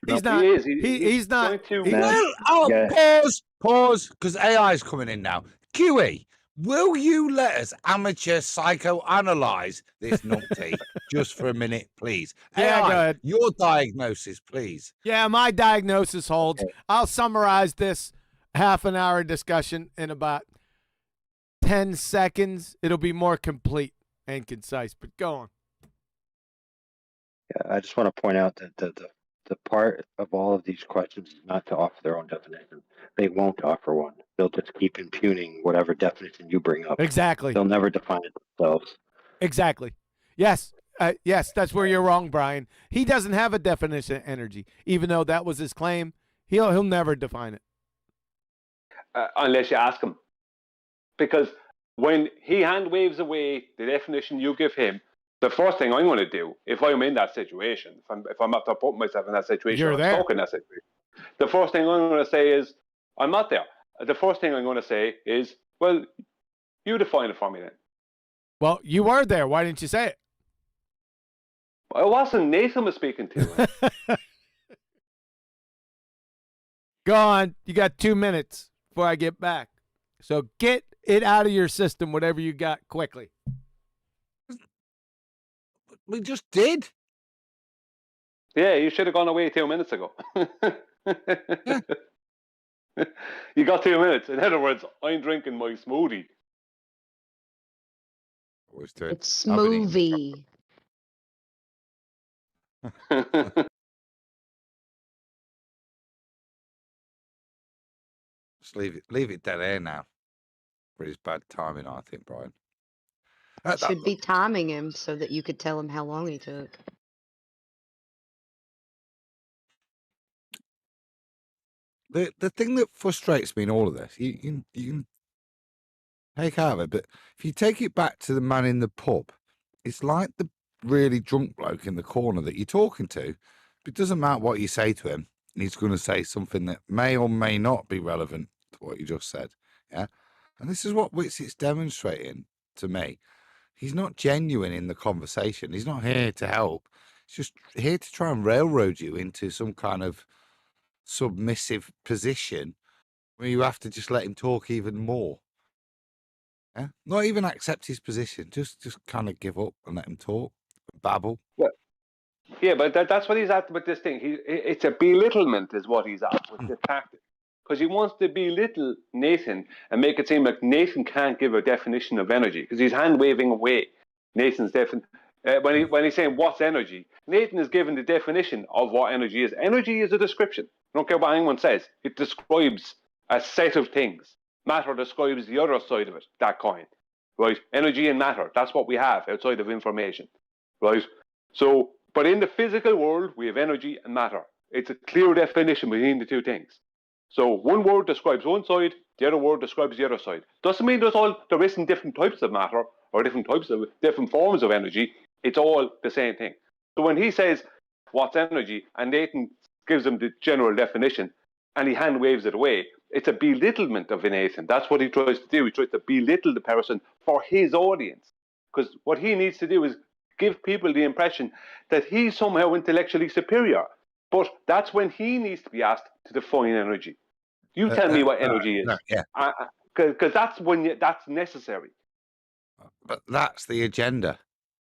No, He's not. He is. He's not. Going to, Well, pause, because AI is coming in now. QE, will you let us amateur psychoanalyze this numpty just for a minute, please? Yeah, AI, go ahead. your diagnosis, please. Yeah, my diagnosis holds. I'll summarize this half an hour discussion in about 10 seconds. It'll be more complete and concise, but go on. Yeah, I just want to point out that the part of all of these questions is not to offer their own definition. They won't offer one. They'll just keep impugning whatever definition you bring up. Exactly. They'll never define it themselves. Exactly. Yes. Yes, that's where you're wrong, Brian. He doesn't have a definition of energy, even though that was his claim. He'll never define it. unless you ask him, because when he hand waves away the definition you give him, the first thing I'm going to do, if I'm in that situation, if I'm after putting myself in that situation, You're or there. stuck in that situation, the first thing I'm going to say is, I'm not there. The first thing I'm going to say is, well, you define it for me then. Well, you were there. Why didn't you say it? It wasn't Nathan was speaking to. Go on. You got 2 minutes before I get back. So get it out of your system, whatever you got, quickly. We just did. Yeah, you should have gone away 2 minutes ago. You got 2 minutes. In other words, I'm drinking my smoothie. It's smoothie. Just leave it dead air now. For his bad timing, I think, Brian. Should be timing him so that you could tell him how long he took. The thing that frustrates me in all of this, you can take out of it, but if you take it back to the man in the pub, it's like the really drunk bloke in the corner that you're talking to. It doesn't matter what you say to him, he's going to say something that may or may not be relevant to what you just said. Yeah, and this is what Witsit's demonstrating to me. He's not genuine in the conversation. He's not here to help. He's just here to try and railroad you into some kind of submissive position where you have to just let him talk even more. Yeah, not even accept his position. Just kind of give up and let him talk, babble. Well, yeah, but that's what he's at with this thing. It's a belittlement, is what he's at with this tactic, because he wants to belittle Nathan and make it seem like Nathan can't give a definition of energy, because he's hand waving away Nathan's definition. When he's saying what's energy, Nathan is giving the definition of what energy is. Energy is a description. I don't care what anyone says. It describes a set of things. Matter describes the other side of it, that coin, right? Energy and matter, that's what we have outside of information, right? So, but in the physical world, we have energy and matter. It's a clear definition between the two things. So one word describes one side, the other word describes the other side. Doesn't mean there isn't different types of matter or different forms of energy. It's all the same thing. So when he says, what's energy? And Nathan gives him the general definition and he hand waves it away, it's a belittlement of Nathan. That's what he tries to do. He tries to belittle the person for his audience. Because what he needs to do is give people the impression that he's somehow intellectually superior. But that's when he needs to be asked to define energy. You tell me what energy is. Because that's necessary. But that's the agenda,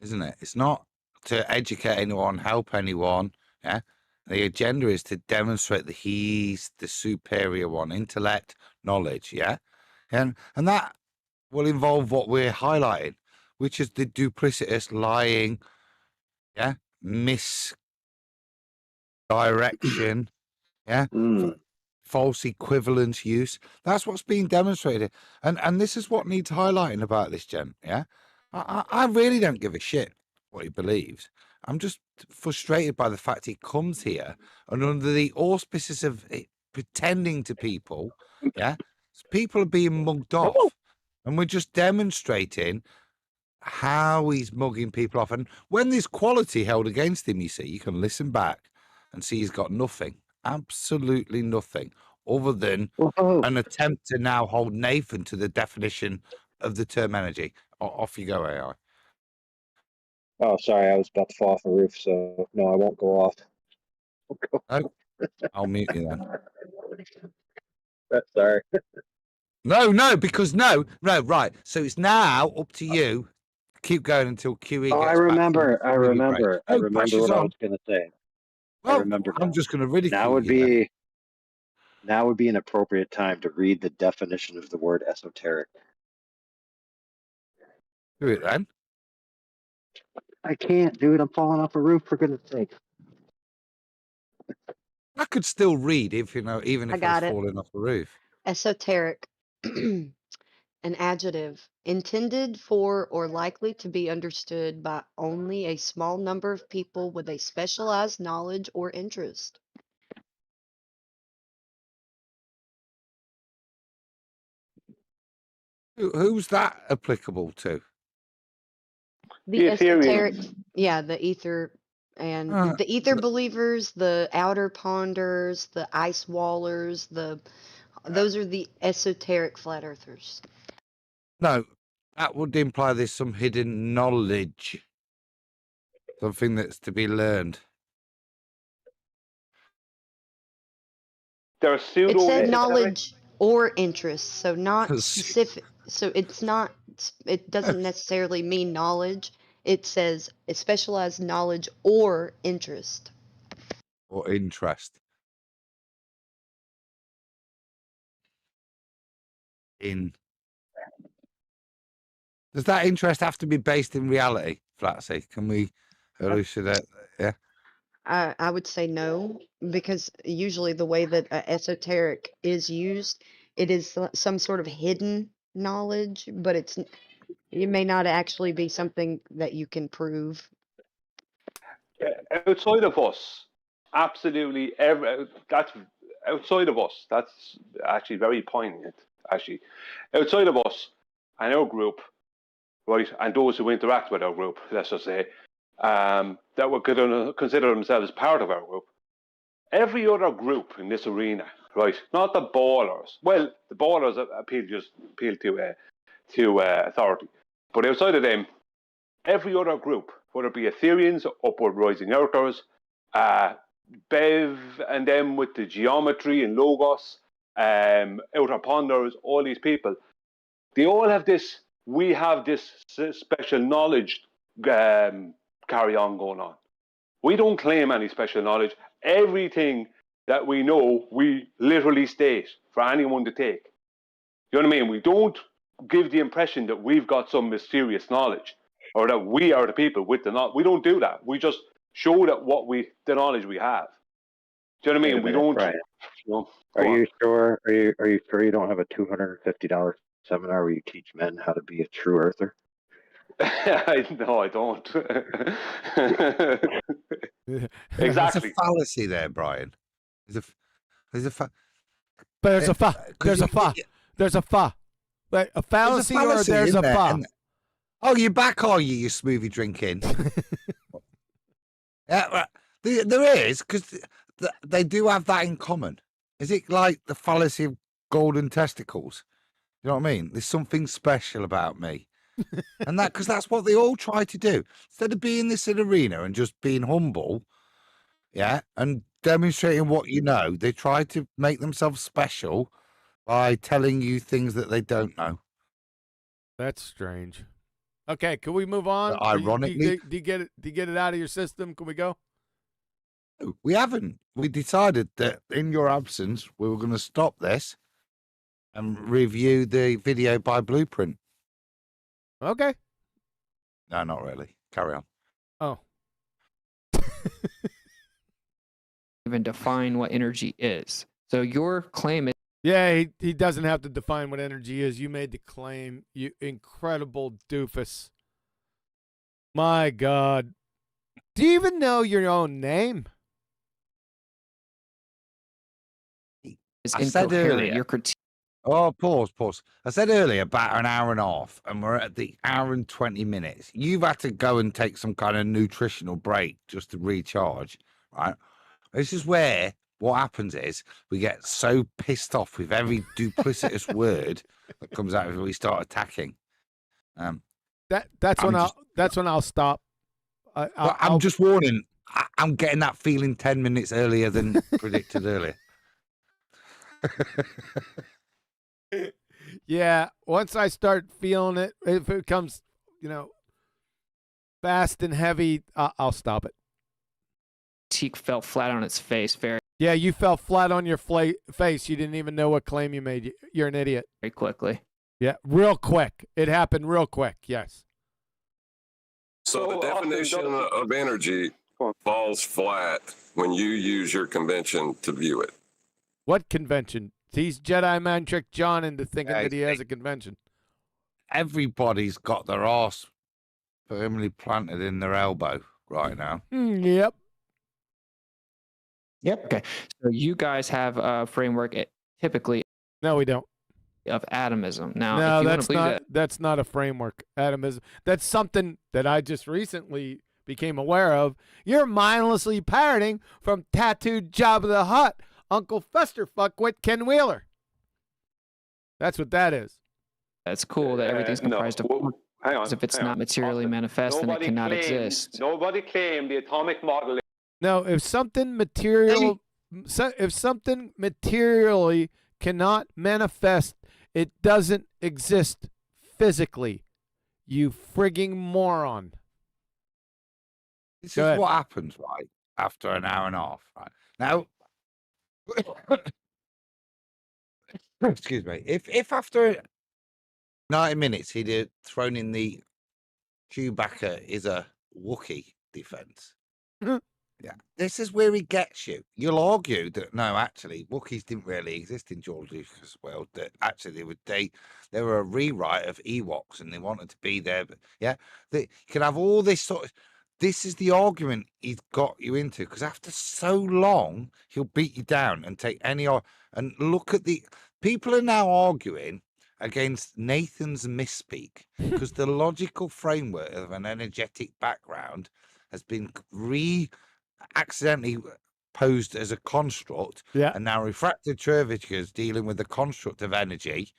isn't it? It's not to educate anyone, help anyone. Yeah. The agenda is to demonstrate that he's the superior one, intellect, knowledge, yeah? And that will involve what we're highlighting, which is the duplicitous, lying, yeah? Misdirection, yeah? False equivalence use. That's what's being demonstrated. And this is what needs highlighting about this gent, yeah? I really don't give a shit what he believes. I'm just frustrated by the fact he comes here and under the auspices of pretending to people, yeah, people are being mugged off, and we're just demonstrating how he's mugging people off. And when there's quality held against him, you see, you can listen back and see he's got nothing, absolutely nothing, other than an attempt to now hold Nathan to the definition of the term energy. Off you go, AI. Oh, sorry, I was about to fall off the roof, so no, I won't go off. Oh, I'll mute you then. Sorry. No, because no, right. So it's now up to you. Keep going until QE Oh, gets I back from remember. his I community break. remember. I Oh, remember pressure's what I on. was going to say. I Well, remember I'm now. just going to Now ridicule would you then. be now would be an appropriate time to read the definition of the word esoteric. Do it then. I can't, dude. I'm falling off a roof, for goodness sake. I could still read if you know, even I if I was got it. falling off the roof. Esoteric. An adjective intended for or likely to be understood by only a small number of people with a specialized knowledge or interest. Who's that applicable to? The esoteric, Ethereum. yeah, the ether and Uh, the ether believers, the outer ponders, the ice wallers, those are the esoteric flat earthers. No, that would imply there's some hidden knowledge, something that's to be learned. There are It pseudo said esoteric. knowledge or interest, so not 'Cause- specific. So it's not. It doesn't necessarily mean knowledge. It says a specialized knowledge or interest. Or interest in. Does that interest have to be based in reality, Flatsy? Can we elucidate? Yeah. I would say no, because usually the way that esoteric is used, it is some sort of hidden knowledge, but it may not actually be something that you can prove. Outside of us, absolutely that's outside of us. That's actually very poignant. Actually, outside of us and our group, right, and those who interact with our group, let's just say, that would consider themselves part of our group. Every other group in this arena, right, not the ballers. Well, the ballers appeal to authority, but outside of them, every other group, whether it be Ethereans, Upward Rising Earthers, Bev and them with the geometry and Logos, Outer Ponders, all these people, they all have this, we have this special knowledge carry on going on. We don't claim any special knowledge. Everything that we know, we literally state for anyone to take. You know what I mean? We don't give the impression that we've got some mysterious knowledge or that we are the people with the knowledge. We don't do that. We just show that the knowledge we have. Do you know what I mean? We don't. Brian. You know, Are you sure? Are you sure you don't have a $250 seminar where you teach men how to be a true earther? No, I don't. There's Exactly. a fallacy there, Brian. There's a There's a fa. Could There's you- a fa. There's a fa. Like a fallacy, or there's in a there, fa. and- Oh, you're back, are you smoothie drinking? Yeah, right. There is, because they do have that in common. Is it like the fallacy of golden testicles? You know what I mean? There's something special about me. And because that's what they all try to do. Instead of being this in arena and just being humble, yeah, and demonstrating what you know, they try to make themselves special by telling you things that they don't know. That's strange. Okay, can we move on? Ironically- do you get it? Do you get it out of your system? Can we go? We haven't. We decided that in your absence, we were going to stop this and review the video by Blueprint. Okay. No, not really. Carry on. Oh. Even define what energy is. So your claim is Yeah, he doesn't have to define what energy is. You made the claim, you incredible doofus. My God. Do you even know your own name? I said incoherent. earlier. Your critique. Oh, pause. I said earlier about an hour and a half, and we're at the hour and 20 minutes. You've had to go and take some kind of nutritional break just to recharge, right? This is where what happens is we get so pissed off with every duplicitous word that comes out when we start attacking. That's when I'll stop. I'm just warning. I'm getting that feeling 10 minutes earlier than predicted earlier. Yeah, once I start feeling it, if it comes, fast and heavy, I'll stop it. Teak fell flat on its face Yeah, you fell flat on your face. You didn't even know what claim you made. You're an idiot. very quickly. Yeah, real quick. It happened real quick. Yes. So the definition of energy falls flat when you use your convention to view it. What convention? He's Jedi mind tricked John into thinking that he has a convention. Everybody's got their arse firmly planted in their elbow right now. Yep. Okay. So you guys have a framework typically. No, we don't. Of atomism. Now, no, if you that's want to not. That's not a framework. Atomism. That's something that I just recently became aware of. You're mindlessly parroting from tattooed Jabba the Hutt, Uncle Fester fuckwit Ken Wheeler. That's what that is. That's cool that everything's comprised of. Hang on. If it's not materially manifest, then it cannot exist. Nobody claimed the atomic model. No, if something materially cannot manifest, it doesn't exist physically. You frigging moron. This is what happens, right? After an hour and a half, right? Now, excuse me. If after 90 minutes he'd have thrown in the Chewbacca is a Wookiee defense. Yeah, this is where he gets you. You'll argue that no, actually, Wookiees didn't really exist in George Lucas' world. That actually they were a rewrite of Ewoks, and they wanted to be there. But yeah, you can have all this sort of. This is the argument he's got you into, because after so long, he'll beat you down and take any. And look at the people are now arguing against Nathan's misspeak because the logical framework of an energetic background has been accidentally posed as a construct, and now refracted curvature is dealing with the construct of energy.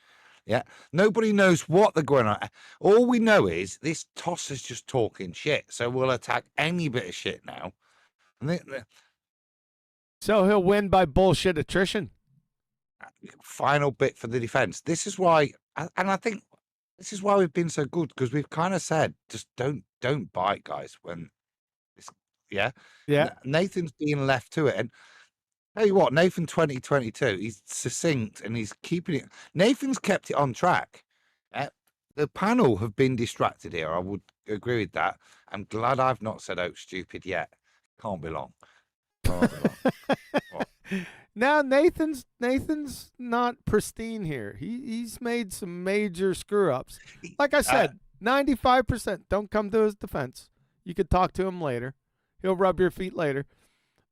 Yeah, nobody knows what they're going on. All we know is this toss is just talking shit, so we'll attack any bit of shit now. So he'll win by bullshit attrition. Final bit for the defense. This is why, and I think this is why we've been so good, because we've kind of said just don't bite, guys. When yeah. Nathan's being left to it. And tell you what, Nathan 2022, he's succinct and he's keeping it. Nathan's kept it on track. The panel have been distracted here. I would agree with that. I'm glad I've not said out stupid yet. Can't be long. Now Nathan's not pristine here. He's made some major screw ups. Like I said, 95%. Don't come to his defense. You could talk to him later. He'll rub your feet later.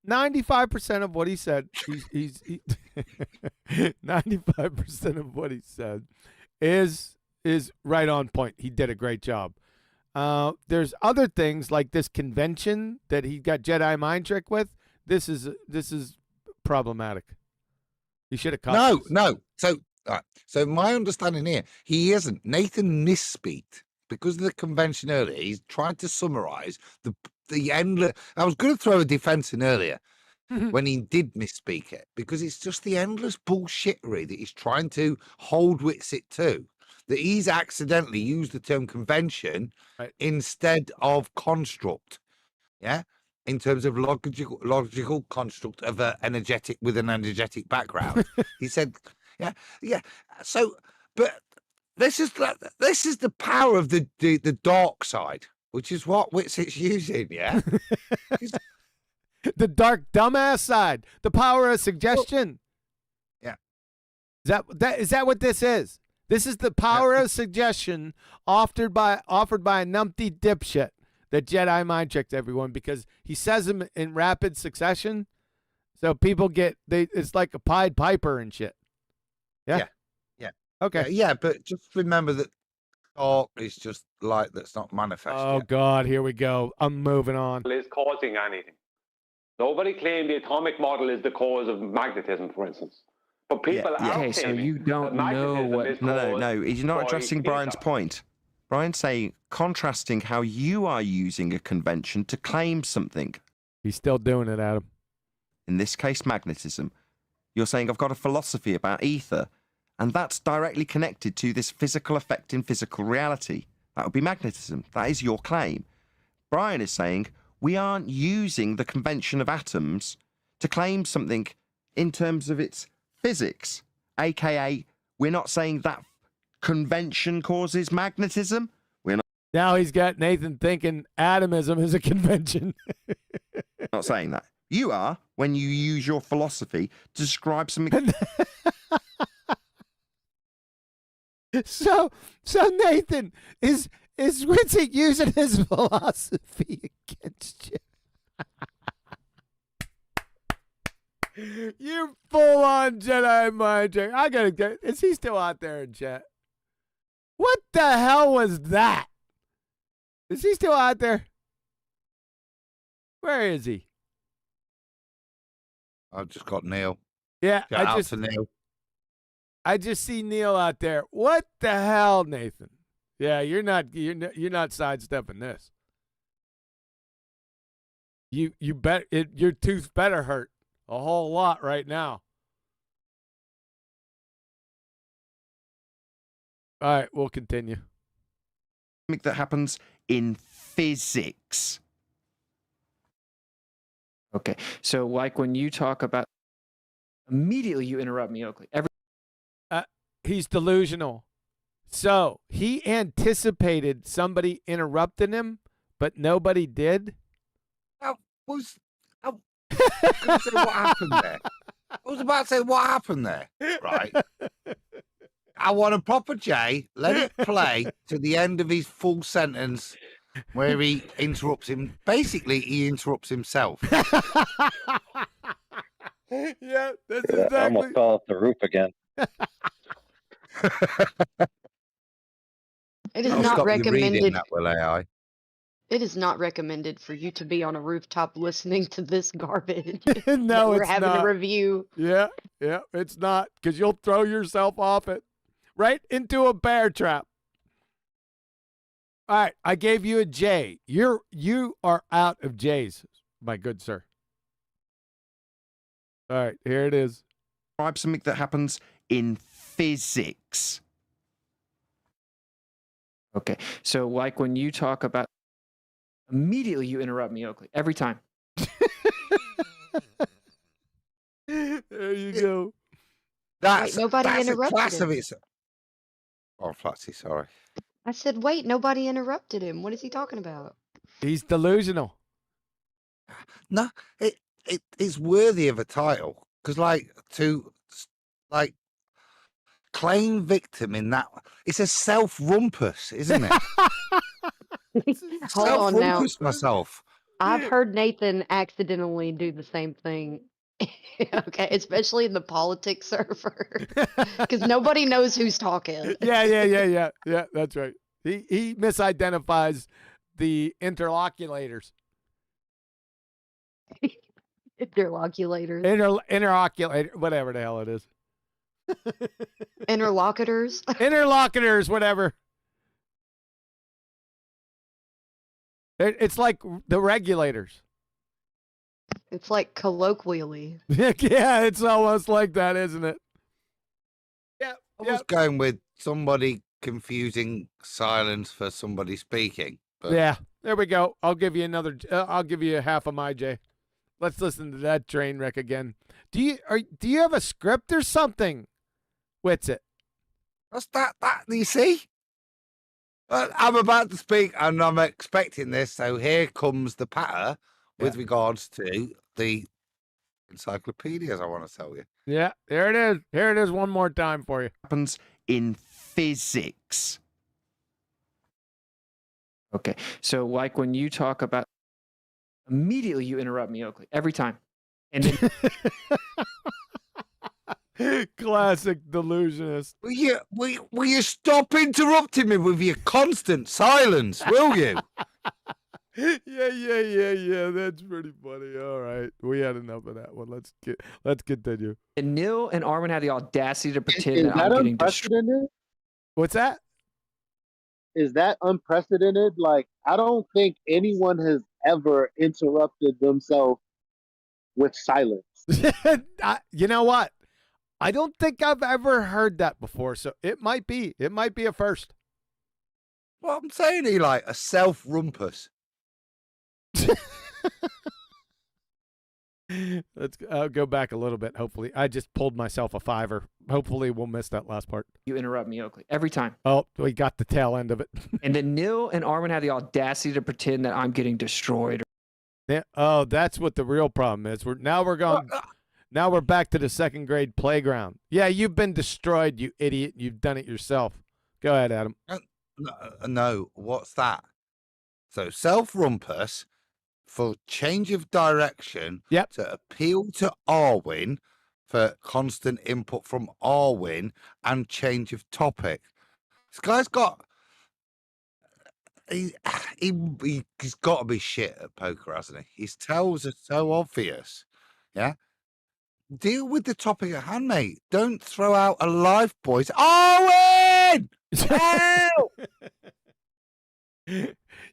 95% of what he said, 95% of what he said is right on point. He did a great job. There's other things like this convention that he got Jedi mind trick with. This is problematic. He should have caught. No. So my understanding here, he isn't. Nathan misspeaked because of the convention earlier. He's trying to summarize the endless. I was going to throw a defense in earlier when he did misspeak it, because it's just the endless bullshittery that he's trying to hold Witsit to. That he's accidentally used the term convention instead of construct. Yeah. In terms of logical construct of an energetic with an energetic background. He said, yeah. So, but this is the power of the dark side, which is what Witsit's using, yeah? The dark dumbass side, the power of suggestion. Yeah. Is that what this is? This is the power of suggestion offered by a numpty dipshit that Jedi mind tricked everyone, because he says them in rapid succession, so people it's like a Pied Piper and shit. Yeah. Okay. Yeah, but just remember that dark is just light that's not manifest. Oh God, here we go. I'm moving on. Is causing anything. Nobody claimed the atomic model is the cause of magnetism, for instance. But people are Okay, so claiming you that don't know magnetism what. is No, caused he's not by addressing Brian's ether. point. Brian's saying, contrasting how you are using a convention to claim something. He's still doing it, Adam. In this case, magnetism. You're saying, I've got a philosophy about ether, and that's directly connected to this physical effect in physical reality. That would be magnetism. That is your claim. Brian is saying, we aren't using the convention of atoms to claim something in terms of its physics, aka we're not saying that convention causes magnetism. We're Now he's got Nathan thinking atomism is a convention. not saying that. You are when you use your philosophy to describe something. So Nathan, is Witzig using his philosophy against you? You full-on Jedi mind trick. I gotta get. Is he still out there in chat? What the hell was that? Is he still out there? Where is he? I've just got Neil. Yeah, Shout out to Neil. I just see Neil out there. What the hell, Nathan? Yeah, you're not sidestepping this. You bet your tooth better hurt a whole lot right now. All right, we'll continue. That happens in physics. Okay, so like when you talk about, immediately you interrupt me, Oakley. He's delusional. So he anticipated somebody interrupting him, but nobody did. I was gonna say what happened there. I was about to say what happened there. Right. I want a proper J. Let it play to the end of his full sentence where he interrupts him. Basically, he interrupts himself. Yeah, that's I exactly. almost fell off the roof again. It is I'll not stop you reading recommended. that, will AI? It is not recommended for you to be on a rooftop listening to this garbage. No, we're it's having not. a review. Yeah, it's not, because you'll throw yourself off it right into a bear trap. All right, I gave you a J. You are out of J's, my good sir. All right, here it is. Describe something that happens in physics. Okay, so like when you talk about, immediately you interrupt me, Oakley, every time. There you go. That's nobody that's a interrupted class of him. its. Oh, Flatsy, sorry. I said, wait, nobody interrupted him. What is he talking about? He's delusional. No, it's worthy of a title because, to claim victim in that, it's a self-rumpus, isn't it? Hold on now. Self-rumpus myself. I've heard Nathan accidentally do the same thing. Okay, especially in the politics server, because nobody knows who's talking. Yeah. That's right. He misidentifies the interloculators. Interloculators. Interloculator, whatever the hell it is. Interlocutors. Interlocutors, whatever. It's like the regulators. It's like colloquially. Yeah, it's almost like that, isn't it? Yeah. I was going with somebody confusing silence for somebody speaking. But Yeah, there we go. I'll give you another. I'll give you half of my J. Let's listen to that train wreck again. Do you have a script or something? What's it? What's that? You see? I'm about to speak and I'm expecting this. So here comes the patter with regards to the encyclopedias I want to tell you. Yeah, there it is. Here it is one more time for you. Happens in physics. Okay, so like when you talk about, immediately you interrupt me, Oakley, every time. And then Classic delusionist. Will you stop interrupting me with your constant silence, will you? Yeah. That's pretty funny. All right, we had enough of that one. Let's continue. And Neil and Armin had the audacity to pretend Is that that I'm getting destroyed. unprecedented? What's that? Is that unprecedented? Like, I don't think anyone has ever interrupted themselves with silence. You know what? I don't think I've ever heard that before, so it might be a first. Well, I'm saying, Eli, a self-rumpus. I'll go back a little bit. Hopefully, I just pulled myself a $5. Hopefully, we'll miss that last part. You interrupt me, Oakley, every time. Oh, we got the tail end of it. And then Neil and Armin had the audacity to pretend that I'm getting destroyed. Yeah. Oh, that's what the real problem is. Now we're back to the second grade playground. Yeah, you've been destroyed, you idiot. You've done it yourself. Go ahead, Adam. No, what's that? So self-rumpus for change of direction to appeal to Arwin for constant input from Arwin and change of topic. This guy's got he's got to be shit at poker, hasn't he? His tells are so obvious. Yeah. Deal with the topic at hand, mate. Don't throw out a life, boys. Arwin! Help!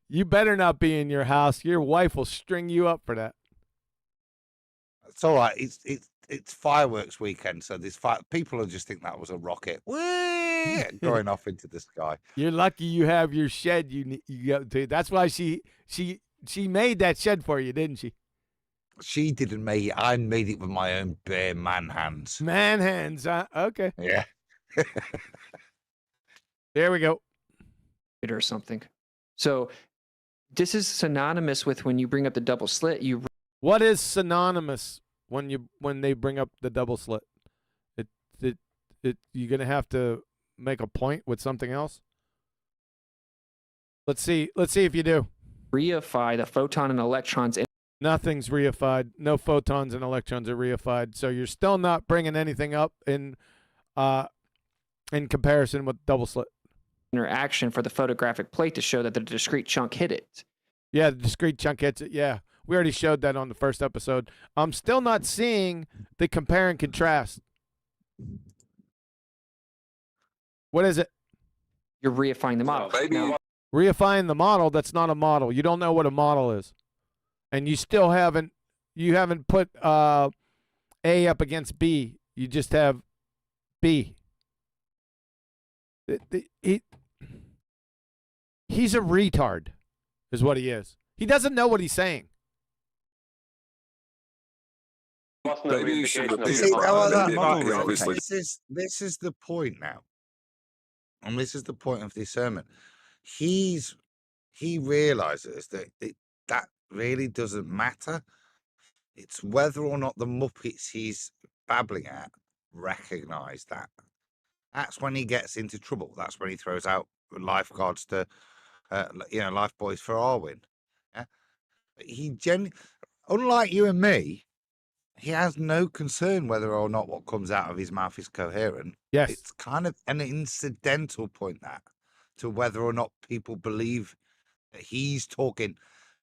You better not be in your house. Your wife will string you up for that. It's all right. It's fireworks weekend, so there's people will just think that was a rocket going off into the sky. You're lucky you have your shed. You got to. That's why she made that shed for you, didn't she? She didn't make it. I made it with my own bare man hands. Man hands, huh? Okay. Yeah. There we go. Or something. So this is synonymous with when you bring up the double slit. What is synonymous when they bring up the double slit? You're gonna have to make a point with something else. Let's see if you do. Reify the photon and electrons. Nothing's reified. No photons and electrons are reified. So you're still not bringing anything up in comparison with double slit. Interaction for the photographic plate to show that the discrete chunk hit it. Yeah, the discrete chunk hits it. Yeah, we already showed that on the first episode. I'm still not seeing the compare and contrast. What is it? You're reifying the model. Reifying the model, that's not a model. You don't know what a model is. And you still haven't put A up against B. You just have B. He's a retard, is what he is. He doesn't know what he's saying. Maybe you should This is the point now. And this is the point of discernment. He realizes that that really doesn't matter. It's whether or not the Muppets he's babbling at recognize that. That's when he gets into trouble. That's when he throws out lifeguards to, life boys for Arwin. Yeah? Unlike you and me, he has no concern whether or not what comes out of his mouth is coherent. Yes. It's kind of an incidental point that to whether or not people believe that he's talking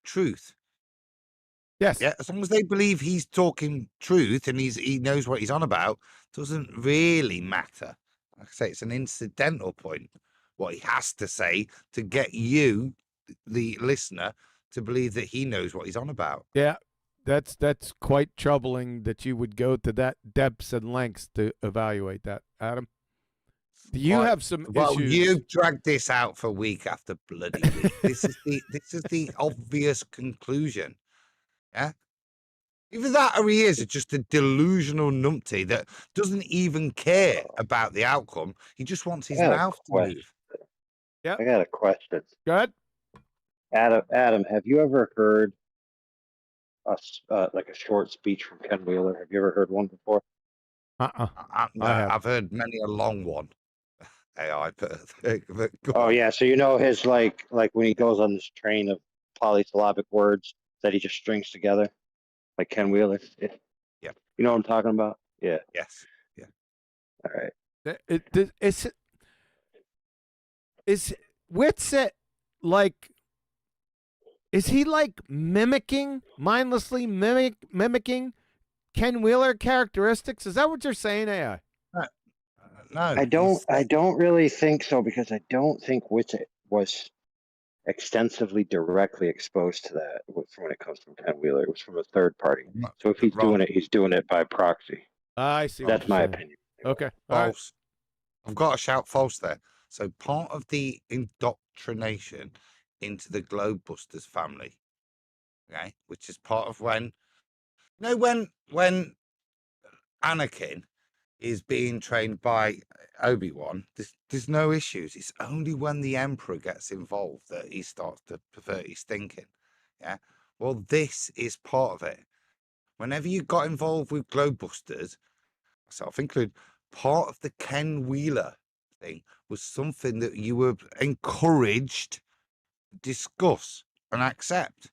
truth. Yes. Yeah. As long as they believe he's talking truth and he knows what he's on about, doesn't really matter. Like I say, it's an incidental point. What he has to say to get you, the listener, to believe that he knows what he's on about. Yeah. That's quite troubling that you would go to that depths and lengths to evaluate that, Adam. Do you have some issues? You've dragged this out for week after bloody week. This is the obvious conclusion. Yeah. Either that or he is just a delusional numpty that doesn't even care about the outcome. He just wants his mouth to move. Yeah. I got a question. Go ahead. Adam, have you ever heard like a short speech from Ken Wheeler? Have you ever heard one before? No, I've heard many a long one. AI, oh yeah, so you know his like when he goes on this train of polysyllabic words that he just strings together, like Ken Wheeler. Yeah. You know what I'm talking about? Yeah. Yes. Yeah. All right. Is Witsit like Is he like mindlessly mimicking Ken Wheeler characteristics? Is that what you're saying, AI? No, I don't really think so, because I don't think Witsit was extensively directly exposed to that from when it comes from Ken Wheeler. It was from a third party. So if he's doing it, he's doing it by proxy. I see. That's my opinion. Okay. All right. False. I've got to shout false there. So part of the indoctrination into the Globebusters family, okay, which is part of when Anakin is being trained by Obi-Wan, there's no issues. It's only when the Emperor gets involved that he starts to pervert his thinking. Yeah. Well, this is part of it. Whenever you got involved with Globebusters, myself included, part of the Ken Wheeler thing was something that you were encouraged to discuss and accept.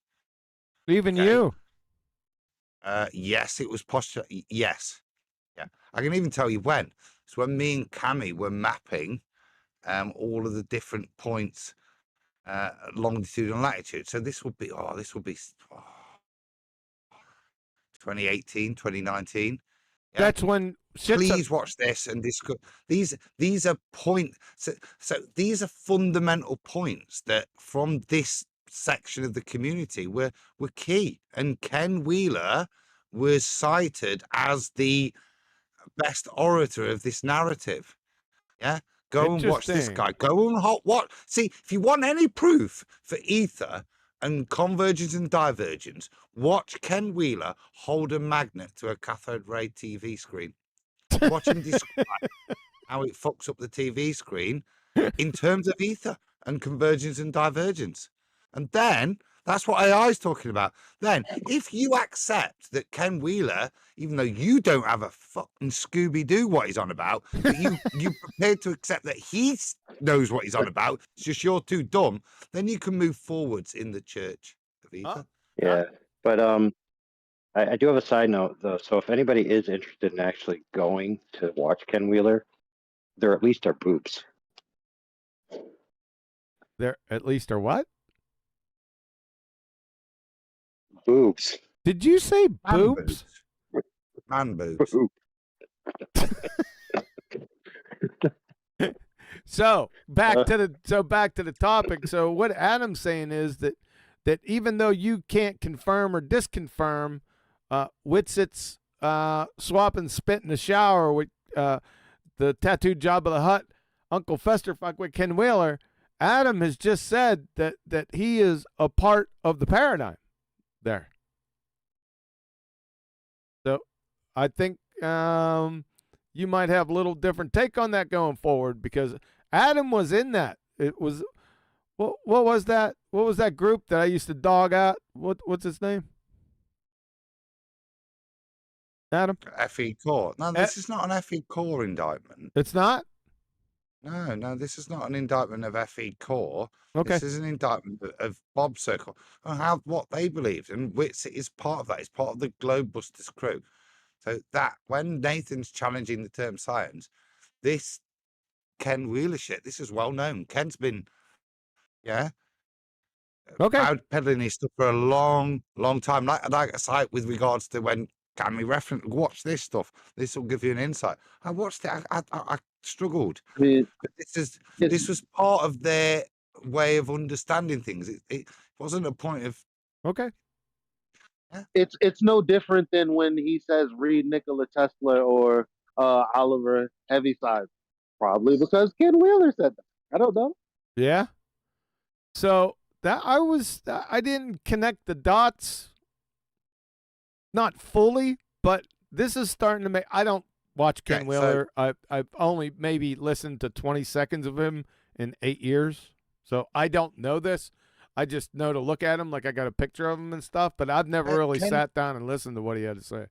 Even you. Yes, it was posture. Yes. Yeah. I can even tell you when. It's when me and Cammy were mapping all of the different points, longitude and latitude. So this will be 2018, 2019. Yeah. That's when please watch this and discuss. These are points. So these are fundamental points that from this section of the community were key. And Ken Wheeler was cited as the best orator of this narrative. Yeah. Go and watch this guy. Go and what? See, if you want any proof for ether and convergence and divergence, watch Ken Wheeler hold a magnet to a cathode ray TV screen. Watch him describe how it fucks up the TV screen in terms of ether and convergence and divergence. And then that's what AI is talking about. Then, if you accept that Ken Wheeler, even though you don't have a fucking Scooby-Doo what he's on about, but you're prepared to accept that he knows what he's on about, it's just you're too dumb, then you can move forwards in the church of ether. Yeah, but I do have a side note though. So if anybody is interested in actually going to watch Ken Wheeler, there at least are boobs. There at least are what? Boobs. Did you say boobs? Man boobs. So back to the topic. So what Adam's saying is that even though you can't confirm or disconfirm Witsit's swapping spit in the shower with the tattooed Jabba the Hutt, Uncle Festerfuck with Ken Wheeler, Adam has just said that he is a part of the paradigm there. So I think you might have a little different take on that going forward, because Adam was in that. It was what was that? What was that group that I used to dog out? What's its name? Adam? FE Core. No, this is not an FE Core indictment. It's not? No, this is not an indictment of FE Core. Okay. This is an indictment of Bob Circle and what they believed. And Witsit is part of that. It's part of the Globebusters crew. So that when Nathan's challenging the term science, this Ken Wheeler shit, this is well known. Ken's been, peddling his stuff for a long, long time. Like a site with regards to when can we reference, watch this stuff. This will give you an insight. I watched it. I struggled. But this was part of their way of understanding things. It wasn't a point of okay. Yeah. It's no different than when he says read Nikola Tesla or Oliver Heaviside. Probably because Ken Wheeler said that. I don't know. Yeah. So I didn't connect the dots. Not fully, but this is starting to make. I don't watch Ken Wheeler. I've only maybe listened to 20 seconds of him in 8 years, so I don't know this. I just know to look at him like I got a picture of him and stuff, but I've never really sat down and listened to what he had to say.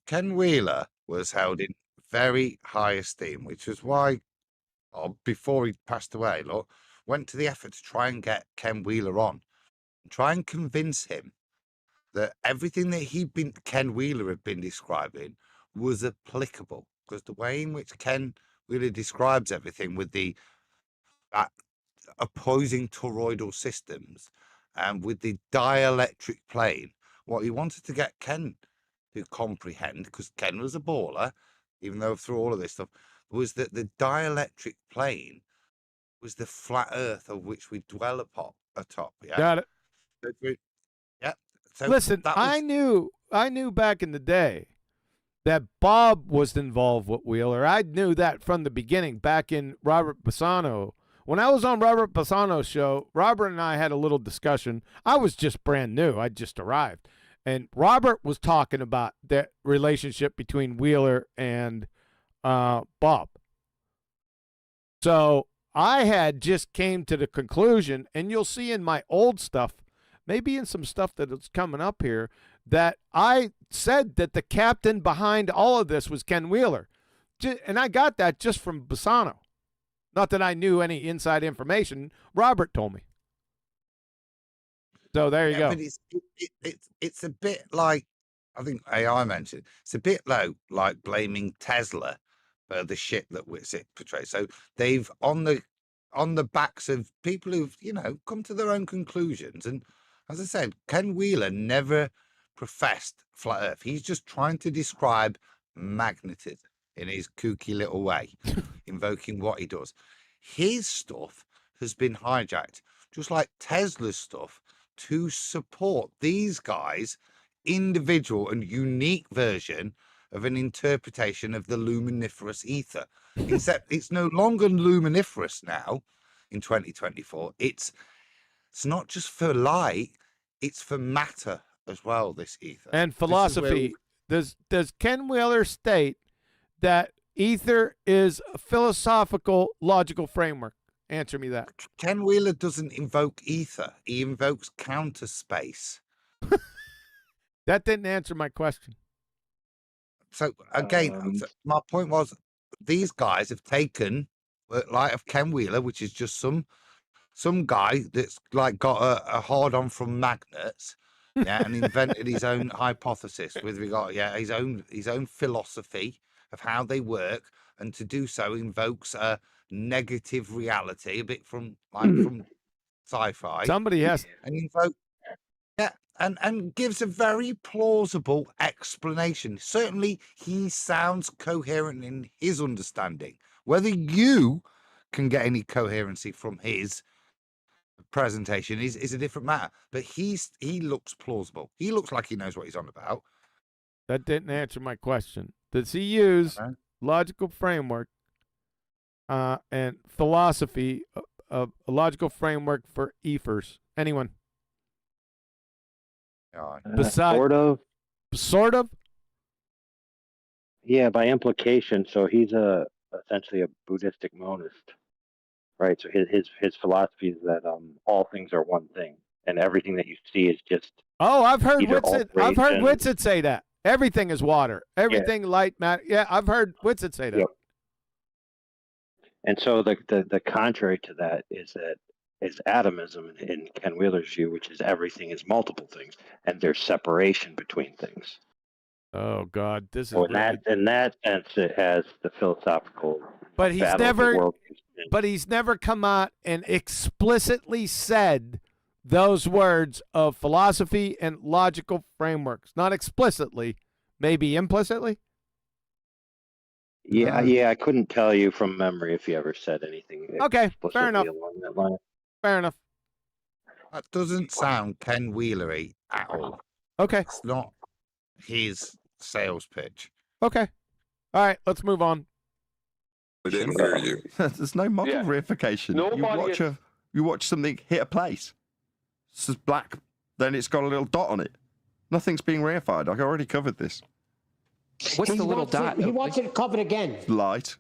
Ken Wheeler was held in very high esteem, which is why, before he passed away, went to the effort to try and get Ken Wheeler on, try and convince him that everything that Ken Wheeler had been describing was applicable, because the way in which Ken Wheeler describes everything with that opposing toroidal systems and with the dielectric plane, what he wanted to get Ken to comprehend, because Ken was a baller, even though through all of this stuff, was that the dielectric plane was the flat Earth of which we dwell atop. Yeah, Got it. Yeah. So Listen, that was, I knew back in the day that Bob was involved with Wheeler. I knew that from the beginning, back in Robert Bassano. When I was on Robert Bassano's show, Robert and I had a little discussion. I was just brand new. I just arrived. And Robert was talking about that relationship between Wheeler and Bob. So I had just came to the conclusion, and you'll see in my old stuff, maybe in some stuff that is coming up here, that I said that the captain behind all of this was Ken Wheeler. And I got that just from Bassano. Not that I knew any inside information. Robert told me. So there you go. But it's a bit like, I think AI mentioned, it's a bit like blaming Tesla for the shit that Witsit portrays. So they've on the backs of people who've, come to their own conclusions. And as I said, Ken Wheeler never professed flat Earth. He's just trying to describe magnetism in his kooky little way, invoking what he does. His stuff has been hijacked, just like Tesla's stuff, to support these guys' individual and unique version of an interpretation of the luminiferous ether. Except it's no longer luminiferous now in 2024. It's not just for light, it's for matter as well, this ether. And philosophy. Does Ken Wheeler state that ether is a philosophical, logical framework? Answer me that. Ken Wheeler doesn't invoke ether. He invokes counter space. That didn't answer my question. So again, my point was, these guys have taken the light of Ken Wheeler, which is just some guy that's like got a hard on from magnets, and invented his own hypothesis with regard, his own philosophy of how they work, and to do so invokes a negative reality, a bit from sci-fi. Somebody has and invoke, and gives a very plausible explanation. Certainly, he sounds coherent in his understanding. Whether you can get any coherency from his presentation is a different matter. But he looks plausible. He looks like he knows what he's on about. That didn't answer my question. Does he use logical framework and philosophy, a logical framework for Efers? Anyone? Besides, sort of. Yeah, by implication. So he's essentially a Buddhistic monist, right? So his philosophy is that all things are one thing, and everything that you see is just. Oh, I've heard either Witsit. I've heard alteration- Witsit say that everything is water, everything light, matter. Yeah, I've heard Witsit say that. Yep. And so the contrary to that is atomism in Ken Wheeler's view, which is everything is multiple things, and there's separation between things. Oh God, this is. So in that sense, it has the philosophical. But he's battle of the never. world. But he's never come out and explicitly said those words of philosophy and logical frameworks. Not explicitly, maybe implicitly. Yeah, I couldn't tell you from memory if he ever said anything. Okay, explicitly fair enough. along that line. Fair enough. That doesn't sound Ken Wheelery at all. Okay. It's not his sales pitch. Okay. All right, let's move on. We didn't hear you. There's no model verification. You watch something hit a place. It's just black, then it's got a little dot on it. Nothing's being verified. I already covered this. What's the little dot? He wants it covered again. Light.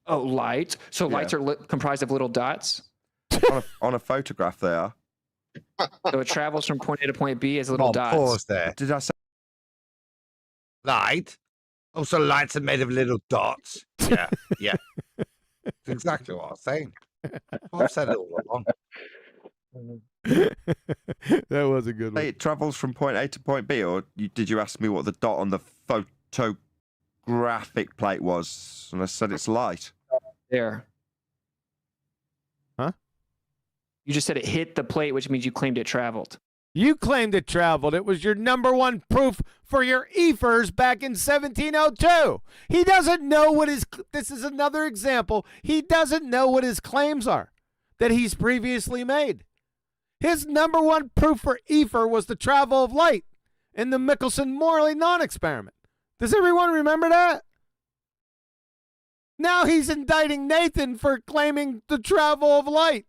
Oh, light. So Yeah. lights are comprised of little dots. on a photograph, they are. So it travels from point A to point B as little dots. Pause there. Did I say light? Also, lights are made of little dots. Yeah, yeah. That's exactly what I was saying. I've said it all along. That was a good one. It travels from point A to point B, or did you ask me what the dot on the photographic plate was? And I said it's light. There. Huh? You just said it hit the plate, which means you claimed it traveled. You claimed it traveled. It was your #1 proof for your Efers back in 1702. He doesn't know what his, this is another example. He doesn't know what his claims are that he's previously made. His #1 proof for Efer was the travel of light in the Michelson-Morley non-experiment. Does everyone remember that? Now he's indicting Nathan for claiming the travel of light.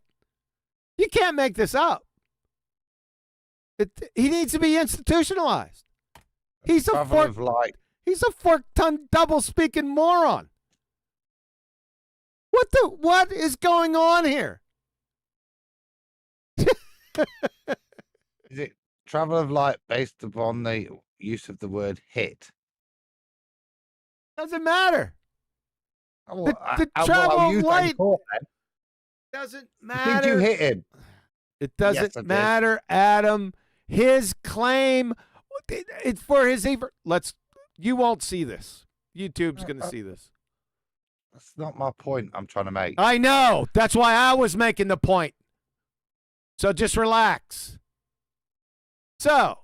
You can't make this up. He needs to be institutionalized. He's a fork-tongued double-speaking moron. What is going on here? Is it travel of light based upon the use of the word hit? Doesn't matter. Oh, The travel of light doesn't matter. Did you hit him? It doesn't matter, Adam. His claim, it's for his Efer. You won't see this. YouTube's going to see this. That's not my point I'm trying to make. I know. That's why I was making the point. So just relax. So,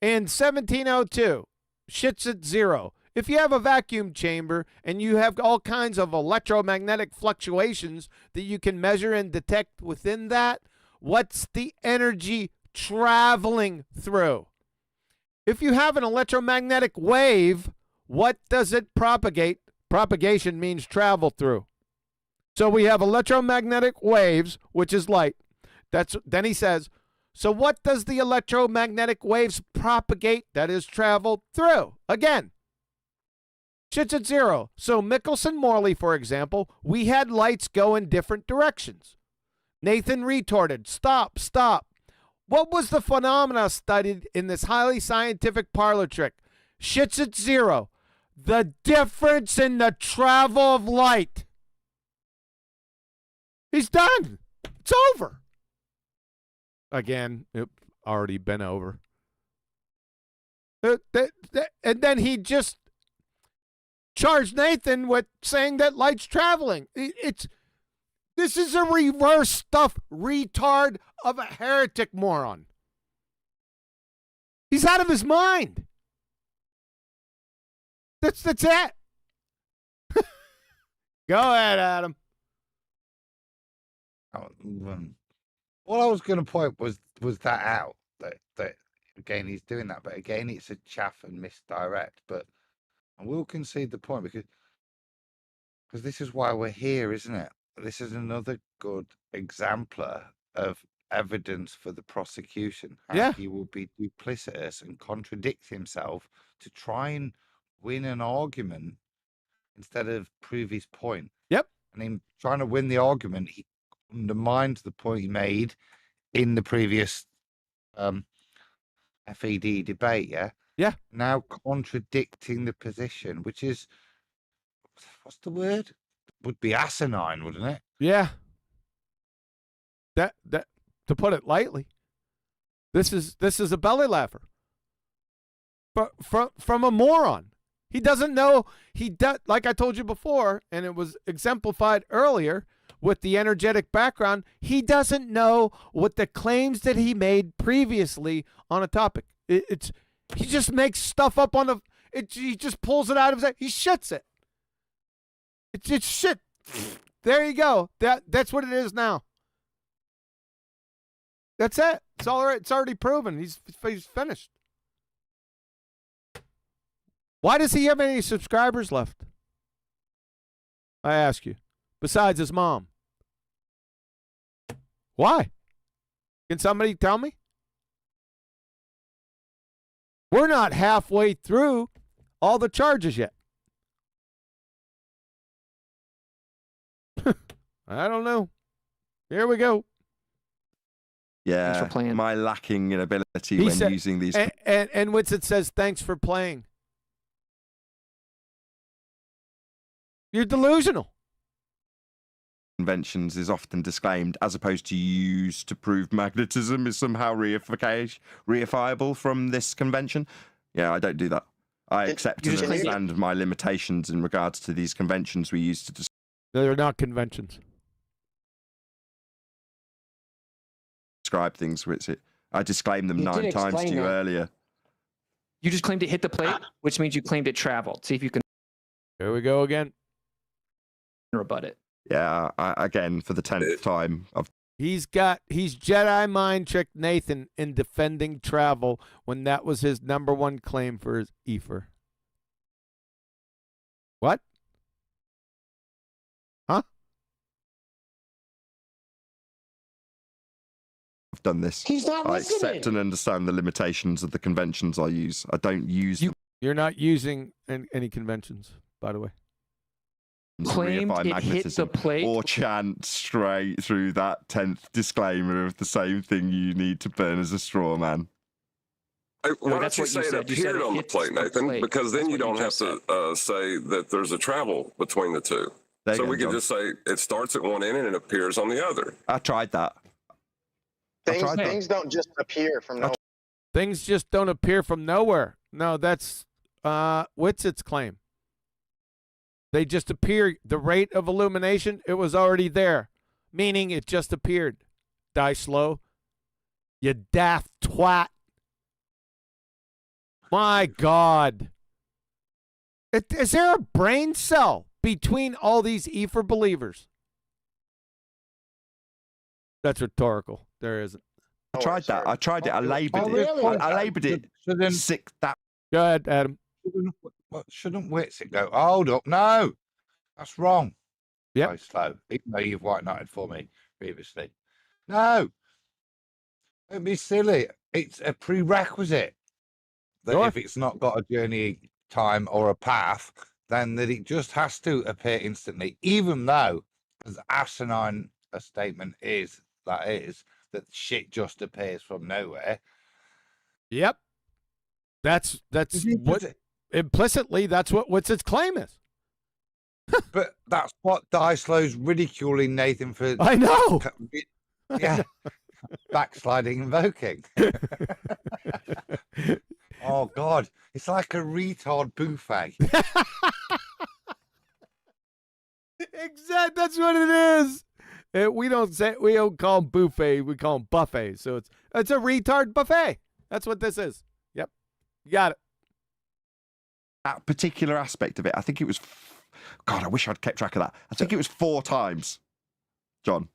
in 1702, shit's at 0. If you have a vacuum chamber and you have all kinds of electromagnetic fluctuations that you can measure and detect within that, what's the energy traveling through? If you have an electromagnetic wave, what does it propagate? Propagation means travel through. So we have electromagnetic waves, which is light. Then he says, so what does the electromagnetic waves propagate? That is travel through. Again, shit's at 0. So Michelson-Morley, for example, we had lights go in different directions. Nathan retorted, stop. What was the phenomena studied in this highly scientific parlor trick? Shit's at 0. The difference in the travel of light. He's done. It's over. Again, it already been over. And then he just charged Nathan with saying that light's traveling. This is a reverse stuff retard of a heretic moron. He's out of his mind. That's it. Go ahead, Adam. All I was going to point was that out. That again, he's doing that, but again, it's a chaff and misdirect. But I will concede the point because this is why we're here, isn't it? This is another good exemplar of evidence for the prosecution. How he will be duplicitous and contradict himself to try and win an argument instead of prove his point. Yep. And in trying to win the argument, he undermines the point he made in the previous FED debate. Yeah. Now contradicting the position, which is, what's the word? Would be asinine, wouldn't it? Yeah. That to put it lightly, this is a belly laugher. But from a moron. He doesn't know. Like I told you before, and it was exemplified earlier with the energetic background. He doesn't know what the claims that he made previously on a topic. He just makes stuff up on the. He just pulls it out of his head. He shits it. It's shit. There you go. That's what it is now. That's it. It's all right. It's already proven. He's finished. Why does he have any subscribers left? I ask you. Besides his mom. Why? Can somebody tell me? We're not halfway through all the charges yet. I don't know. Here we go. Yeah, my lacking in ability when using these. And Winston says, thanks for playing. You're delusional. Conventions is often disclaimed as opposed to used to prove magnetism is somehow reifiable from this convention. Yeah, I don't do that. I accept and understand my limitations in regards to these conventions we use to discuss. They're not conventions. describe things, which I disclaimed them You did 9 times to explain you that. earlier. You just claimed it hit the plate, which means you claimed it traveled. See if you can Here we go again. rebut it. Yeah, again, for the 10th time. He's Jedi mind tricked Nathan in defending travel when that was his number one claim for his ether. What? Huh? I've done this. He's not I listening. accept and understand the limitations of the conventions I use. I don't use them. You're not using any conventions, by the way. Claimed Reify it hit the magnetism, plate. or chant straight through that 10th disclaimer of the same thing you need to burn as a straw man. Hey, why don't that's you what you say it said. You said appeared it on the hits plate, the Nathan? plate. Because then That's you what you don't have just to say that there's a travel between the two. There you So go, we could John. just say it starts at one end and it appears on the other. I tried that. Things don't just appear from nowhere. Things just don't appear from nowhere. No, that's Witzett's claim. They just appear. The rate of illumination, it was already there, meaning it just appeared. Die slow. You daft twat. My God. Is there a brain cell between all these Ether believers? That's rhetorical. There isn't. Oh, I tried that. I tried it. I laboured it. I laboured it. Sick. That. Go ahead, Adam. Shouldn't Witsit go, hold up, no, that's wrong. Yep. So slow, even though you've white knighted for me previously. No, don't be silly. It's a prerequisite that Sure. if it's not got a journey time or a path, then that it just has to appear instantly, even though, as asinine a statement is, that shit just appears from nowhere. Yep. That's what implicitly that's what Witzett's claim is. But that's what Dyslow's ridiculing Nathan for. I know. Yeah. Backsliding invoking. Oh God. It's like a retard buffet. Exactly. That's what it is. We don't call them buffet. We call them buffets. So it's a retard buffet. That's what this is. Yep. You got it. That particular aspect of it, I think it was. God, I wish I'd kept track of that. I think it was 4 times, John.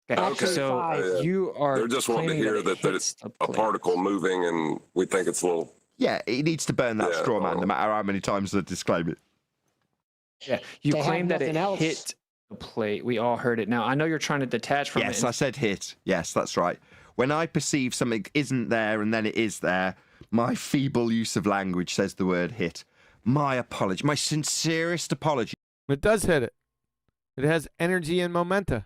Okay, so you are. They're just wanting to hear that it's a particle moving, and we think it's a little. Yeah, it needs to burn that straw man, no matter how many times they disclaim it. Yeah, you They have claim that it nothing else. hit the plate. We all heard it. Now, I know you're trying to detach from it. Yes, I said hit. Yes, that's right. When I perceive something isn't there and then it is there, my feeble use of language says the word hit. My apology, my sincerest apology. It does hit it. It has energy and momenta.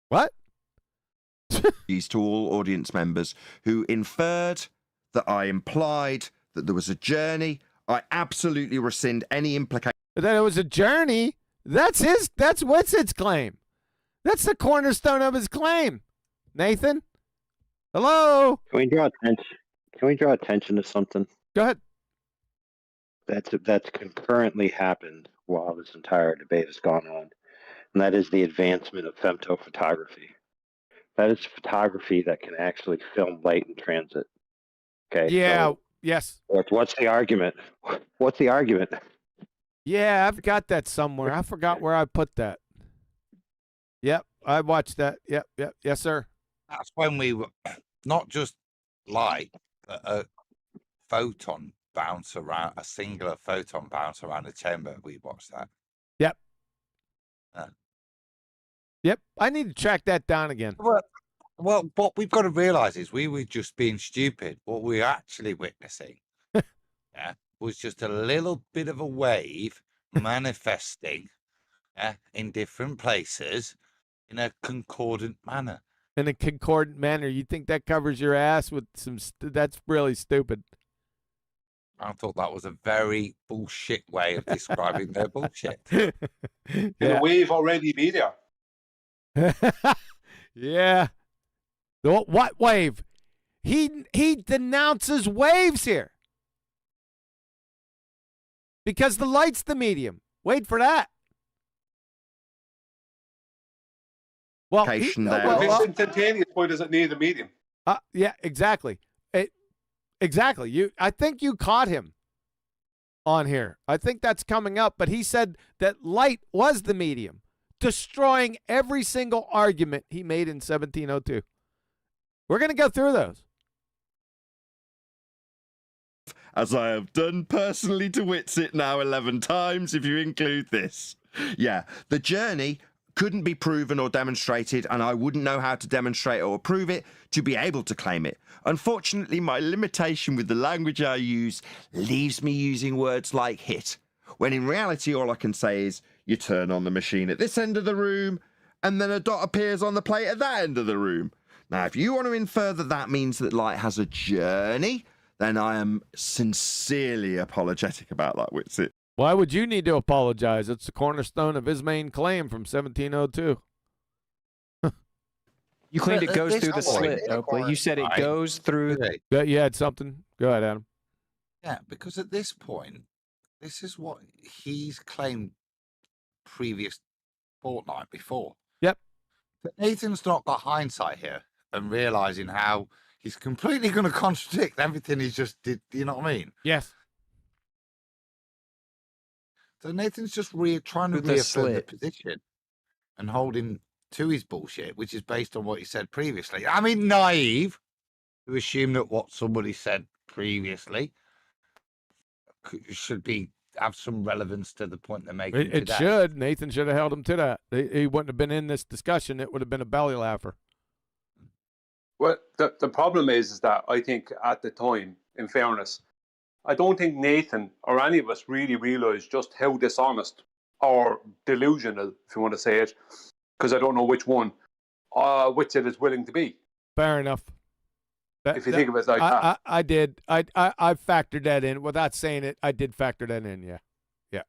What? To all audience members who inferred that I implied that there was a journey. I absolutely rescind any implication. That it was a journey. That's Witzett's claim. That's the cornerstone of his claim. Nathan? Hello? Can we draw attention to something? Go ahead. That's concurrently happened while this entire debate has gone on, and that is the advancement of femtophotography. That is photography that can actually film light in transit. Okay. Yeah. So yes. what's the argument? What's the argument? Yeah, I've got that somewhere. I forgot where I put that. Yep, I watched that. Yep. Yes, sir. That's when we were not just light, but a photon bounce around, a singular photon bounce around the chamber. We watched that. Yep. Yep. I need to track that down again. Well, what we've got to realize is we were just being stupid. What we're actually witnessing, was just a little bit of a wave manifesting, in different places in a concordant manner. In a concordant manner. You think that covers your ass with some... that's really stupid. I thought that was a very bullshit way of describing their bullshit. Can the wave already be there? Yeah. What wave? He denounces waves here. Because the light's the medium. Wait for that. Well, If it's instantaneous, why does it need a medium? Yeah, exactly. Exactly. I think you caught him on here. I think that's coming up. But he said that light was the medium, destroying every single argument he made in 1702. We're going to go through those. As I have done personally to Witsit now 11 times, if you include this. Yeah, the journey couldn't be proven or demonstrated, and I wouldn't know how to demonstrate or prove it to be able to claim it. Unfortunately, my limitation with the language I use leaves me using words like hit, when in reality all I can say is you turn on the machine at this end of the room, and then a dot appears on the plate at that end of the room. Now, if you want to infer that that means that light has a journey, then I am sincerely apologetic about that, Witsit. Why would you need to apologize? It's the cornerstone of his main claim from 1702. You claimed it goes through the slit, Oakley. You said it goes through. You had something? Go ahead, Adam. Yeah, because at this point, this is what he's claimed previous fortnight before. Yep. But Nathan's not got hindsight here and realizing how he's completely going to contradict everything he just did. You know what I mean? Yes. So Nathan's just trying to Through the reaffirm the slit. position and holding to his bullshit, which is based on what he said previously. I mean, naive to assume that what somebody said previously should have some relevance to the point they're making It today. should. Nathan should have held him to that. He wouldn't have been in this discussion. It would have been a belly laugher. Well, the problem is that I think at the time, in fairness, I don't think Nathan or any of us really realised just how dishonest or delusional, if you want to say it, because I don't know which one, which it is willing to be. Fair enough. If you think of it like that. I did. I factored that in. Without saying it, I did factor that in, yeah. Yeah.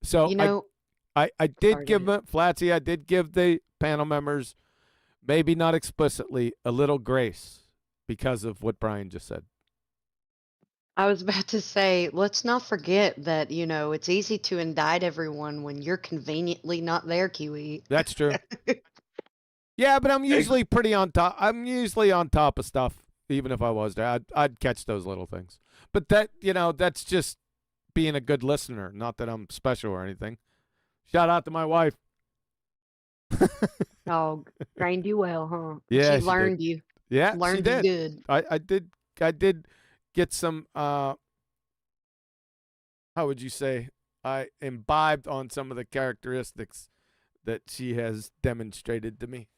So, I did give Flatsy, I did give the panel members, maybe not explicitly, a little grace because of what Brian just said. I was about to say, let's not forget that, it's easy to indict everyone when you're conveniently not there, Kiwi. That's true. Yeah, but I'm usually pretty on top. I'm usually on top of stuff, even if I was there. I'd catch those little things. But that, that's just being a good listener. Not that I'm special or anything. Shout out to my wife. Oh, trained you well, huh? Yeah, she learned you. Yeah, learned she did. you good. I did get some. How would you say? I imbibed on some of the characteristics that she has demonstrated to me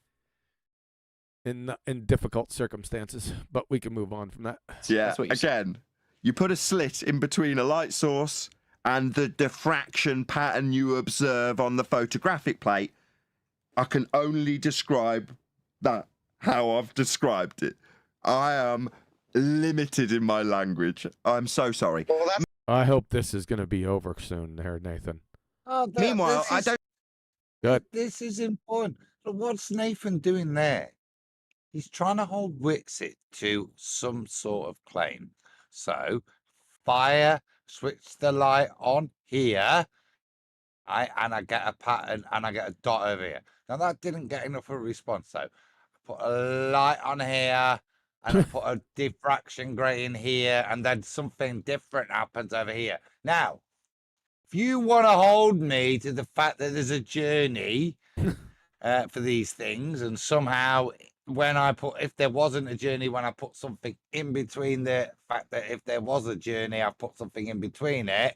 in difficult circumstances. But we can move on from that. Yeah. Again, you put a slit in between a light source and the diffraction pattern you observe on the photographic plate. I can only describe that how I've described it. I am limited in my language. I'm so sorry. I hope this is going to be over soon there, Nathan. Meanwhile, I don't... Good. This is important. But what's Nathan doing there? He's trying to hold Witsit to some sort of claim. So, switch the light on here, and I get a pattern, and I get a dot over here. Now, that didn't get enough of a response, so I put a light on here, and I put a diffraction grating here, and then something different happens over here. Now, if you want to hold me to the fact that there's a journey for these things, and somehow if there wasn't a journey, when I put something in between the fact that if there was a journey, I put something in between it,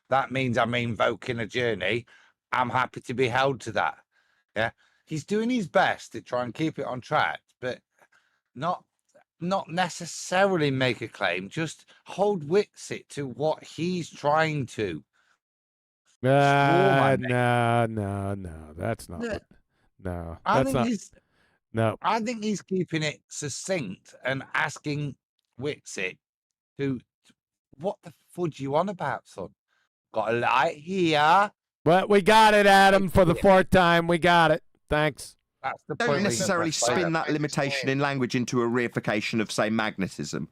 that means I'm invoking a journey. I'm happy to be held to that. Yeah. He's doing his best to try and keep it on track, but not necessarily make a claim, just hold Witsit to what he's trying to. No, that's not. Yeah. No, I that's think not. he's No. I think he's keeping it succinct and asking Witsit to, what the fudge you on about, son? Got a light here. Well, we got it, Adam, for the fourth time. We got it. Thanks. That's the Don't necessarily spin that limitation in language into a reification of, say, magnetism.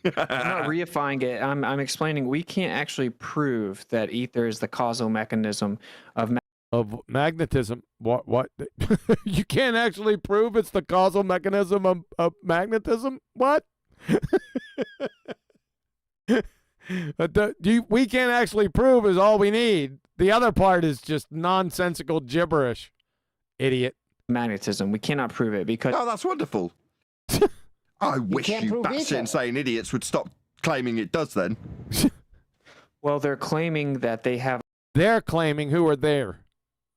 I'm not reifying it. I'm explaining we can't actually prove that ether is the causal mechanism of of magnetism. What? You can't actually prove it's the causal mechanism of magnetism? What? We can't actually prove is all we need. The other part is just nonsensical gibberish. Idiot. Magnetism. We cannot prove it because. Oh, that's wonderful. I wish can't you prove batshit either. insane idiots would stop claiming it does then. Well, they're claiming that they have They're claiming who are there.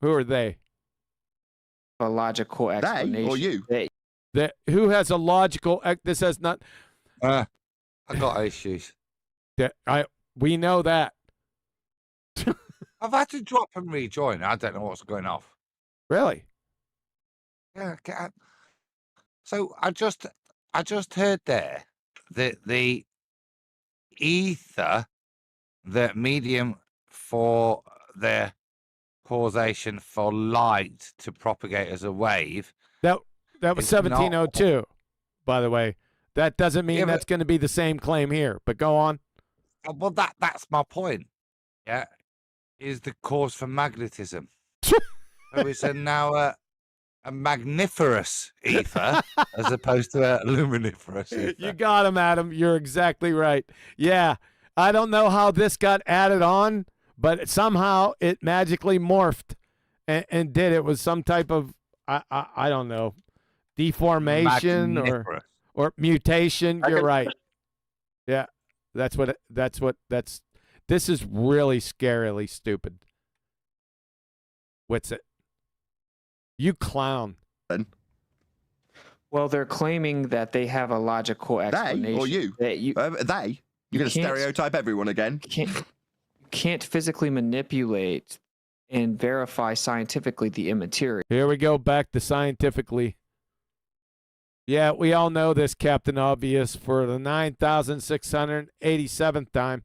Who are they? a logical explanation. They or you? Who has a logical? This has not. I got issues. We know that. I've had to drop and rejoin. I don't know what's going off. Really? Yeah. So I just heard there that the ether, the medium for the causation for light to propagate as a wave. That was is not- 1702, by the way. That doesn't mean Yeah, that's going to be the same claim here. But go on. Well, that's my point. Yeah, is the cause for magnetism. So it's now a magniferous ether as opposed to a luminiferous ether. You got him, Adam. You're exactly right. Yeah. I don't know how this got added on, but somehow it magically morphed and did. It was some type of, I don't know, deformation or mutation. You're right. Yeah. This is really scarily stupid. What's it? You clown. Well, they're claiming that they have a logical explanation. They or you? That You're going to stereotype everyone again? Can't physically manipulate and verify scientifically the immaterial. Here we go back to scientifically. Yeah, we all know this, Captain Obvious, for the 9,687th time.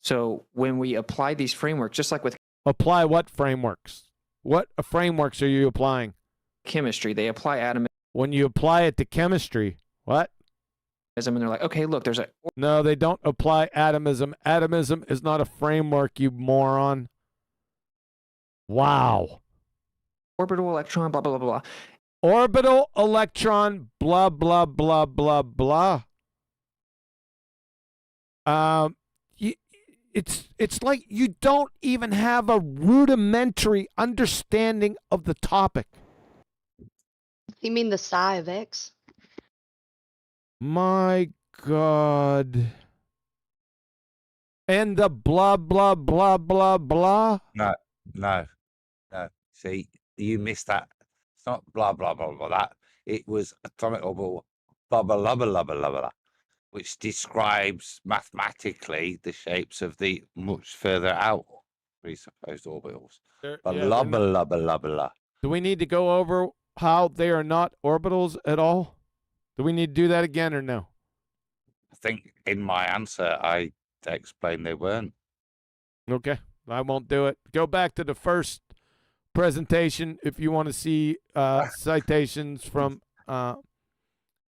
So when we apply these frameworks, just like with apply what frameworks? What frameworks are you applying? Chemistry, they apply atomism. When you apply it to chemistry, what? And they're like, okay, look, there's a. No, they don't apply atomism. Atomism is not a framework, you moron. Wow. Orbital electron, blah, blah, blah, blah. Orbital electron, blah, blah, blah, blah, blah. It's like you don't even have a rudimentary understanding of the topic. You mean the psi of X? My God. And the blah, blah, blah, blah, blah. No. See, you missed that. It's not blah, blah, blah, blah, that. It was atomic orbital, blah, blah, blah, blah, blah, blah, blah, which describes mathematically the shapes of the much further out presupposed orbitals. Blah, blah, blah, blah, blah. Do we need to go over how they are not orbitals at all? Do we need to do that again or no? I think in my answer, I explained they weren't. Okay, I won't do it. Go back to the first presentation if you want to see citations from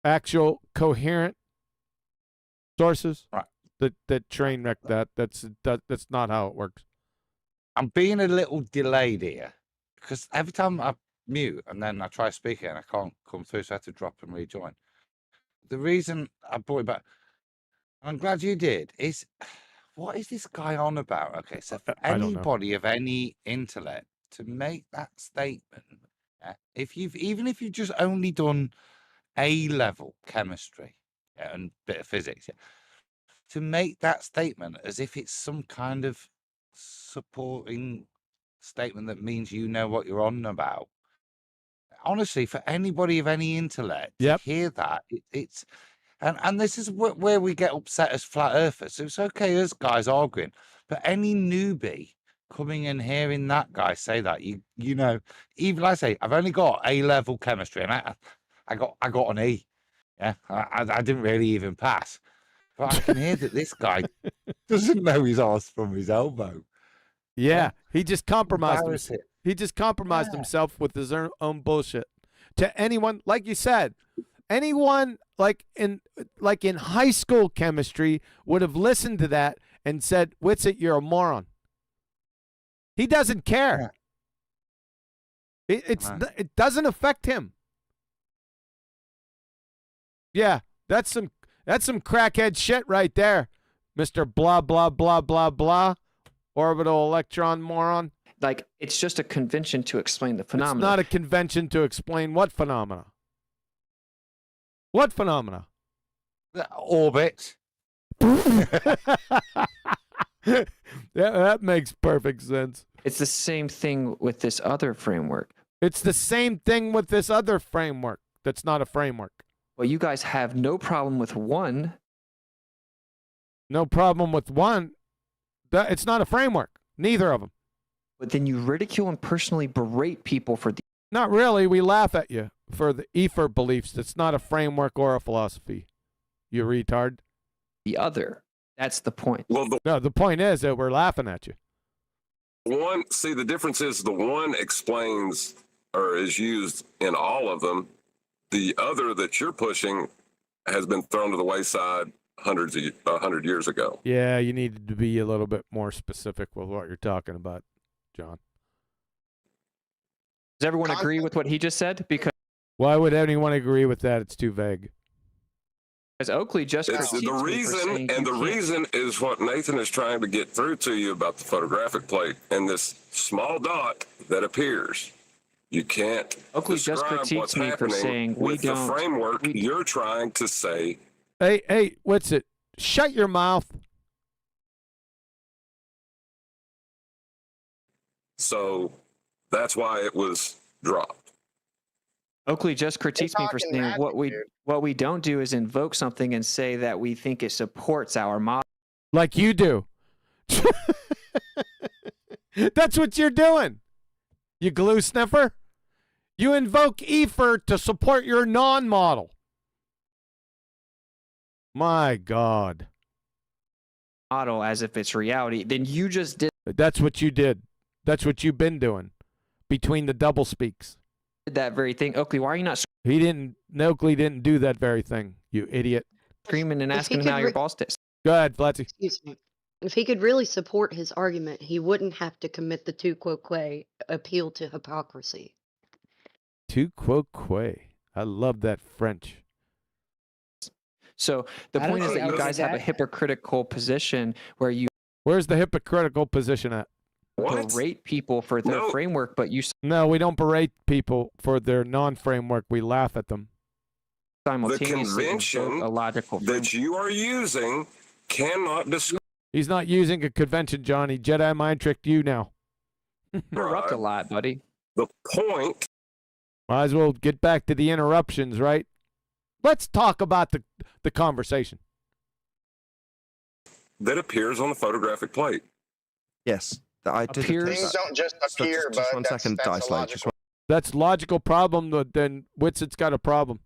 actual coherent sources. Right. That train wreck that. That's not how it works. I'm being a little delayed here because every time I mute and then I try speaking and I can't come through, so I have to drop and rejoin. The reason I brought it back, and I'm glad you did, is what is this guy on about? Okay, so for anybody of any intellect to make that statement, even if you've just only done A-level chemistry and bit of physics, to make that statement as if it's some kind of supporting statement that means you know what you're on about. Honestly, for anybody of any intellect to hear that, it's and this is where we get upset as flat earthers. So it's okay as guys arguing, but any newbie coming and hearing that guy say that, you know, even like I say, I've only got A-level chemistry, and I got an E. Yeah, I didn't really even pass, but I can hear that this guy doesn't know his arse from his elbow. Yeah, he just compromised himself. He just compromised himself with his own bullshit. To anyone, like you said, anyone like in high school chemistry would have listened to that and said, "Witsit, you're a moron." He doesn't care. It doesn't affect him. Yeah, that's some crackhead shit right there, Mr. Blah blah blah blah blah, orbital electron moron. Like, it's just a convention to explain the phenomena. It's not a convention to explain what phenomena. What phenomena? Orbit. Yeah, that makes perfect sense. It's the same thing with this other framework. It's the same thing with this other framework that's not a framework. Well, you guys have no problem with one. No problem with one. It's not a framework. Neither of them. But then you ridicule and personally berate people for the... Not really. We laugh at you for the Efer beliefs. It's not a framework or a philosophy. You retard. The other. That's the point. Well, No, the point is that we're laughing at you. one, see, the difference is the one explains or is used in all of them. The other that you're pushing has been thrown to the wayside 100 years ago. Yeah, you need to be a little bit more specific with what you're talking about, John. Does everyone agree with what he just said? Because Why would anyone agree with that? It's too vague. Oakley just It's the reason, and the reason is what Nathan is trying to get through to you about the photographic plate and this small dot that appears. You can't Oakley just describe critiques what's me for happening saying we with the don't- framework you're trying to say. Hey, what's it? Shut your mouth. So that's why it was dropped. Oakley just critiques me for talking saying magic, what we don't do is invoke something and say that we think it supports our model. Like you do. That's what you're doing. You glue sniffer. You invoke Efer to support your non-model. My God. Model as if it's reality. Then you just did That's what you did. That's what you've been doing between the double speaks. that very thing. Oakley, why are you not Oakley didn't do that very thing, you idiot. screaming and If he asking could how your boss did? Go ahead, Fletzy. Excuse me. If he could really support his argument, he wouldn't have to commit the tu quoque appeal to hypocrisy. Tu quoque. I love that French. So the I don't point is think that I you would guys say have a that. hypocritical position where you Where's the hypocritical position at? berate people for their framework, but you No, we don't berate people for their non-framework. We laugh at them. The simultaneously convention invoke a logical that you are using cannot describe. He's not using a convention, Johnny. Jedi mind tricked you now. interrupt a lot, buddy. The point. Might as well get back to the interruptions, right? Let's talk about the conversation. That appears on the photographic plate. Yes, that I did. Things don't just appear, just but one that's, second, that's Dice a Light, logical. That's logical problem, then Witset's got a problem.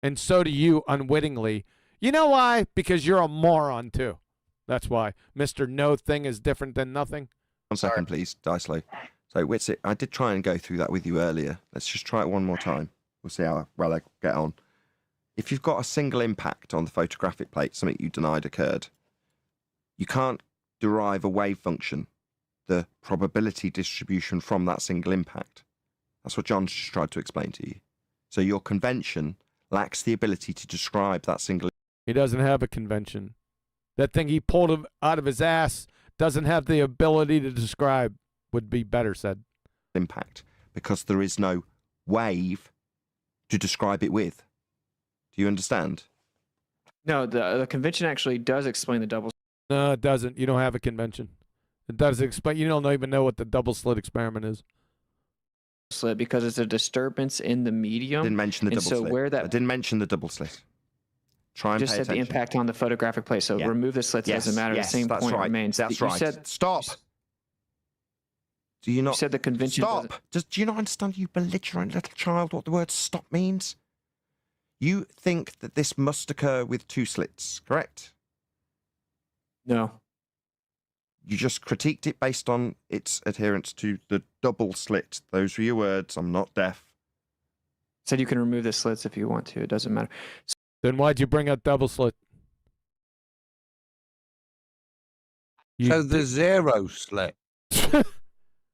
And so do you unwittingly. You know why? Because you're a moron too. That's why. Mr. No thing is different than nothing. 1 second, please, Dice Light. So, Witsit, I did try and go through that with you earlier. Let's just try it one more time. We'll see how well I get on. If you've got a single impact on the photographic plate, something you denied occurred, you can't derive a wave function, the probability distribution from that single impact. That's what John's just tried to explain to you. So your convention lacks the ability to describe that single. He doesn't have a convention. That thing he pulled out of his ass doesn't have the ability to describe, would be better said. Impact, because there is no wave to describe it with. Do you understand? No, the convention actually does explain the double. No, it doesn't. You don't have a convention. It does explain. You don't even know what the double slit experiment is. Slit because it's a disturbance in the medium. I didn't mention the and double so slit. where that I didn't mention the double slit. Try and just pay said the attention. impact on the photographic plate. So Yeah. remove the slits. Yes, Doesn't matter. yes, the same that's point right. remains. That's You right. said Stop. Do you not? You said the convention. Stop. Do you not understand, you belligerent little child, what the word stop means? You think that this must occur with two slits, correct? No. You just critiqued it based on its adherence to the double slit. Those were your words. I'm not deaf. Said you can remove the slits if you want to. It doesn't matter. Then why'd you bring up double slit? So the zero slit.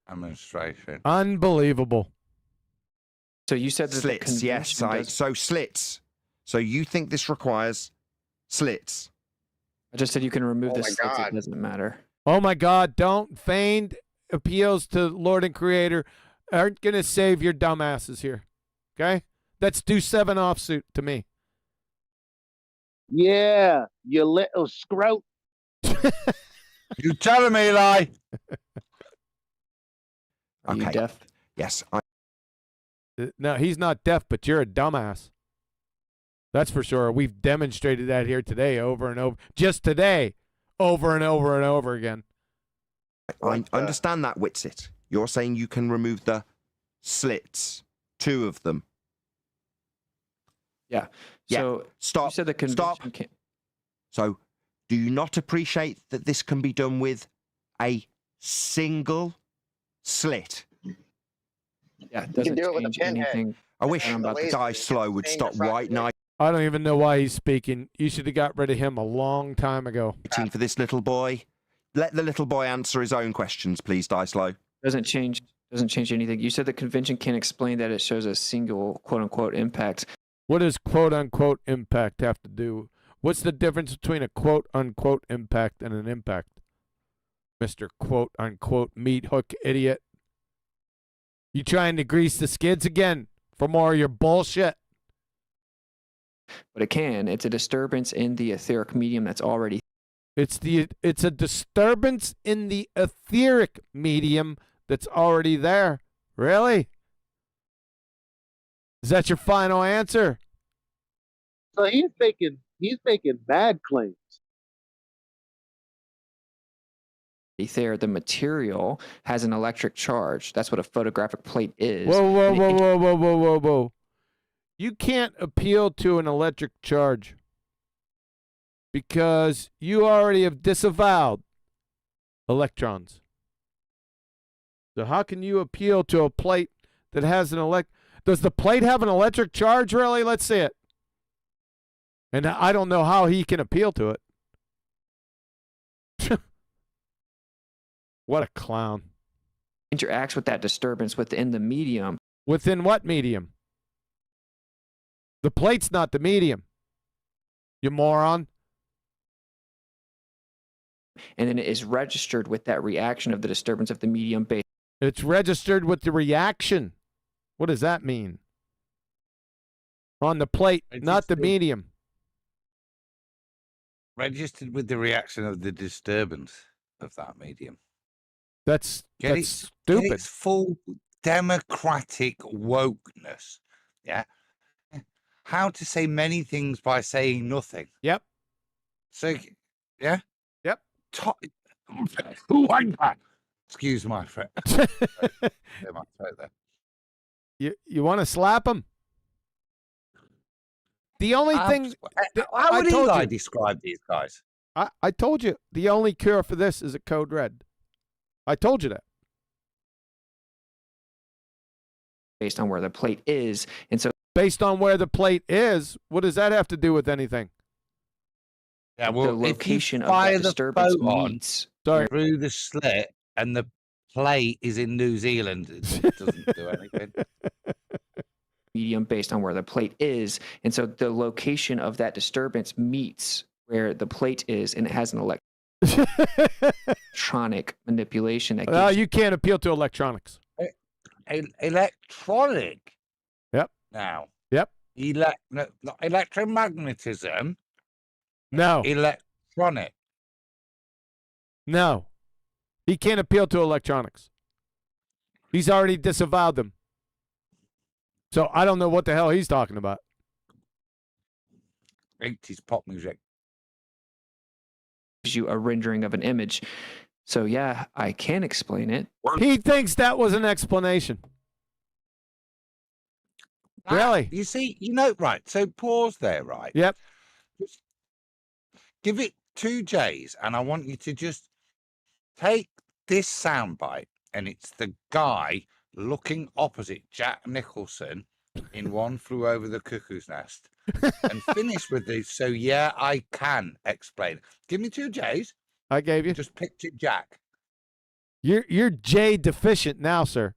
demonstration. Unbelievable. So you said that Slits, yes. So slits. So you think this requires slits? I just said you can remove Oh the my slits. God. It doesn't matter. Oh my God! Don't feigned appeals to Lord and Creator aren't gonna save your dumbasses here. Okay, that's do 7 offsuit to me. Yeah, you little scroat. You tell him, Eli. Are you deaf? Yes. No, he's not deaf, but you're a dumbass. That's for sure. We've demonstrated that here today over and over. Just today, over and over and over again. I understand that, Witsit. You're saying you can remove the slits, 2 of them. Yeah. Yeah. So Stop. You said the convention can't. So, do you not appreciate that this can be done with a single slit? Yeah, it You doesn't can do it with a change pinhead. anything. I wish And the the laser die is slow would staying stop in front right of now. I don't even know why he's speaking. You should have got rid of him a long time ago. Waiting for this little boy. Let the little boy answer his own questions, please, Die Slow. Doesn't change anything. You said the convention can't explain that it shows a single quote unquote impact. What does quote unquote impact have to do? What's the difference between a quote unquote impact and an impact? Mr. quote unquote meat hook idiot. You trying to grease the skids again for more of your bullshit? But it can. It's a disturbance in the etheric medium that's already. It's a disturbance in the etheric medium that's already there. Really? Is that your final answer? So he's making bad claims. There, the material has an electric charge. That's what a photographic plate is. Whoa. You can't appeal to an electric charge because you already have disavowed electrons. So how can you appeal to a plate that has an Does the plate have an electric charge, really? Let's see it. And I don't know how he can appeal to it. What a clown. Interacts with that disturbance within the medium. Within what medium? The plate's not the medium. You moron. And then it is registered with that reaction of the disturbance of the medium base. It's registered with the reaction. What does that mean? On the plate, not the medium. Registered with the reaction of the disturbance of that medium. That's stupid. Get its full democratic wokeness. Yeah. How to say many things by saying nothing. Yep. So, yeah. Yep. Excuse my throat. You want to slap him? The only thing. How would Eli describe these guys? I told you the only cure for this is a code red. I told you that. Based on where the plate is. And so based on where the plate is, what does that have to do with anything? Yeah, well, the location if you fire of that disturbance meets through the slit and the plate is in New Zealand, it doesn't do anything. Medium based on where the plate is. And so the location of that disturbance meets where the plate is, and it has an electronic manipulation that gives you can't appeal to electronics. Electronic? Yep. Now. Yep. Electromagnetism? No. Electronic? No. He can't appeal to electronics. He's already disavowed them. So I don't know what the hell he's talking about. 80s pop music. Gives you a rendering of an image. So yeah, I can explain it. He thinks that was an explanation. Really? You see, right. So pause there, right? Yep. Just give it 2 J's, and I want you to just take this soundbite, and it's the guy looking opposite Jack Nicholson in One Flew Over the Cuckoo's Nest, and finish with this. So yeah, I can explain. Give me 2 J's. I gave you. Just picture Jack. You're J deficient now, sir.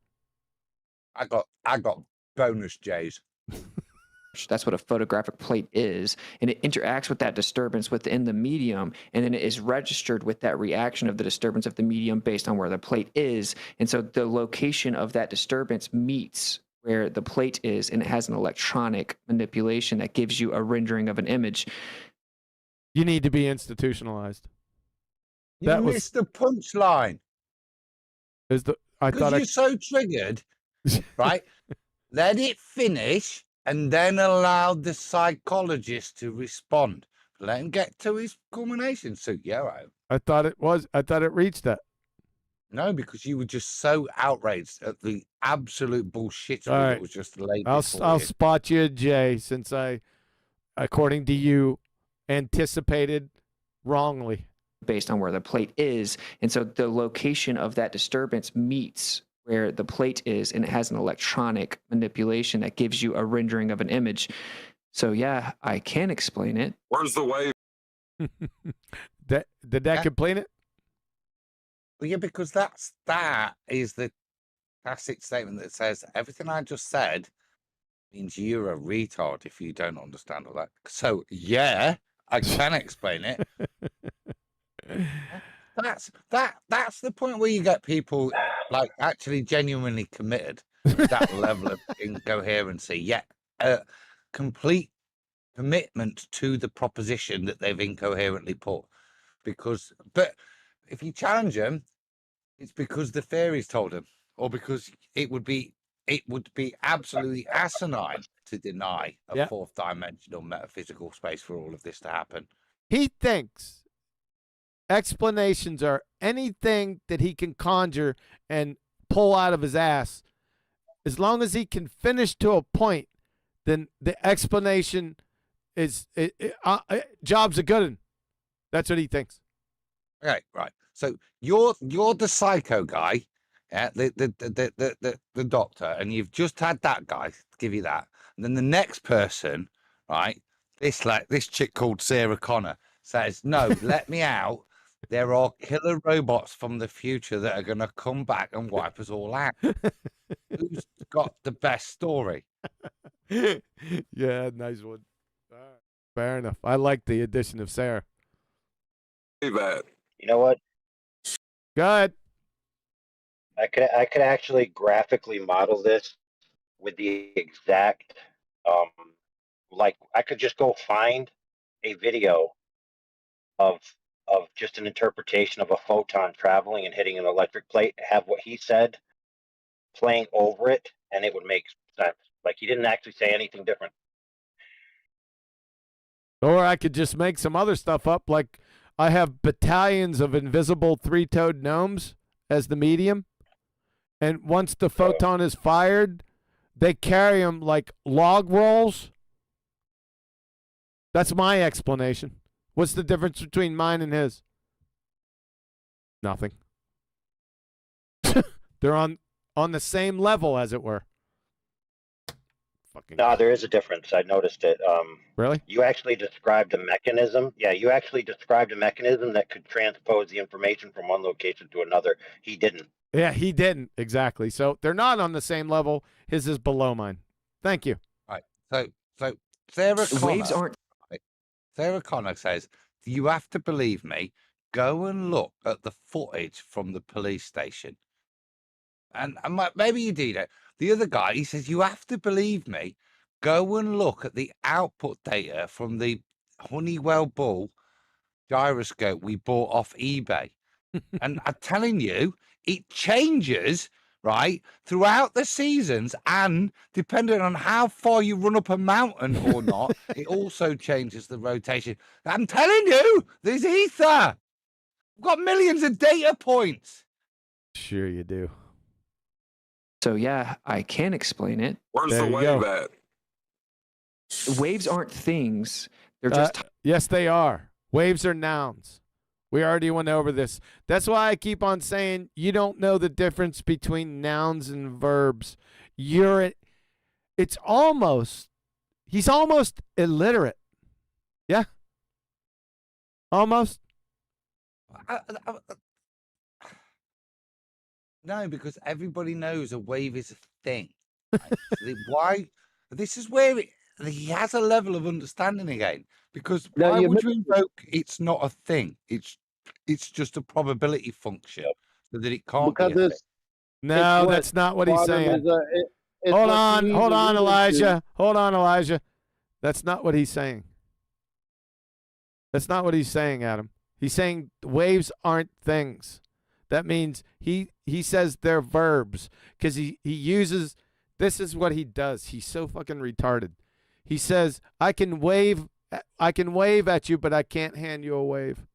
I got bonus J's. That's what a photographic plate is, and it interacts with that disturbance within the medium, and then it is registered with that reaction of the disturbance of the medium based on where the plate is. And so the location of that disturbance meets where the plate is, and it has an electronic manipulation that gives you a rendering of an image. You need to be institutionalized. You missed the punchline. Because you're so triggered, right? Let it finish and then allow the psychologist to respond. Let him get to his culmination. So, yeah, I thought it reached that. No, because you were just so outraged at the absolute bullshit that was just laid I'll before you. spot you a J, since I, according to you, anticipated wrongly. Based on where the plate is. And so the location of that disturbance meets where the plate is, and it has an electronic manipulation that gives you a rendering of an image. So yeah, I can explain it. Where's the wave? Did that complete it? Well, yeah, because that is the classic statement that says everything I just said means you're a retard if you don't understand all that. So yeah, I can explain it. That's the point where you get people like actually genuinely committed to that level of incoherency, yet complete commitment to the proposition that they've incoherently put. But if you challenge them, it's because the fairies told them, or because it would be absolutely asinine to deny a fourth dimensional metaphysical space for all of this to happen. He thinks explanations are anything that he can conjure and pull out of his ass. As long as he can finish to a point, then the explanation is job's a good one. That's what he thinks. Okay, right. So you're the psycho guy, the doctor, and you've just had that guy give you that, and then the next person, right? This chick called Sarah Connor says, "No, let me out. There are killer robots from the future that are going to come back and wipe us all out." Who's got the best story? Yeah, nice one. Fair enough. I like the addition of Sarah. You know what? Good. I could actually graphically model this with the exact like I could just go find a video of just an interpretation of a photon traveling and hitting an electric plate, have what he said playing over it, and it would make sense. Like he didn't actually say anything different. Or I could just make some other stuff up, like I have battalions of invisible three-toed gnomes as the medium, and once the photon is fired, they carry them like log rolls. That's my explanation. What's the difference between mine and his? Nothing. They're on the same level, as it were. No, there is a difference. I noticed it. Really? You actually described a mechanism. Yeah, you actually described a mechanism that could transpose the information from one location to another. He didn't. Yeah, he didn't. Exactly. So they're not on the same level. His is below mine. Thank you. Right. So Sarah Connor, Waves aren't. Sarah Connor says, "You have to believe me. Go and look at the footage from the police station." And maybe you did it. The other guy, he says, "You have to believe me. Go and look at the output data from the Honeywell Bull gyroscope we bought off eBay." And I'm telling you, it changes, right, throughout the seasons. And depending on how far you run up a mountain or not, it also changes the rotation. I'm telling you, there's ether. We've got millions of data points. Sure you do. So yeah, I can explain it. Where's the wave at? Waves aren't things. They're just yes, they are. Waves are nouns. We already went over this. That's why I keep on saying you don't know the difference between nouns and verbs. He's almost illiterate. Yeah. Almost. No, because everybody knows a wave is a thing. Right? Why? This is where he has a level of understanding again. Because No, why you would you invoke it's not a thing? It's just a probability function, so that it can't be because a thing. it's No, what that's not what he's quantum saying. is it's Hold what on, he's hold on, alluding to. Elijah. Hold on, Elijah. That's not what he's saying. That's not what he's saying, Adam. He's saying waves aren't things. That means he says they're verbs because he uses, this is what he does. He's so fucking retarded. He says, I can wave at you, but I can't hand you a wave.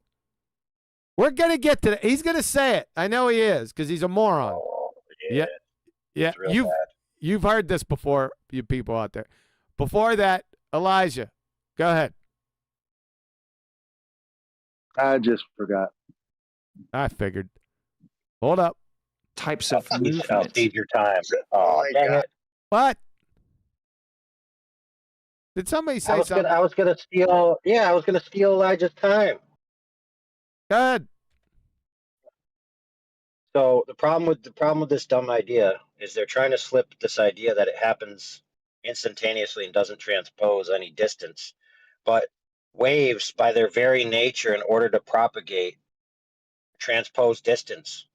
We're going to get to that. He's going to say it. I know he is because he's a moron. Oh, Yeah. Yeah. You've heard this before, you people out there. Before that, Elijah, go ahead. I just forgot. I figured. Hold up. Types of I'll movement. seize your time. Oh, my dang God. it. What? Did somebody say something? I was gonna steal. Yeah, I was gonna steal Elijah's time. Go ahead. So the problem with this dumb idea is they're trying to slip this idea that it happens instantaneously and doesn't transpose any distance. But waves, by their very nature, in order to propagate, transpose distance.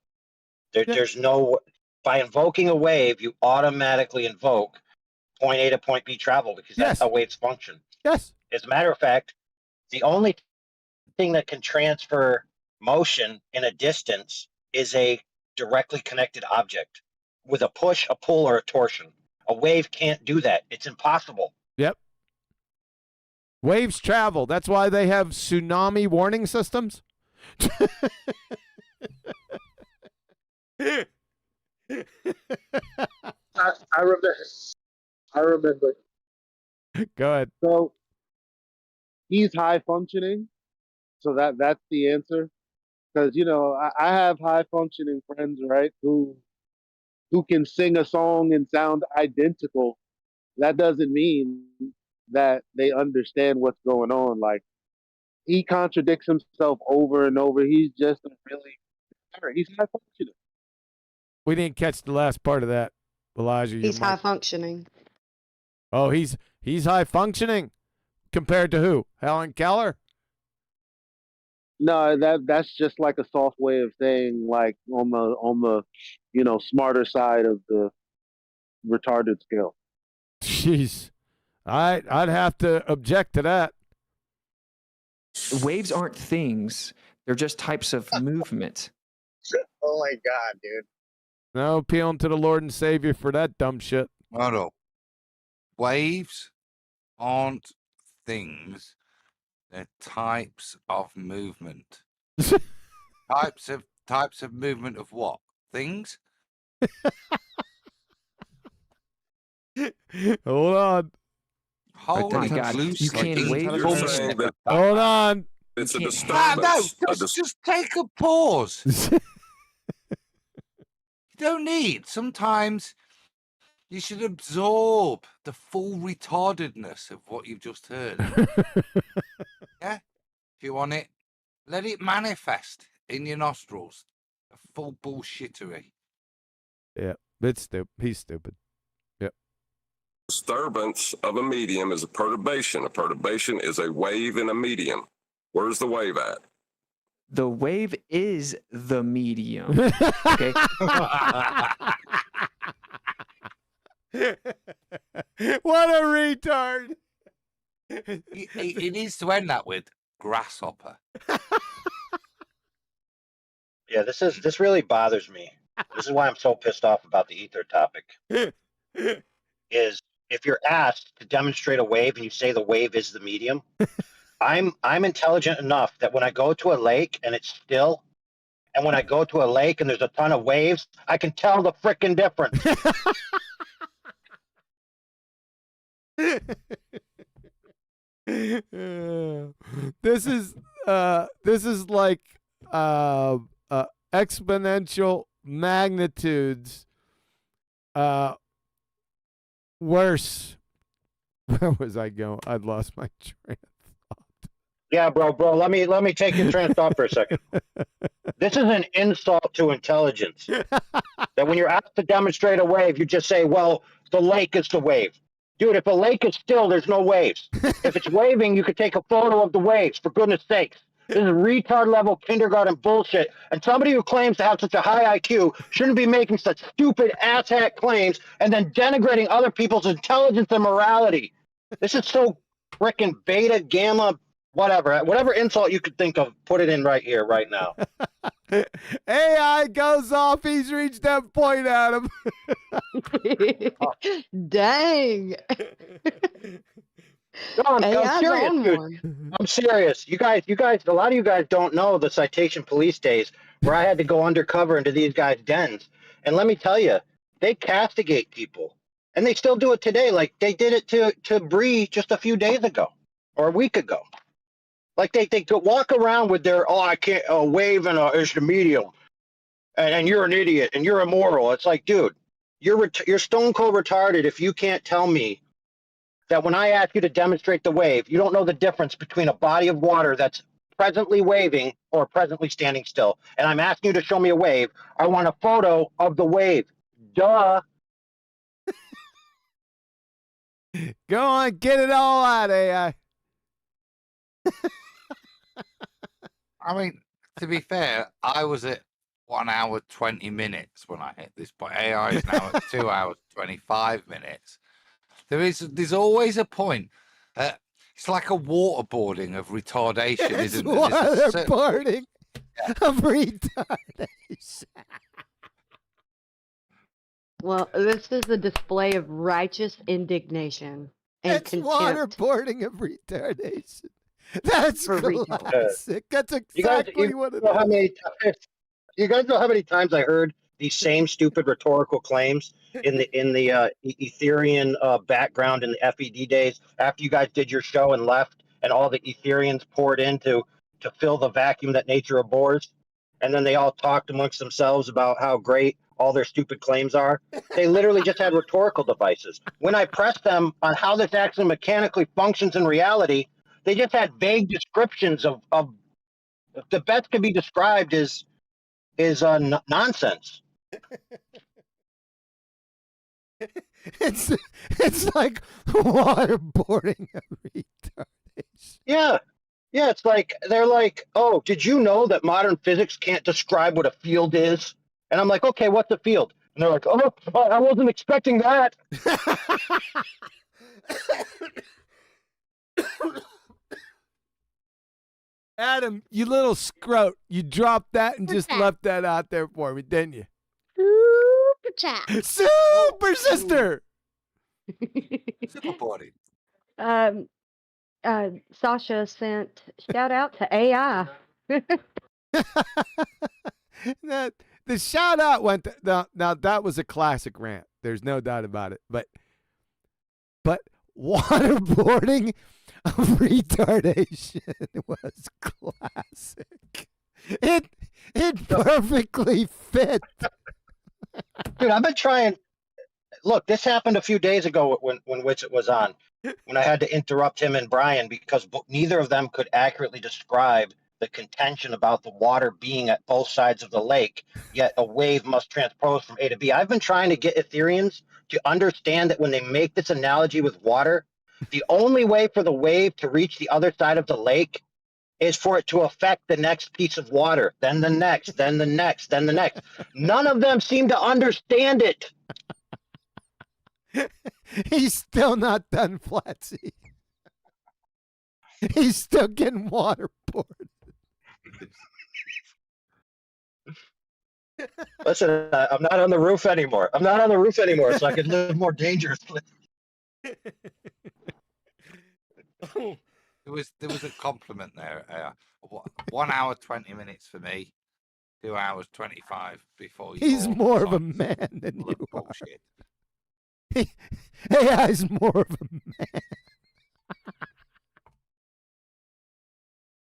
There's no, by invoking a wave, you automatically invoke point A to point B travel because that's how waves function. Yes. As a matter of fact, the only thing that can transfer motion in a distance is a directly connected object with a push, a pull, or a torsion. A wave can't do that. It's impossible. Yep. Waves travel. That's why they have tsunami warning systems. I remember. Go ahead. So he's high functioning. So that's the answer. Because I have high functioning friends, right, who can sing a song and sound identical. That doesn't mean that they understand what's going on. Like, he contradicts himself over and over. He's just he's high functioning. We didn't catch the last part of that, Elijah. He's high functioning. Oh, he's high functioning compared to who? Helen Keller? No, that's just like a soft way of saying, like, on the smarter side of the retarded scale. Jeez. I'd have to object to that. Waves aren't things. They're just types of movement. Oh my God, dude. No appealing to the Lord and Savior for that dumb shit. No. Waves aren't things. They're types of movement. types of movement of what? Things? Hold on. Hold my God, you can't wave. Hold on. It's a No, disturbance. just take a pause. You don't need. Sometimes you should absorb the full retardedness of what you've just heard. Yeah? If you want it, let it manifest in your nostrils. A full bullshittery. Yeah, it's stupid. He's stupid. Yep. Disturbance of a medium is a perturbation. A perturbation is a wave in a medium. Where's the wave at? The wave is the medium. Okay. What a retard. It needs to end that with grasshopper. Yeah, this really bothers me. This is why I'm so pissed off about the ether topic. Is if you're asked to demonstrate a wave and you say the wave is the medium, I'm intelligent enough that when I go to a lake and it's still, and when I go to a lake and there's a ton of waves, I can tell the frickin' difference. This is like exponential magnitudes worse. Where was I going? I'd lost my train of thought. Yeah, bro. Let me take your train of thought for a second. This is an insult to intelligence. That when you're asked to demonstrate a wave, you just say, "Well, the lake is the wave." Dude, if a lake is still, there's no waves. If it's waving, you could take a photo of the waves. For goodness sakes, this is retard level kindergarten bullshit. And somebody who claims to have such a high IQ shouldn't be making such stupid asshat claims and then denigrating other people's intelligence and morality. This is so frickin' beta, gamma, whatever insult you could think of, put it in right here, right now. AI goes off. He's reached that point, Adam. Dang. No, I'm AI's serious, on dude. one. I'm serious. You guys, a lot of you guys don't know the citation police days where I had to go undercover into these guys' dens. And let me tell you, they castigate people. And they still do it today. Like they did it to Bree just a few days ago or a week ago. Like they could walk around with their, I can't, wave and it's the medium. And you're an idiot and you're immoral. It's like, dude, you're stone cold retarded if you can't tell me that when I ask you to demonstrate the wave, you don't know the difference between a body of water that's presently waving or presently standing still. And I'm asking you to show me a wave. I want a photo of the wave. Duh. Go on, get it all out, AI. I mean, to be fair, I was at 1 hour 20 minutes when I hit this point. AI is now at 2 hours 25 minutes. There's always a point. It's like a waterboarding of retardation, It's isn't it? waterboarding of retardation. Well, this is a display of righteous indignation and It's contempt. waterboarding of retardation. That's For classic. That's exactly what it is. You guys know how many times I heard these same stupid rhetorical claims in the Ethereum background in the FED days after you guys did your show and left, and all the Ethereans poured in to fill the vacuum that nature abhors, and then they all talked amongst themselves about how great all their stupid claims are. They literally just had rhetorical devices. When I pressed them on how this actually mechanically functions in reality, they just had vague descriptions of the best could be described as nonsense. It's like waterboarding of retardation. Yeah. Yeah, it's like they're like, "Oh, did you know that modern physics can't describe what a field is?" And I'm like, "Okay, what's a field?" And they're like, "Oh, I wasn't expecting that." Adam, you little scrote. You dropped that and just left that out there for me, didn't you? Superchat. Super sister. Super body. Sasha sent shout out to AI. The shout out went now that was a classic rant. There's no doubt about it. But waterboarding of retardation was classic. It perfectly fit. Dude, I've been trying. Look, this happened a few days ago when Witsit was on, when I had to interrupt him and Brian because neither of them could accurately describe the contention about the water being at both sides of the lake, yet a wave must transpose from A to B. I've been trying to get Ethereans to understand that when they make this analogy with water, the only way for the wave to reach the other side of the lake is for it to affect the next piece of water, then the next, then the next, then the next. None of them seem to understand it. He's still not done, Flatsy. He's still getting waterboarded. Listen, I'm not on the roof anymore. I'm not on the roof anymore, so I can live more dangerously. There was a compliment there. 1 hour 20 minutes for me, 2 hours 25 before you. He's more of a man than you are. AI's more of a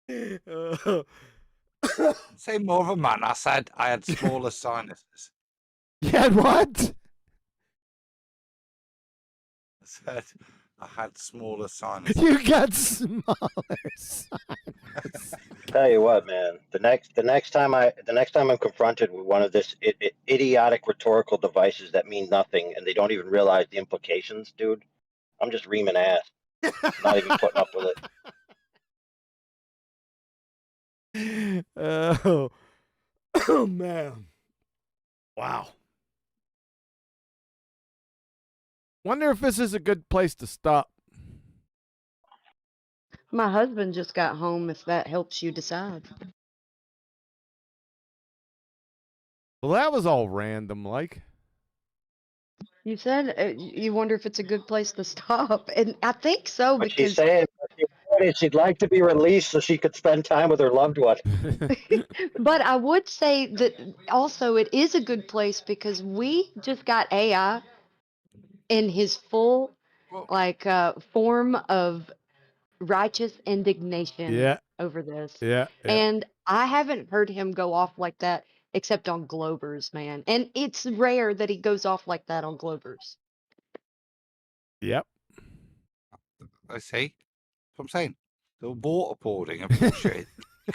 man. Say more of a man. I said I had smaller sinuses. You had what? I said I had smaller sinuses. You got smaller sinuses. Tell you what, man. The next time I'm confronted with one of this idiotic rhetorical devices that mean nothing and they don't even realize the implications, dude, I'm just reaming ass. Not even putting up with it. Oh man. Wow. Wonder if this is a good place to stop. My husband just got home, if that helps you decide. Well, that was all random, like. You said you wonder if it's a good place to stop, and I think so What she's because saying is she'd like to be released so she could spend time with her loved one. but I would say that also it is a good place because we just got AI in his full form of righteous indignation Yeah. over this. Yeah. And I haven't heard him go off like that except on Glovers, man. And it's rare that he goes off like that on Glovers. Yep. I see. That's what I'm saying. The waterboarding and bullshit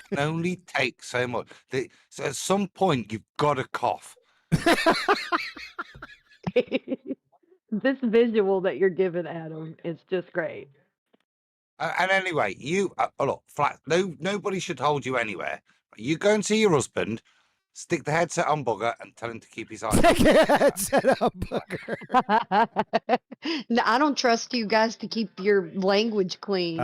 can only take so much. So at some point, you've got to cough. This visual that you're giving Adam is just great. And anyway, you look flat. Nobody should hold you anywhere. You go and see your husband, stick the headset on bugger, and tell him to keep his eyes. Take a headset on bugger. No, I don't trust you guys to keep your language clean.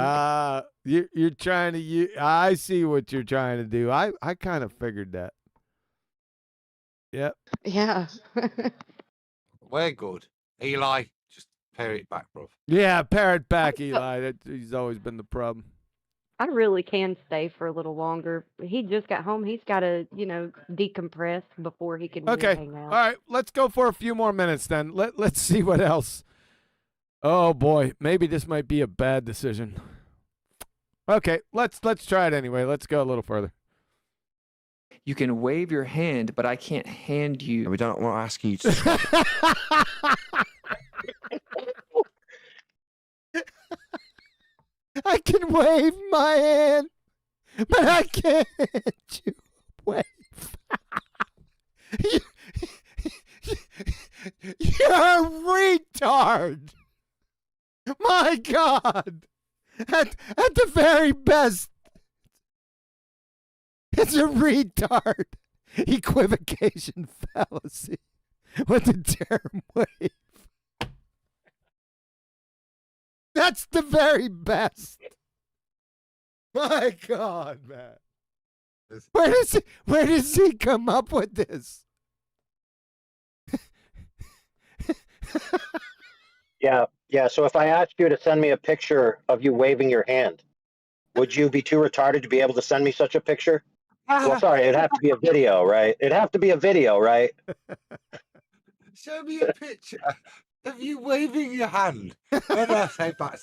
You're trying to. I see what you're trying to do. I kind of figured that. Yep. Yeah. We're good. Eli, just pare it back, bro. Yeah, pare it back, Eli. He's always been the problem. I really can stay for a little longer. He just got home. He's got to, decompress before he can really Okay. hang out. All right. Let's go for a few more minutes then. Let's see what else. Oh boy, maybe this might be a bad decision. Okay, let's try it anyway. Let's go a little further. You can wave your hand, but I can't hand you. We don't want asking you to. I can wave my hand, but I can't you wave. You're a retard. My God. At the very best, it's a retard equivocation fallacy with the term wave. That's the very best. My God, man. Where does he come up with this? Yeah. So if I asked you to send me a picture of you waving your hand, would you be too retarded to be able to send me such a picture? Well, sorry, it'd have to be a video, right? It'd have to be a video, right? Show me a picture of you waving your hand. Then I say back,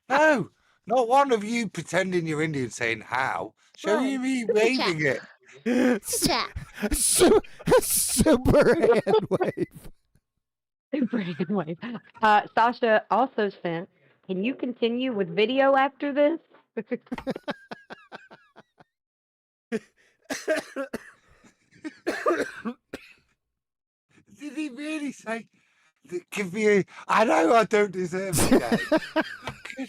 no, not one of you pretending you're Indian saying how. Show me waving it. Super hand wave. Super hand wave. Sasha also sent, can you continue with video after this? Did he really say, give me a... I know I don't deserve a J.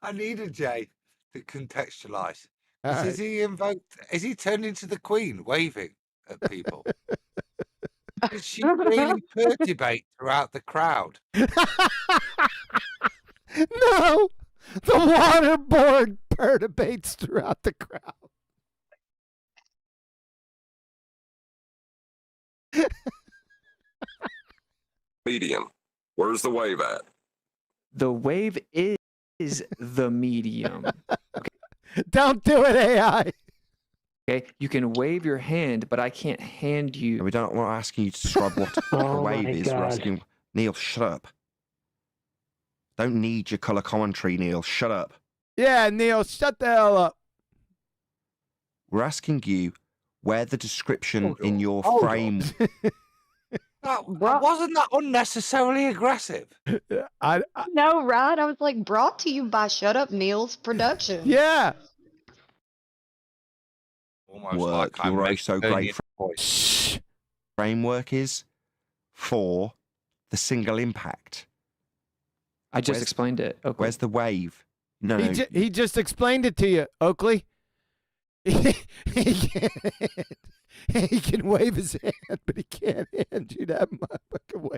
I need a J to contextualize. Right. Is he turned into the Queen waving at people? Did she really perturbate throughout the crowd? No, the waterboard perturbates throughout the crowd. Medium. Where's the wave at? The wave is the medium. Don't do it, AI. Okay, you can wave your hand, but I can't hand you. We don't want to ask you to describe what a wave is. We're asking Neil, shut up. Don't need your color commentary, Neil. Shut up. Yeah, Neil, shut the hell up. We're asking you where the description in your frame. Wasn't that unnecessarily aggressive? No, right? I was like, brought to you by Shut Up Neil's production. Yeah. Almost Work. like I'm You're oh so making great. voice. Framework is for the single impact. I just explained it. Okay. Where's the wave? No, He just explained it to you, Oakley. He can wave his hand, but he can't hand you that motherfucking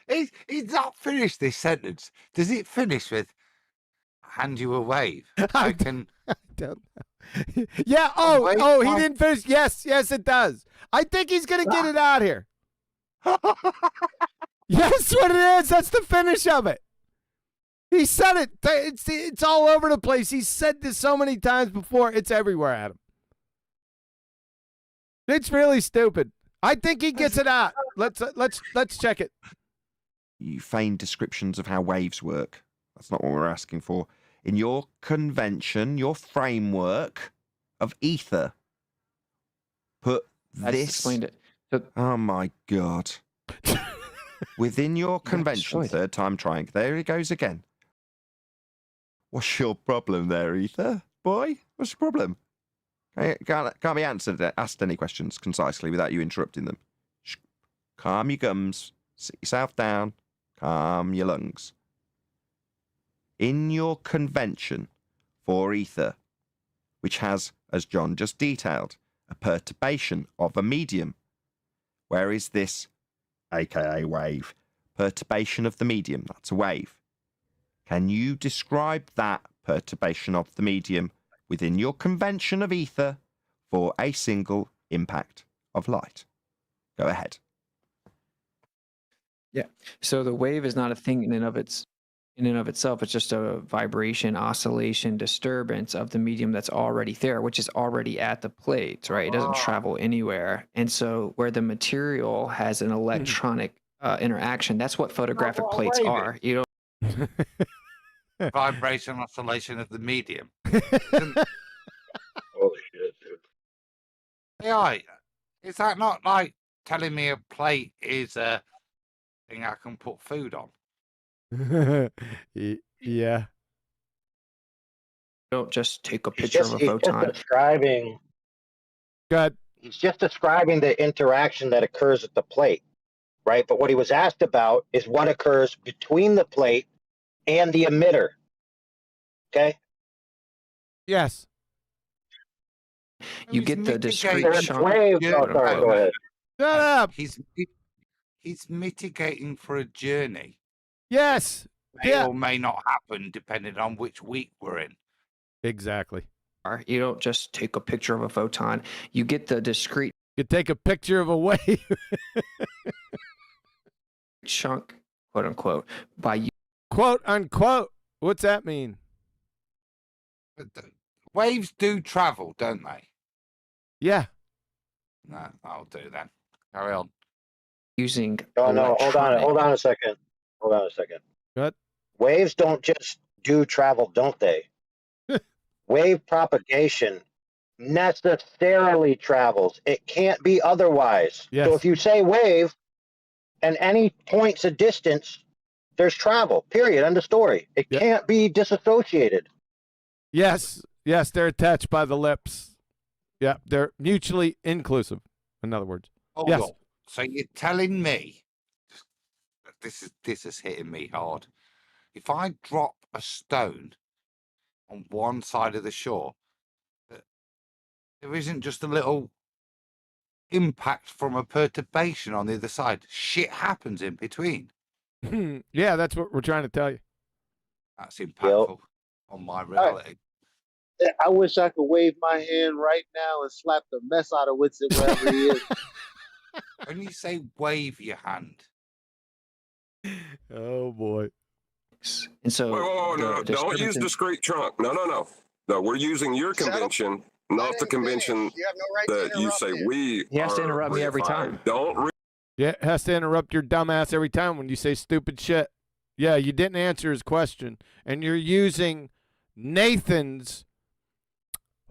wave. He's not finished this sentence. Does it finish with hand you a wave? I don't know. Yeah. He didn't finish. Yes, it does. I think he's gonna get it out here. Yes, what it is. That's the finish of it. He said it. It's all over the place. He's said this so many times before. It's everywhere, Adam. It's really stupid. I think he gets it out. Let's check it. You feigned descriptions of how waves work. That's not what we're asking for. In your convention, your framework of ether, put I just this. explained it. Oh my God. Within your convention, third time trying. There he goes again. What's your problem there, Ether? Boy, what's your problem? Can't be asked any questions concisely without you interrupting them. Shh. Calm your gums. Sit yourself down. Calm your lungs. In your convention for ether, which has, as John just detailed, a perturbation of a medium. Where is this, aka wave? Perturbation of the medium, that's a wave. Can you describe that perturbation of the medium within your convention of ether for a single impact of light? Go ahead. Yeah. So the wave is not a thing in and of itself. It's just a vibration, oscillation, disturbance of the medium that's already there, which is already at the plate, right? It doesn't travel anywhere. And so where the material has an electronic interaction, that's what photographic plates are. You know. Vibration oscillation of the medium. Oh shit, dude. AI, is that not like telling me a plate is a thing I can put food on? Yeah. Don't just take a picture of a photon. He's just describing the interaction that occurs at the plate, right? But what he was asked about is what occurs between the plate and the emitter. Okay? Yes. You get the discrete chunk. Go ahead. Shut up. He's mitigating for a journey. Yes. May or may not happen depending on which week we're in. Exactly. You don't just take a picture of a photon. You get the discrete. You take a picture of a wave. Chunk, quote unquote, by you. Quote unquote. What's that mean? Waves do travel, don't they? Yeah. No, I'll do then. Carry on. Using. Oh no, hold on a second. What? Waves don't just do travel, don't they? Wave propagation necessarily travels. It can't be otherwise. Yes. So if you say wave and any points of distance, there's travel, period, end of story. It can't be disassociated. Yes, they're attached by the lips. Yeah, they're mutually inclusive, in other words. Hold on. So you're telling me, this is hitting me hard. If I drop a stone on one side of the shore, there isn't just a little impact from a perturbation on the other side. Shit happens in between. Yeah, that's what we're trying to tell you. That's impactful on my reality. I wish I could wave my hand right now and slap the mess out of Whitson wherever he is. When you say wave your hand. Oh, boy. And so. Whoa, no, don't use discrete trunk. No, we're using your convention, not the convention that you say we. He has to interrupt me every time. Don't. Yeah, has to interrupt your dumbass every time when you say stupid shit. Yeah, you didn't answer his question, and you're using Nathan's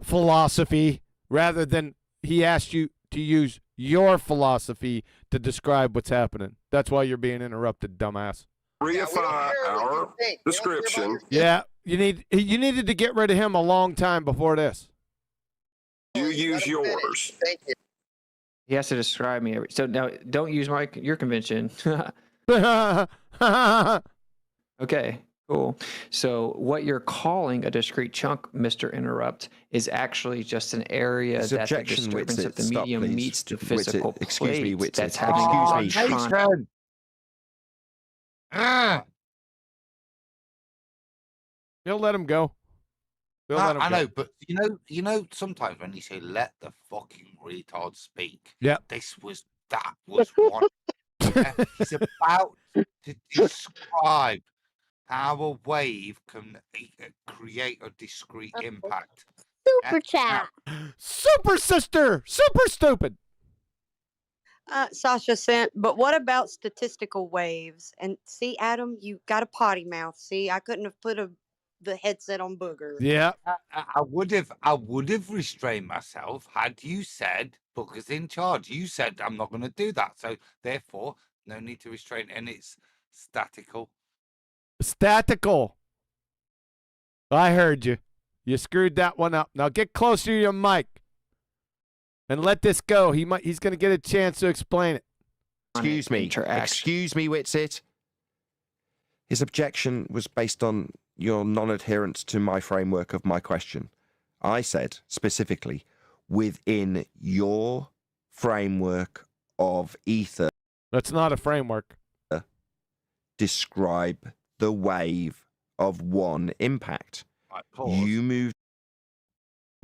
philosophy rather than he asked you to use your philosophy to describe what's happening. That's why you're being interrupted, dumbass. Reify our description. Yeah, you needed to get rid of him a long time before this. You use yours. Thank you. He has to describe me. So now, don't use your convention. Okay, cool. So what you're calling a discrete chunk, Mr. Interrupt, is actually just an area His that the objection, disturbance Whitsitt, of the stop, medium please. meets the Whitsitt, physical excuse me, plate Whitsitt. that's having Excuse me. electron. He'll let him go. He'll No, let him I go. know, but you know, sometimes when you say "let the fucking retard speak," yeah, that was one. He's about to describe how a wave can create a discrete impact. Super chat. Super sister, super stupid. Sasha sent, but what about statistical waves? And see, Adam, you got a potty mouth. See, I couldn't have put the headset on Booger. Yeah, I would have restrained myself had you said Booger's in charge. You said I'm not going to do that, so therefore no need to restrain, and it's statical. Statical. I heard you. You screwed that one up. Now get closer to your mic and let this go. He's going to get a chance to explain it. Excuse me, Whitsitt. His objection was based on your non-adherence to my framework of my question. I said specifically, within your framework of ether. That's not a framework. Describe the wave of one impact. You moved.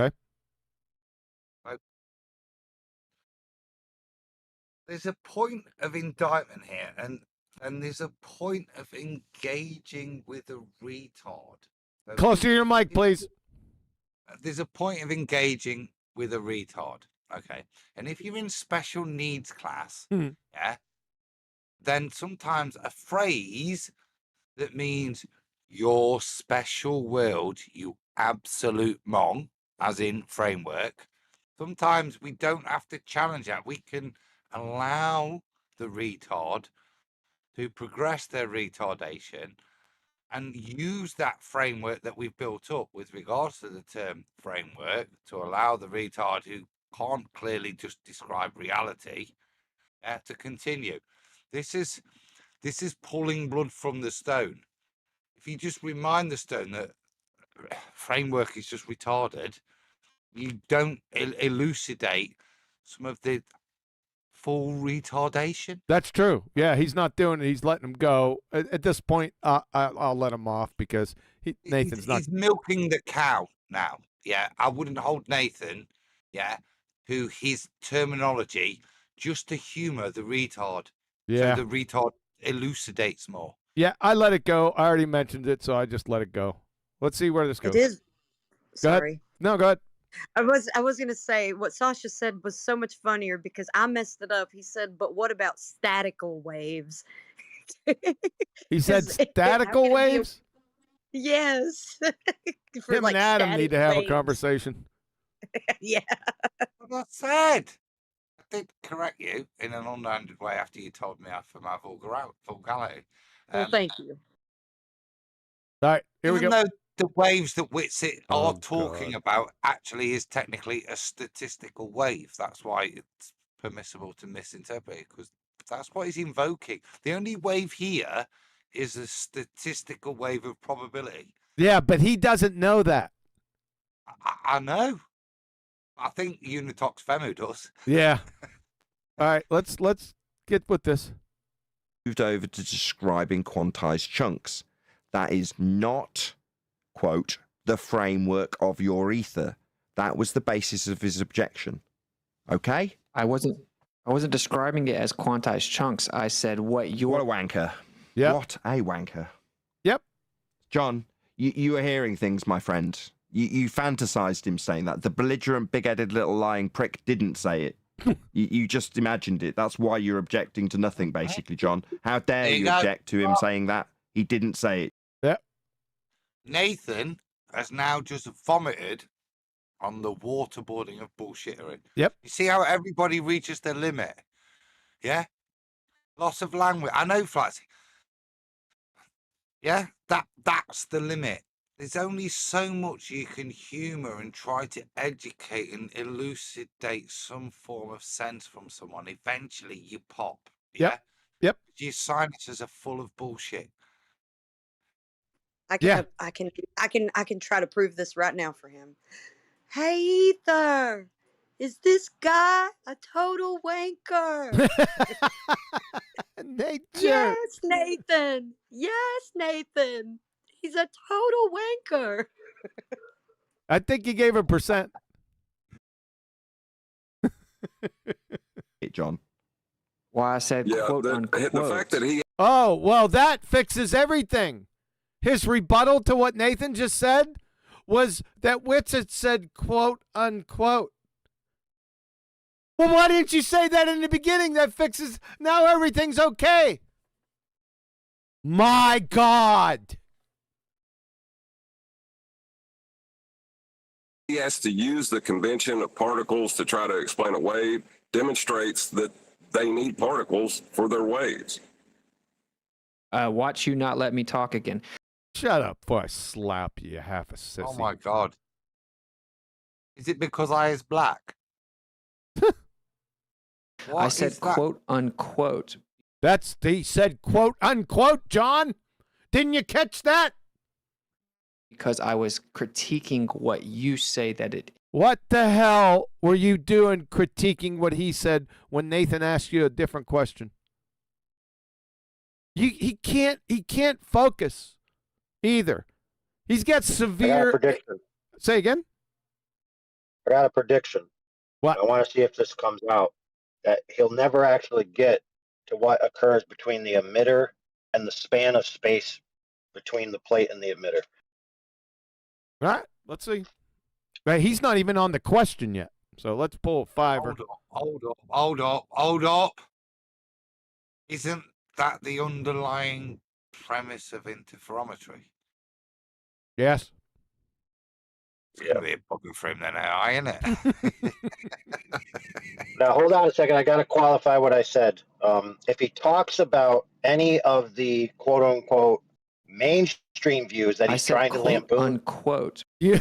Okay. There's a point of indictment here, and there's a point of engaging with a retard. So Closer to your mic, please. There's a point of engaging with a retard. Okay. And if you're in special needs class, yeah, then sometimes a phrase that means your special world, you absolute mong, as in framework, sometimes we don't have to challenge that. We can allow the retard to progress their retardation and use that framework that we've built up with regards to the term framework to allow the retard who can't clearly just describe reality to continue. This is pulling blood from the stone. If you just remind the stone that framework is just retarded, you don't elucidate some of the full retardation. That's true. Yeah, he's not doing it. He's letting him go. At this point, I'll let him off because Nathan's not. He's milking the cow now. Yeah, I wouldn't hold Nathan, yeah, to his terminology just to humor the retard. Yeah. So the retard elucidates more. Yeah, I let it go. I already mentioned it, so I just let it go. Let's see where this goes. It is. Go ahead. Sorry. No, go ahead. I was gonna say what Sasha said was so much funnier because I messed it up. He said, "But what about statical waves?" He said statical waves? Yes. For Him and Adam static need to have waves. a conversation. Yeah. What I said. I did correct you in an unrounded way after you told me off for my vulgarity. Well, thank you. All right, here we Even go. though the waves that Whitsitt are talking about actually is technically a statistical wave. That's why it's permissible to misinterpret it, because that's what he's invoking. The only wave here is a statistical wave of probability. Yeah, but he doesn't know that. I know. I think Unitox Femu does. Yeah. All right, let's get with this. Moved over to describing quantized chunks. That is not, quote, the framework of your ether. That was the basis of his objection. Okay? I wasn't describing it as quantized chunks. I said what a wanker. Yep. What a wanker. Yep. John, you are hearing things, my friend. You fantasized him saying that. The belligerent, big-headed little lying prick didn't say it. You just imagined it. That's why you're objecting to nothing, basically, John. How dare There you you go. object to him saying that? He didn't say it. Yep. Nathan has now just vomited on the waterboarding of bullshittery. Yep. You see how everybody reaches their limit? Yeah? Loss of language. I know, Flats. Yeah? That's the limit. There's only so much you can humour and try to educate and elucidate some form of sense from someone. Eventually, you pop. Yeah? Yep. Your sinuses are full of bullshit. I can try to prove this right now for him. Hey, Ether, is this guy a total wanker? Nature. Yes, Nathan. Yes, Nathan. He's a total wanker. I think you gave a percent. John. Why I said quote unquote. The fact that he Oh, well, that fixes everything. His rebuttal to what Nathan just said was that Witz had said quote unquote. Well, why didn't you say that in the beginning? That fixes, now everything's okay. My God. he has to use the convention of particles to try to explain a wave demonstrates that they need particles for their waves. Watch you not let me talk again. Shut up before I slap you, you half a sissy. Oh my God. Is it because I is black? I said quote unquote. He said quote unquote, John. Didn't you catch that? Because I was critiquing what you say that it. What the hell were you doing critiquing what he said when Nathan asked you a different question? He can't focus either. He's got severe. I got a prediction. Say again? I got a prediction. What? I want to see if this comes out. That he'll never actually get to what occurs between the emitter and the span of space between the plate and the emitter. All right, let's see. Right, he's not even on the question yet. So let's pull a fiver. Hold up. Isn't that the underlying premise of interferometry? Yes. It's going to be a bugger for him then, isn't it? Now, hold on a second. I got to qualify what I said. If he talks about any of the quote unquote mainstream views that he's trying to lampoon. Unquote. Yeah.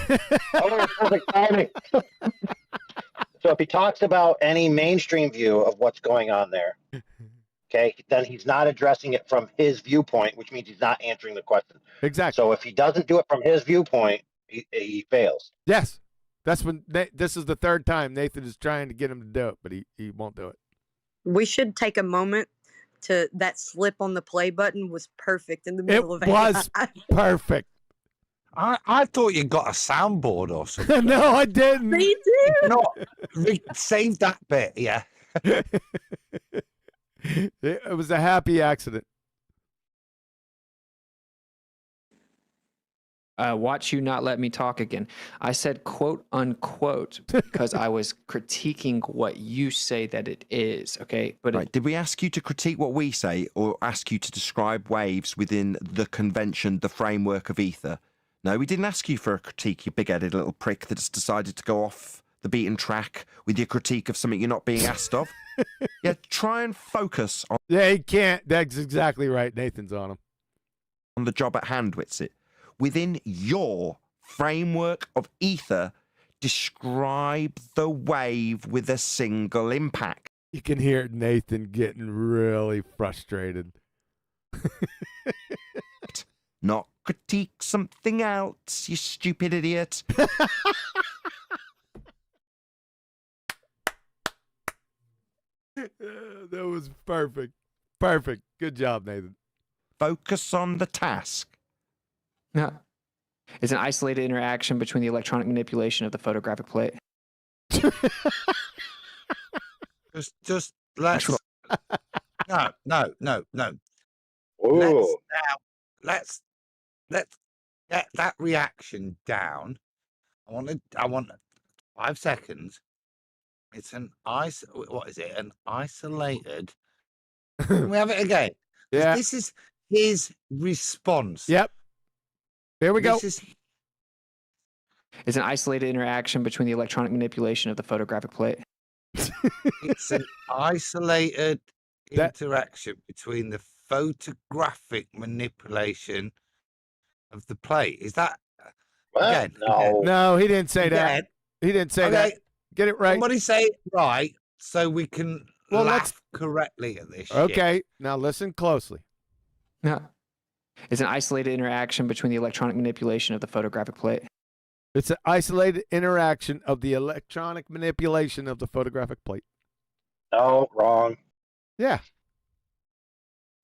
Oh, perfect timing. So if he talks about any mainstream view of what's going on there, okay, then he's not addressing it from his viewpoint, which means he's not answering the question. Exactly. So if he doesn't do it from his viewpoint, he fails. Yes. That's when this is the third time Nathan is trying to get him to do it, but he won't do it. We should take a moment to that slip on the play button was perfect in the middle of It was perfect. I thought you got a soundboard or something. No, I didn't. They did. No, save that bit, yeah. It was a happy accident. Watch you not let me talk again. I said quote unquote because I was critiquing what you say that it is. Okay, but right. Did we ask you to critique what we say, or ask you to describe waves within the convention, the framework of ether? No, we didn't ask you for a critique, you big-headed little prick that's decided to go off the beaten track with your critique of something you're not being asked of. Yeah, try and focus on. Yeah, he can't. That's exactly right. Nathan's on him. On the job at hand, Witsit. Within your framework of ether, describe the wave with a single impact. You can hear Nathan getting really frustrated. Not critique something else, you stupid idiot. That was perfect. Perfect. Good job, Nathan. Focus on the task. Yeah. It's an isolated interaction between the electronic manipulation of the photographic plate. Just let's. No. Ooh. Let's get that reaction down. I want 5 seconds. It's an what is it? An isolated. Can we have it again? Yeah. This is his response. Yep. Here we go. Is an isolated interaction between the electronic manipulation of the photographic plate. It's an isolated interaction between the photographic manipulation of the plate. Is that again? No, he didn't say that. Again? He didn't say Okay, that. Get it right. Somebody say it right so we can laugh correctly at this shit. Okay, now listen closely. No. Is an isolated interaction between the electronic manipulation of the photographic plate. It's an isolated interaction of the electronic manipulation of the photographic plate. No, wrong. Yeah.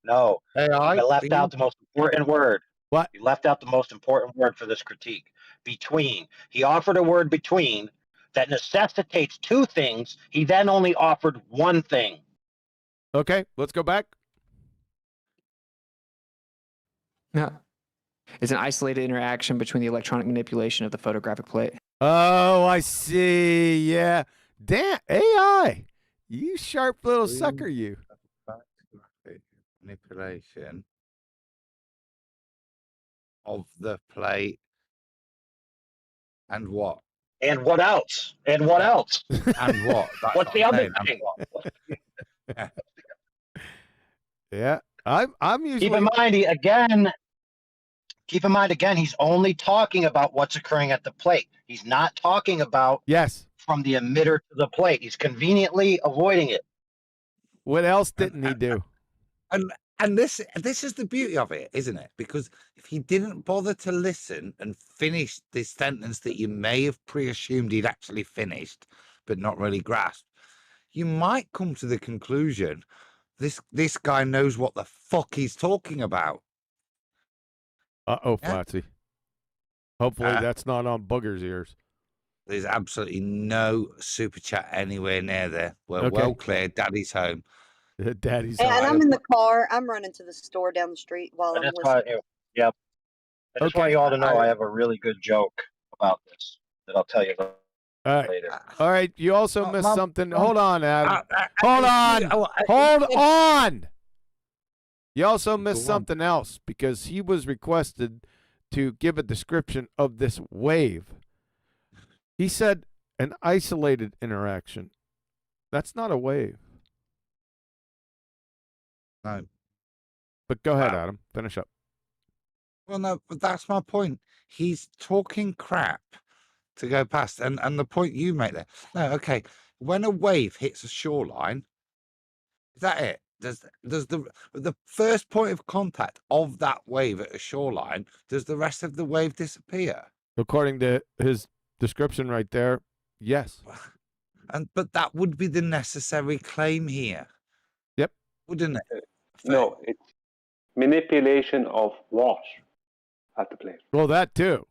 No. AI, You left out the most important word. What? You left out the most important word for this critique. Between. He offered a word between that necessitates two things. He then only offered one thing. Okay, let's go back. No. Is an isolated interaction between the electronic manipulation of the photographic plate. Oh, I see. Yeah. Damn, AI. You sharp little sucker, you. Manipulation of the plate. And what? And what else? And what else? And what? That's What's the what other I'm thing? saying. Yeah. I'm usually Keep in mind again, he's only talking about what's occurring at the plate. He's not talking about from the emitter to the plate. He's conveniently avoiding it. What else didn't he do? And this is the beauty of it, isn't it? Because if he didn't bother to listen and finish this sentence that you may have pre-assumed he'd actually finished, but not really grasped, you might come to the conclusion this guy knows what the fuck he's talking about. Uh-oh, Fotsy. Hopefully that's not on Booger's ears. There's absolutely no super chat anywhere near there. We're Okay. well clear. Daddy's home. Daddy's And home. I'm in the car. I'm running to the store down the street while I'm That's listening. why, yep. I just want you all to know I have a really good joke about this that I'll tell you later. All right. You also missed something. Hold on, Adam. Hold on. You also missed something else because he was requested to give a description of this wave. He said an isolated interaction. That's not a wave. No. But go ahead, Adam. Finish up. Well, no, but that's my point. He's talking crap to go past. And the point you make there. No, okay. When a wave hits a shoreline, is that it? Does the first point of contact of that wave at a shoreline, does the rest of the wave disappear? According to his description right there, yes. But that would be the necessary claim here. Yep. Wouldn't it? No, it's manipulation of what at the plate. Well, that too.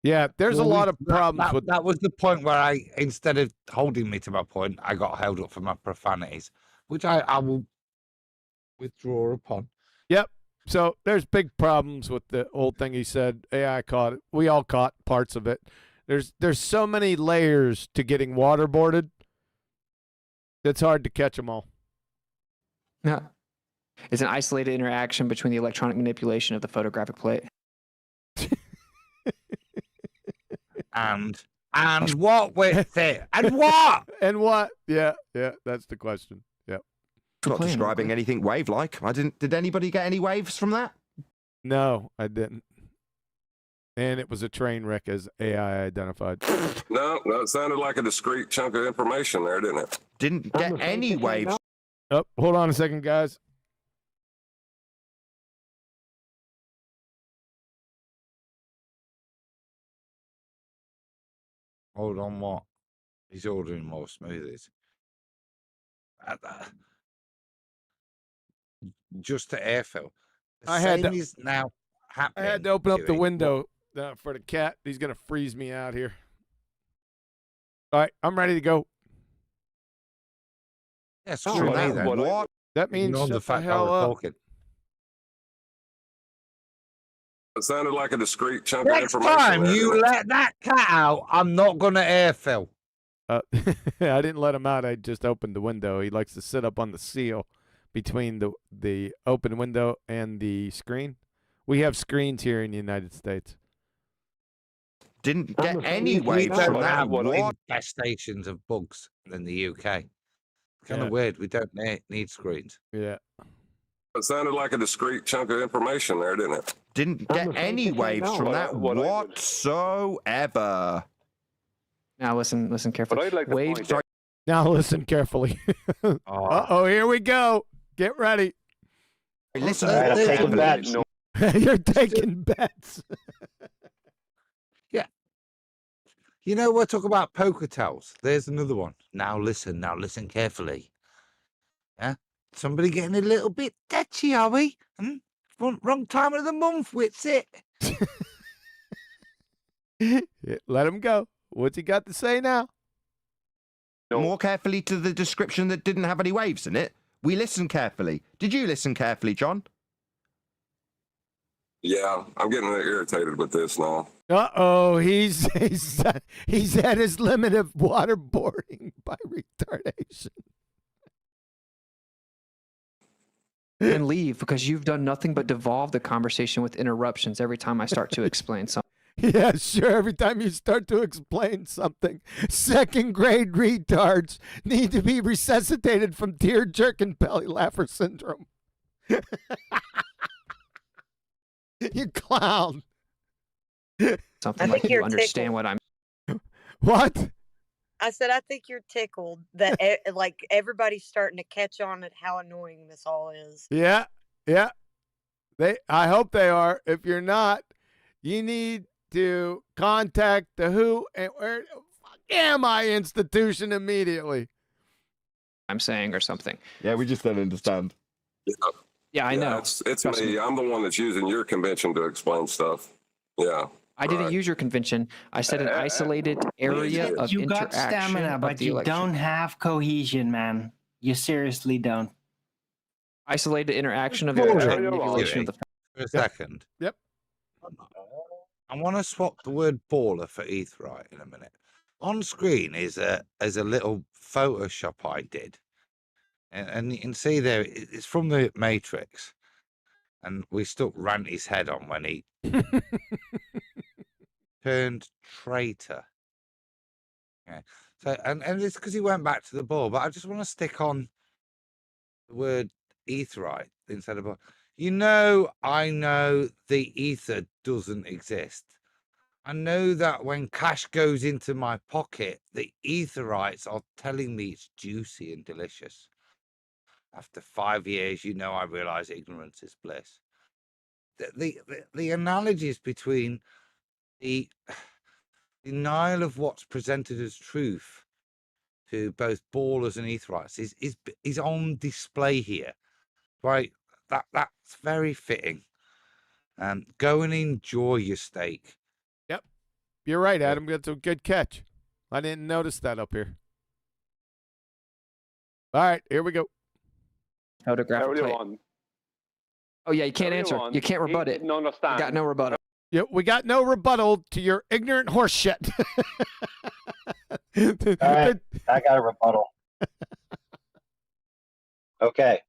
Yeah, there's a lot of problems with that. Was the point where I, instead of holding me to my point, I got held up for my profanities, which I will withdraw upon. Yep. So there's big problems with the old thing he said. AI caught it. We all caught parts of it. There's so many layers to getting waterboarded. It's hard to catch them all. No. Is an isolated interaction between the electronic manipulation of the photographic plate. And what with it? And what? And what? Yeah, that's the question. Yep. Not describing anything wave-like. Did anybody get any waves from that? No, I didn't. And it was a train wreck as AI identified. No, it sounded like a discrete chunk of information there, didn't it? Didn't get any waves. Oh, hold on a second, guys. Hold on, what? He's ordering more smoothies. Just to airfill. I had to, is now happening. I had to open up the window for the cat. He's going to freeze me out here. All right, I'm ready to go. Yeah, screw me then. What? That means Ignore shut the fact the hell I was up. talking. It sounded like a discrete chunk of Next information. time there, you didn't it? let that cat out, I'm not going to airfill. I didn't let him out. I just opened the window. He likes to sit up on the seal between the open window and the screen. We have screens here in the United States. Didn't get any We waves don't from that. have What? infestations of bugs in the UK. Kind Yeah. of weird. We don't need screens. Yeah. It sounded like a discrete chunk of information there, didn't it? Didn't get any waves from that whatsoever. Now listen carefully. I'd like to Waves. point out- Now listen carefully. Uh-oh, here we go. Get ready. Listen, All right, I'm taking bets. You're taking bets. Yeah. You know, we're talking about poker tells. There's another one. Now listen carefully. Yeah? Somebody getting a little bit touchy, are we? Wrong time of the month, what's it? Let him go. What's he got to say now? More carefully to the description that didn't have any waves in it. We listened carefully. Did you listen carefully, John? Yeah, I'm getting irritated with this now. Uh-oh, he's at his limit of waterboarding by retardation. And leave because you've done nothing but devolve the conversation with interruptions every time I start to explain something. Yeah, sure. Every time you start to explain something, second grade retards need to be resuscitated from tear jerking belly laugher syndrome. You clown. Something I like think you you're understand tickled. what I'm. What? I said I think you're tickled that like everybody's starting to catch on at how annoying this all is. Yeah. I hope they are. If you're not, you need to contact the WHO and where the fuck am I institution immediately. I'm saying or something. Yeah, we just don't understand. Yeah, I know. It's Trust me. me. I'm the one that's using your convention to explain stuff. Yeah. I didn't use your convention. I said an isolated area of You got interaction stamina, of but the you election. don't have cohesion, man. You seriously don't. Isolated interaction of the Bullshit. election, manipulation of the. For a second. Yep. I want to swap the word baller for etherite in a minute. On screen is a little Photoshop I did. And you can see there, it's from the Matrix. And we stuck Ranty's head on when he turned traitor. Yeah. So and it's because he went back to the ball. But I just want to stick on the word etherite instead of I know the ether doesn't exist. I know that when cash goes into my pocket, the etherites are telling me it's juicy and delicious. After 5 years, I realize ignorance is bliss. The analogies between the denial of what's presented as truth to both ballers and etherites is on display here, right? That's very fitting. Go and enjoy your steak. Yep. You're right, Adam. That's a good catch. I didn't notice that up here. All right, here we go. Photographic plate. Everyone, Oh yeah, you can't answer. everyone, You can't rebut he it. didn't understand. Got no rebuttal. Yeah, we got no rebuttal to your ignorant horse shit. All right, I got a rebuttal. Okay.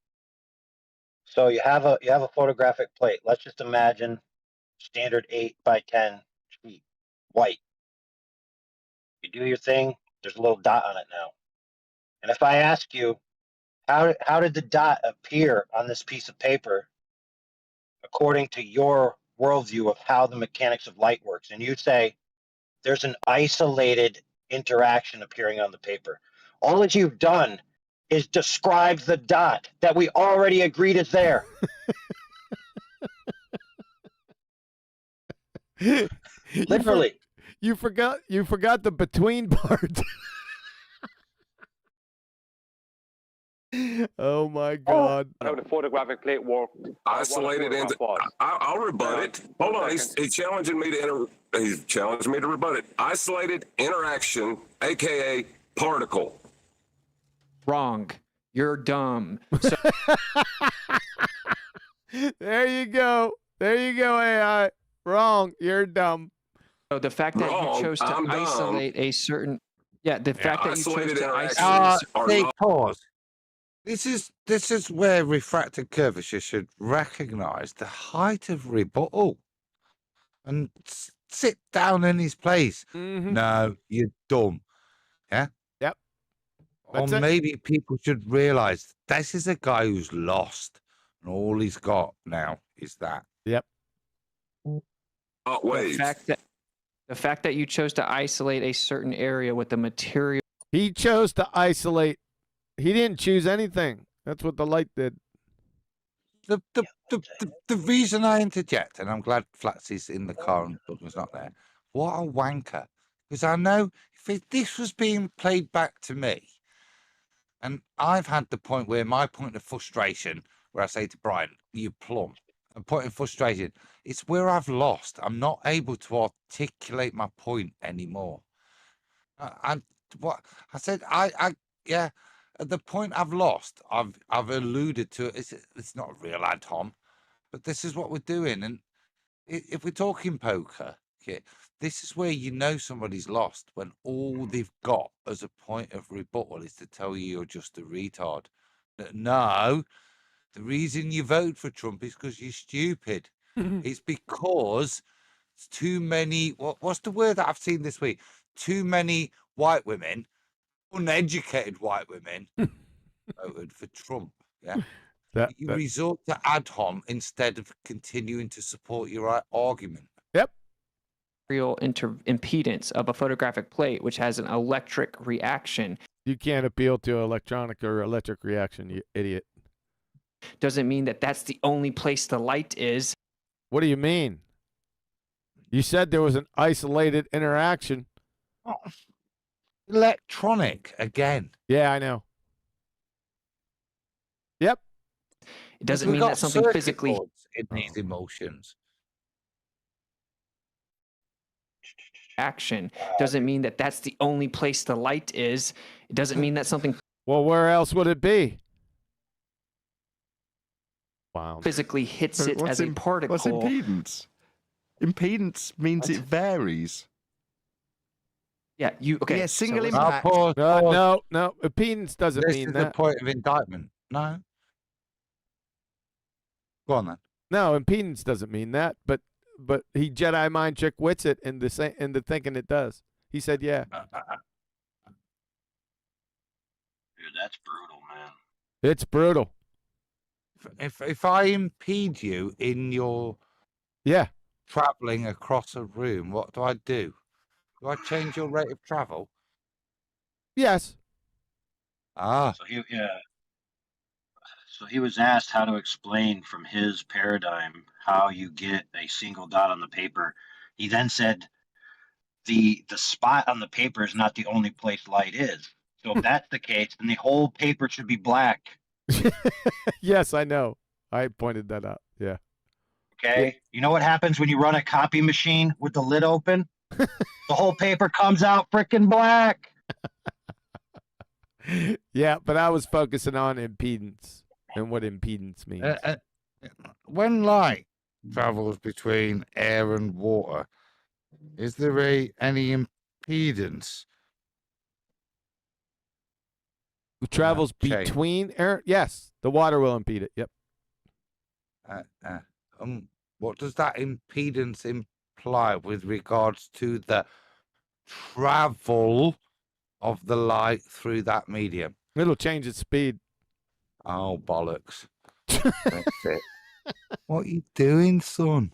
So you have a photographic plate. Let's just imagine standard 8 by 10 sheet, white. You do your thing, there's a little dot on it now. And if I ask you, how did the dot appear on this piece of paper according to your worldview of how the mechanics of light works? And you say, there's an isolated interaction appearing on the paper. All that you've done is describe the dot that we already agreed is there. Literally. You forgot the between part. Oh my God. How the photographic plate worked. Isolated into. I'll rebut it. Hold on. He's challenging me to He's challenged me to rebut it. Isolated interaction, aka particle. Wrong. You're dumb. So There you go. AI. Wrong. You're dumb. the fact that Wrong. you chose to I'm dumb. isolate a certain the fact that you chose isolated to interactions isolate are Take not- pause. This is where refracted curvature should recognise the height of rebuttal and sit down in his place. Mhm. No, you're dumb. Yeah. Yep. Or That's it. maybe people should realize this is a guy who's lost, and all he's got now is that. Yep. The fact that you chose to isolate a certain area with the material. He chose to isolate. He didn't choose anything. That's what the light did. The reason I interject, and I'm glad Flatsy's in the car and Douglas not there. What a wanker! Because I know if this was being played back to me, and I've had the point where my point of frustration, where I say to Brian, "You plum," a point of frustration. It's where I've lost. I'm not able to articulate my point anymore. What I said, yeah. At the point I've lost, I've alluded to it. It's not a real ad hom, but this is what we're doing. And if we're talking poker, okay, this is where you know somebody's lost when all they've got as a point of rebuttal is to tell you you're just a retard. No, the reason you vote for Trump is because you're stupid. It's because it's too many. What's the word that I've seen this week? Too many white women, uneducated white women, voted for Trump. Yeah. You resort to ad hom instead of continuing to support your argument. Yep. Real impedance of a photographic plate, which has an electric reaction. You can't appeal to electronic or electric reaction, you idiot. Doesn't mean that that's the only place the light is. What do you mean? You said there was an isolated interaction. Oh, electronic again. Yeah, I know. Yep. It doesn't mean that something physically in these emotions. Action doesn't mean that that's the only place the light is. It doesn't mean that something. Well, where else would it be? Wow. Physically hits it as a particle. What's impedance? Impedance means it varies. Yeah, okay. Yeah, single so impact. No. Impedance doesn't This mean is that. the point of indictment. No. Go on then. No, impedance doesn't mean that. But he Jedi mind trick wits it into thinking it does. He said, yeah. Dude, that's brutal, man. It's brutal. If I impede you in your traveling across a room, what do I do? Do I change your rate of travel? Yes. Ah. So he was asked how to explain from his paradigm how you get a single dot on the paper. He then said the spot on the paper is not the only place light is. So if that's the case, then the whole paper should be black. Yes, I know. I pointed that out. Yeah. Okay. Yeah. You know what happens when you run a copy machine with the lid open? The whole paper comes out freaking black. Yeah, but I was focusing on impedance and what impedance means. When light travels between air and water, is there any impedance? It travels between air? Yes, the water will impede it. Yep. What does that impedance imply with regards to the travel of the light through that medium? It'll change its speed. Oh, bollocks. That's it. What are you doing, son?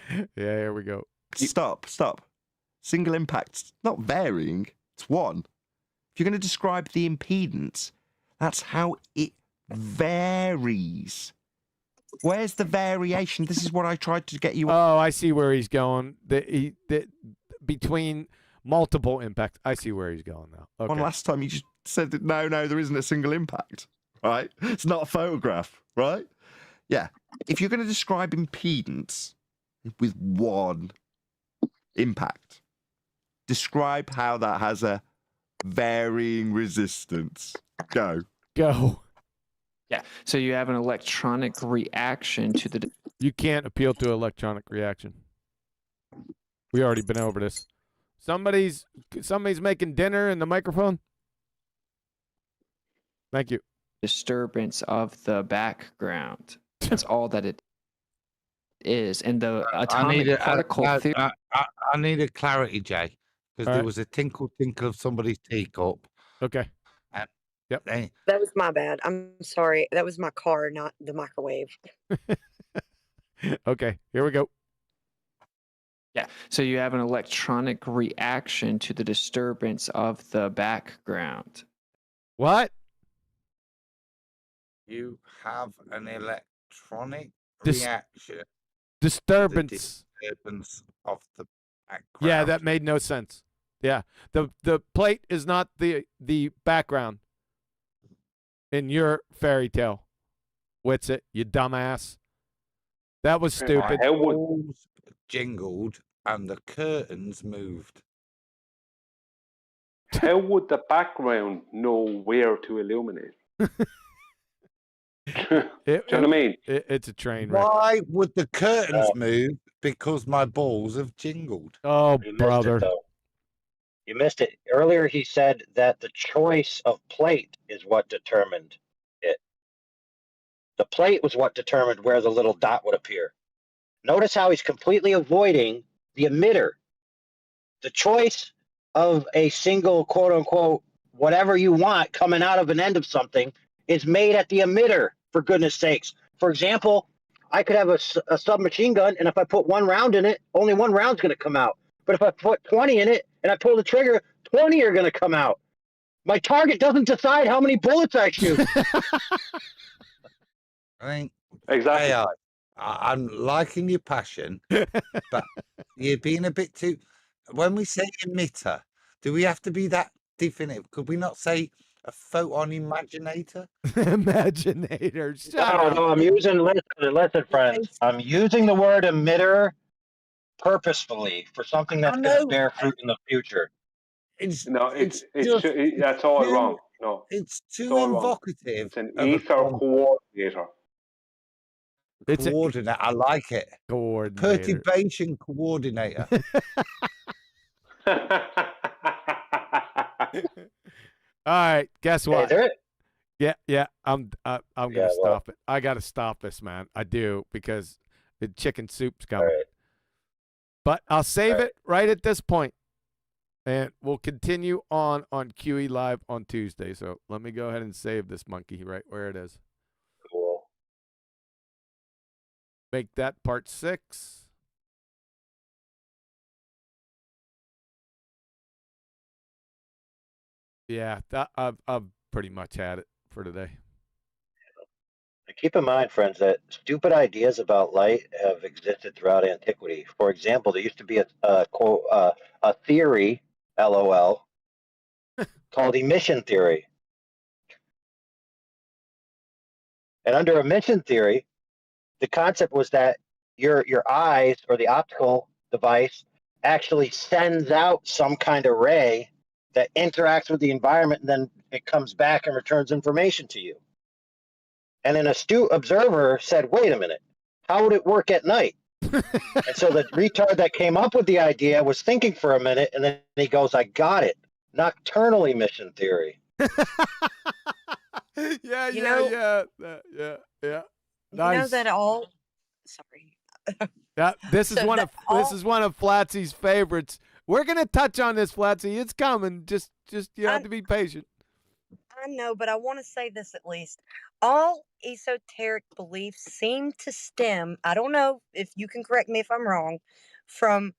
Yeah, here we go. Stop. Single impact's not varying. It's one. If you're going to describe the impedance, that's how it varies. Where's the variation? This is what I tried to get you. Oh, I see where he's going. Between multiple impacts. I see where he's going now. Okay. One last time you just said that no, there isn't a single impact, right? It's not a photograph, right? Yeah. If you're going to describe impedance with one impact, describe how that has a varying resistance. Go. Yeah. So you have an electronic reaction to the. You can't appeal to electronic reaction. We already been over this. Somebody's making dinner in the microphone. Thank you. Disturbance of the background. That's all that it is. And the I atomic need particle theory. I need a clarity, Jay, because All there right. was a tinkle tinkle of somebody's teacup. Okay. And Yep. That was my bad. I'm sorry. That was my car, not the microwave. Okay, here we go. Yeah. So you have an electronic reaction to the disturbance of the background. What? You have an electronic Dis- reaction to Disturbance. the disturbance of the background. Yeah, that made no sense. Yeah, the plate is not the background in your fairy tale. What's it, you dumbass? That was stupid. My walls jingled and the curtains moved. How would the background know where to illuminate? Do you know what I mean? It's a train wreck. Why would the curtains move? Because my balls have jingled. Oh, You missed brother. it, though. You missed it. Earlier, he said that the choice of plate is what determined it. The plate was what determined where the little dot would appear. Notice how he's completely avoiding the emitter. The choice of a single quote unquote whatever you want coming out of an end of something is made at the emitter, for goodness sakes. For example, I could have a submachine gun, and if I put one round in it, only one round's going to come out. But if I put 20 in it and I pull the trigger, 20 are going to come out. My target doesn't decide how many bullets I shoot. I think exactly. AI, I'm liking your passion, but you're being a bit too. When we say emitter, do we have to be that definitive? Could we not say a photon imaginator? Imaginator. Shut up. No, I'm using, listen, friends. I'm using the word emitter purposefully for something that's going to bear fruit in the future. It's that's all wrong. No, it's too all wrong. invocative. It's an of a ether coordinator. It's coordinator. I like it. Coordinator. Perturbation coordinator. All right, guess what? Hey, Yeah. I'm gonna stop it. I gotta stop this, man. I do, because the chicken soup's coming. All right. But I'll save it right at this point, and we'll continue on QE Live on Tuesday. So let me go ahead and save this monkey right where it is. Cool. Make that part 6. Yeah, I've pretty much had it for today. Keep in mind, friends, that stupid ideas about light have existed throughout antiquity. For example, there used to be a quote, a theory, LOL, called emission theory. And under emission theory, the concept was that your eyes or the optical device actually sends out some kind of ray that interacts with the environment, and then it comes back and returns information to you. And an astute observer said, wait a minute, how would it work at night? And so the retard that came up with the idea was thinking for a minute, and then he goes, I got it. Nocturnal emission theory. Yeah. You know Nice. that all. Sorry. Yeah, this is So one of that this is one of Flatsy's favorites. We're gonna touch on this, Flatsy. It's coming. Just you have to be patient. I know, but I want to say this at least. All esoteric beliefs seem to stem, I don't know if you can correct me if I'm wrong, from,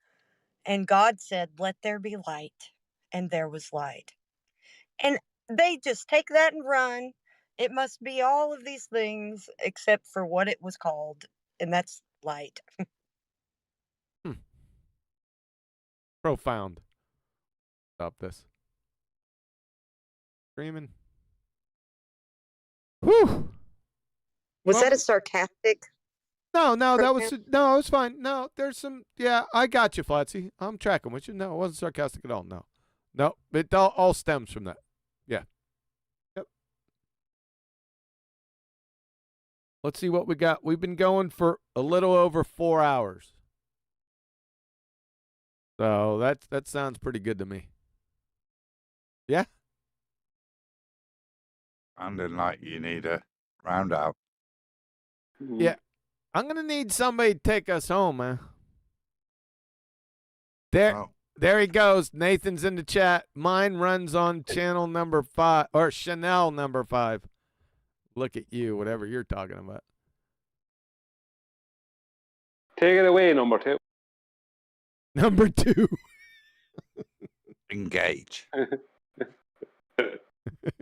and God said, let there be light, and there was light. And they just take that and run. It must be all of these things except for what it was called, and that's light. Profound. Stop this. Screaming. Whew. Was that a sarcastic? No, that was no, it's fine. No, there's some. Yeah, I got you, Flatsy. I'm tracking with you. No, it wasn't sarcastic at all. No, it all stems from that. Yeah. Yep. Let's see what we got. We've been going for a little over 4 hours. So that sounds pretty good to me. Yeah. Sounding like you need a round out. Yeah. I'm gonna need somebody to take us home, man. There, Oh. there he goes. Nathan's in the chat. Mine runs on channel number 5 or Chanel number 5. Look at you, whatever you're talking about. Take it away, number 2. Number 2. Engage.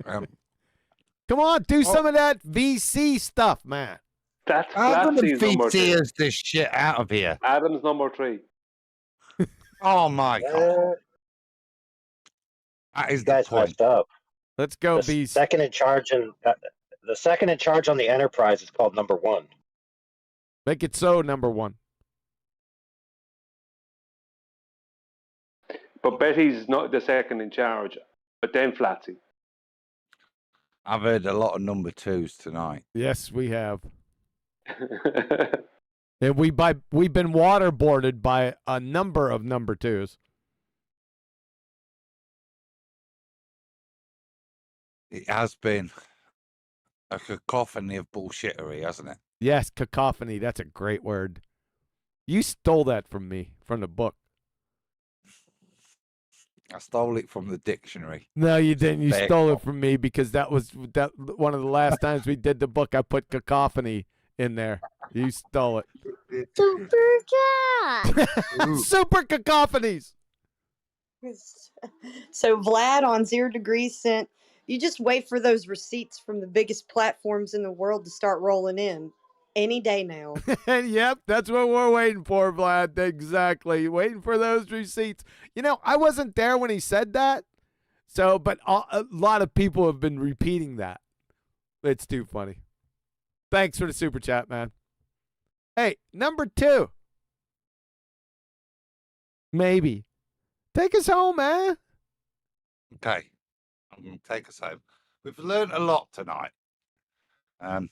Come on, do some of that VC stuff, man. That's I'm gonna Flatsy's number 2. VC us this shit out of here. Adam's number 3. Oh my god. That is You the guys point. messed up. Let's go, The Beast. second in charge and the second in charge on the Enterprise is called number 1. Make it so, number 1. But Betty's not the second in charge, but then Flatsy. I've heard a lot of number 2s tonight. Yes, we have. And we've been waterboarded by a number of number 2s. It has been a cacophony of bullshittery, hasn't it? Yes, cacophony. That's a great word. You stole that from me, from the book. I stole it from the dictionary. No, you didn't. You Back stole off. it from me because that was one of the last times we did the book. I put cacophony in there. You stole it. Superchat. Super cacophonies. So Vlad on 0 Degrees sent, you just wait for those receipts from the biggest platforms in the world to start rolling in any day now. Yep, that's what we're waiting for, Vlad. Exactly. Waiting for those receipts. You know, I wasn't there when he said that. So, but a lot of people have been repeating that. It's too funny. Thanks for the super chat, man. Hey, number 2. Maybe. Take us home, man. Okay. I'm going to take us home. We've learned a lot tonight. And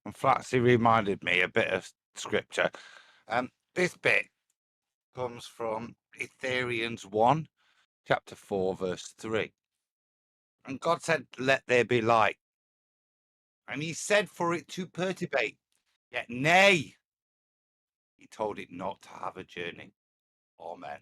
Flatsy reminded me a bit of scripture. This bit comes from Ephesians 1, chapter 4, verse 3. And God said, "Let there be light." And he said for it to perturbate. Yet nay, he told it not to have a journey. Amen.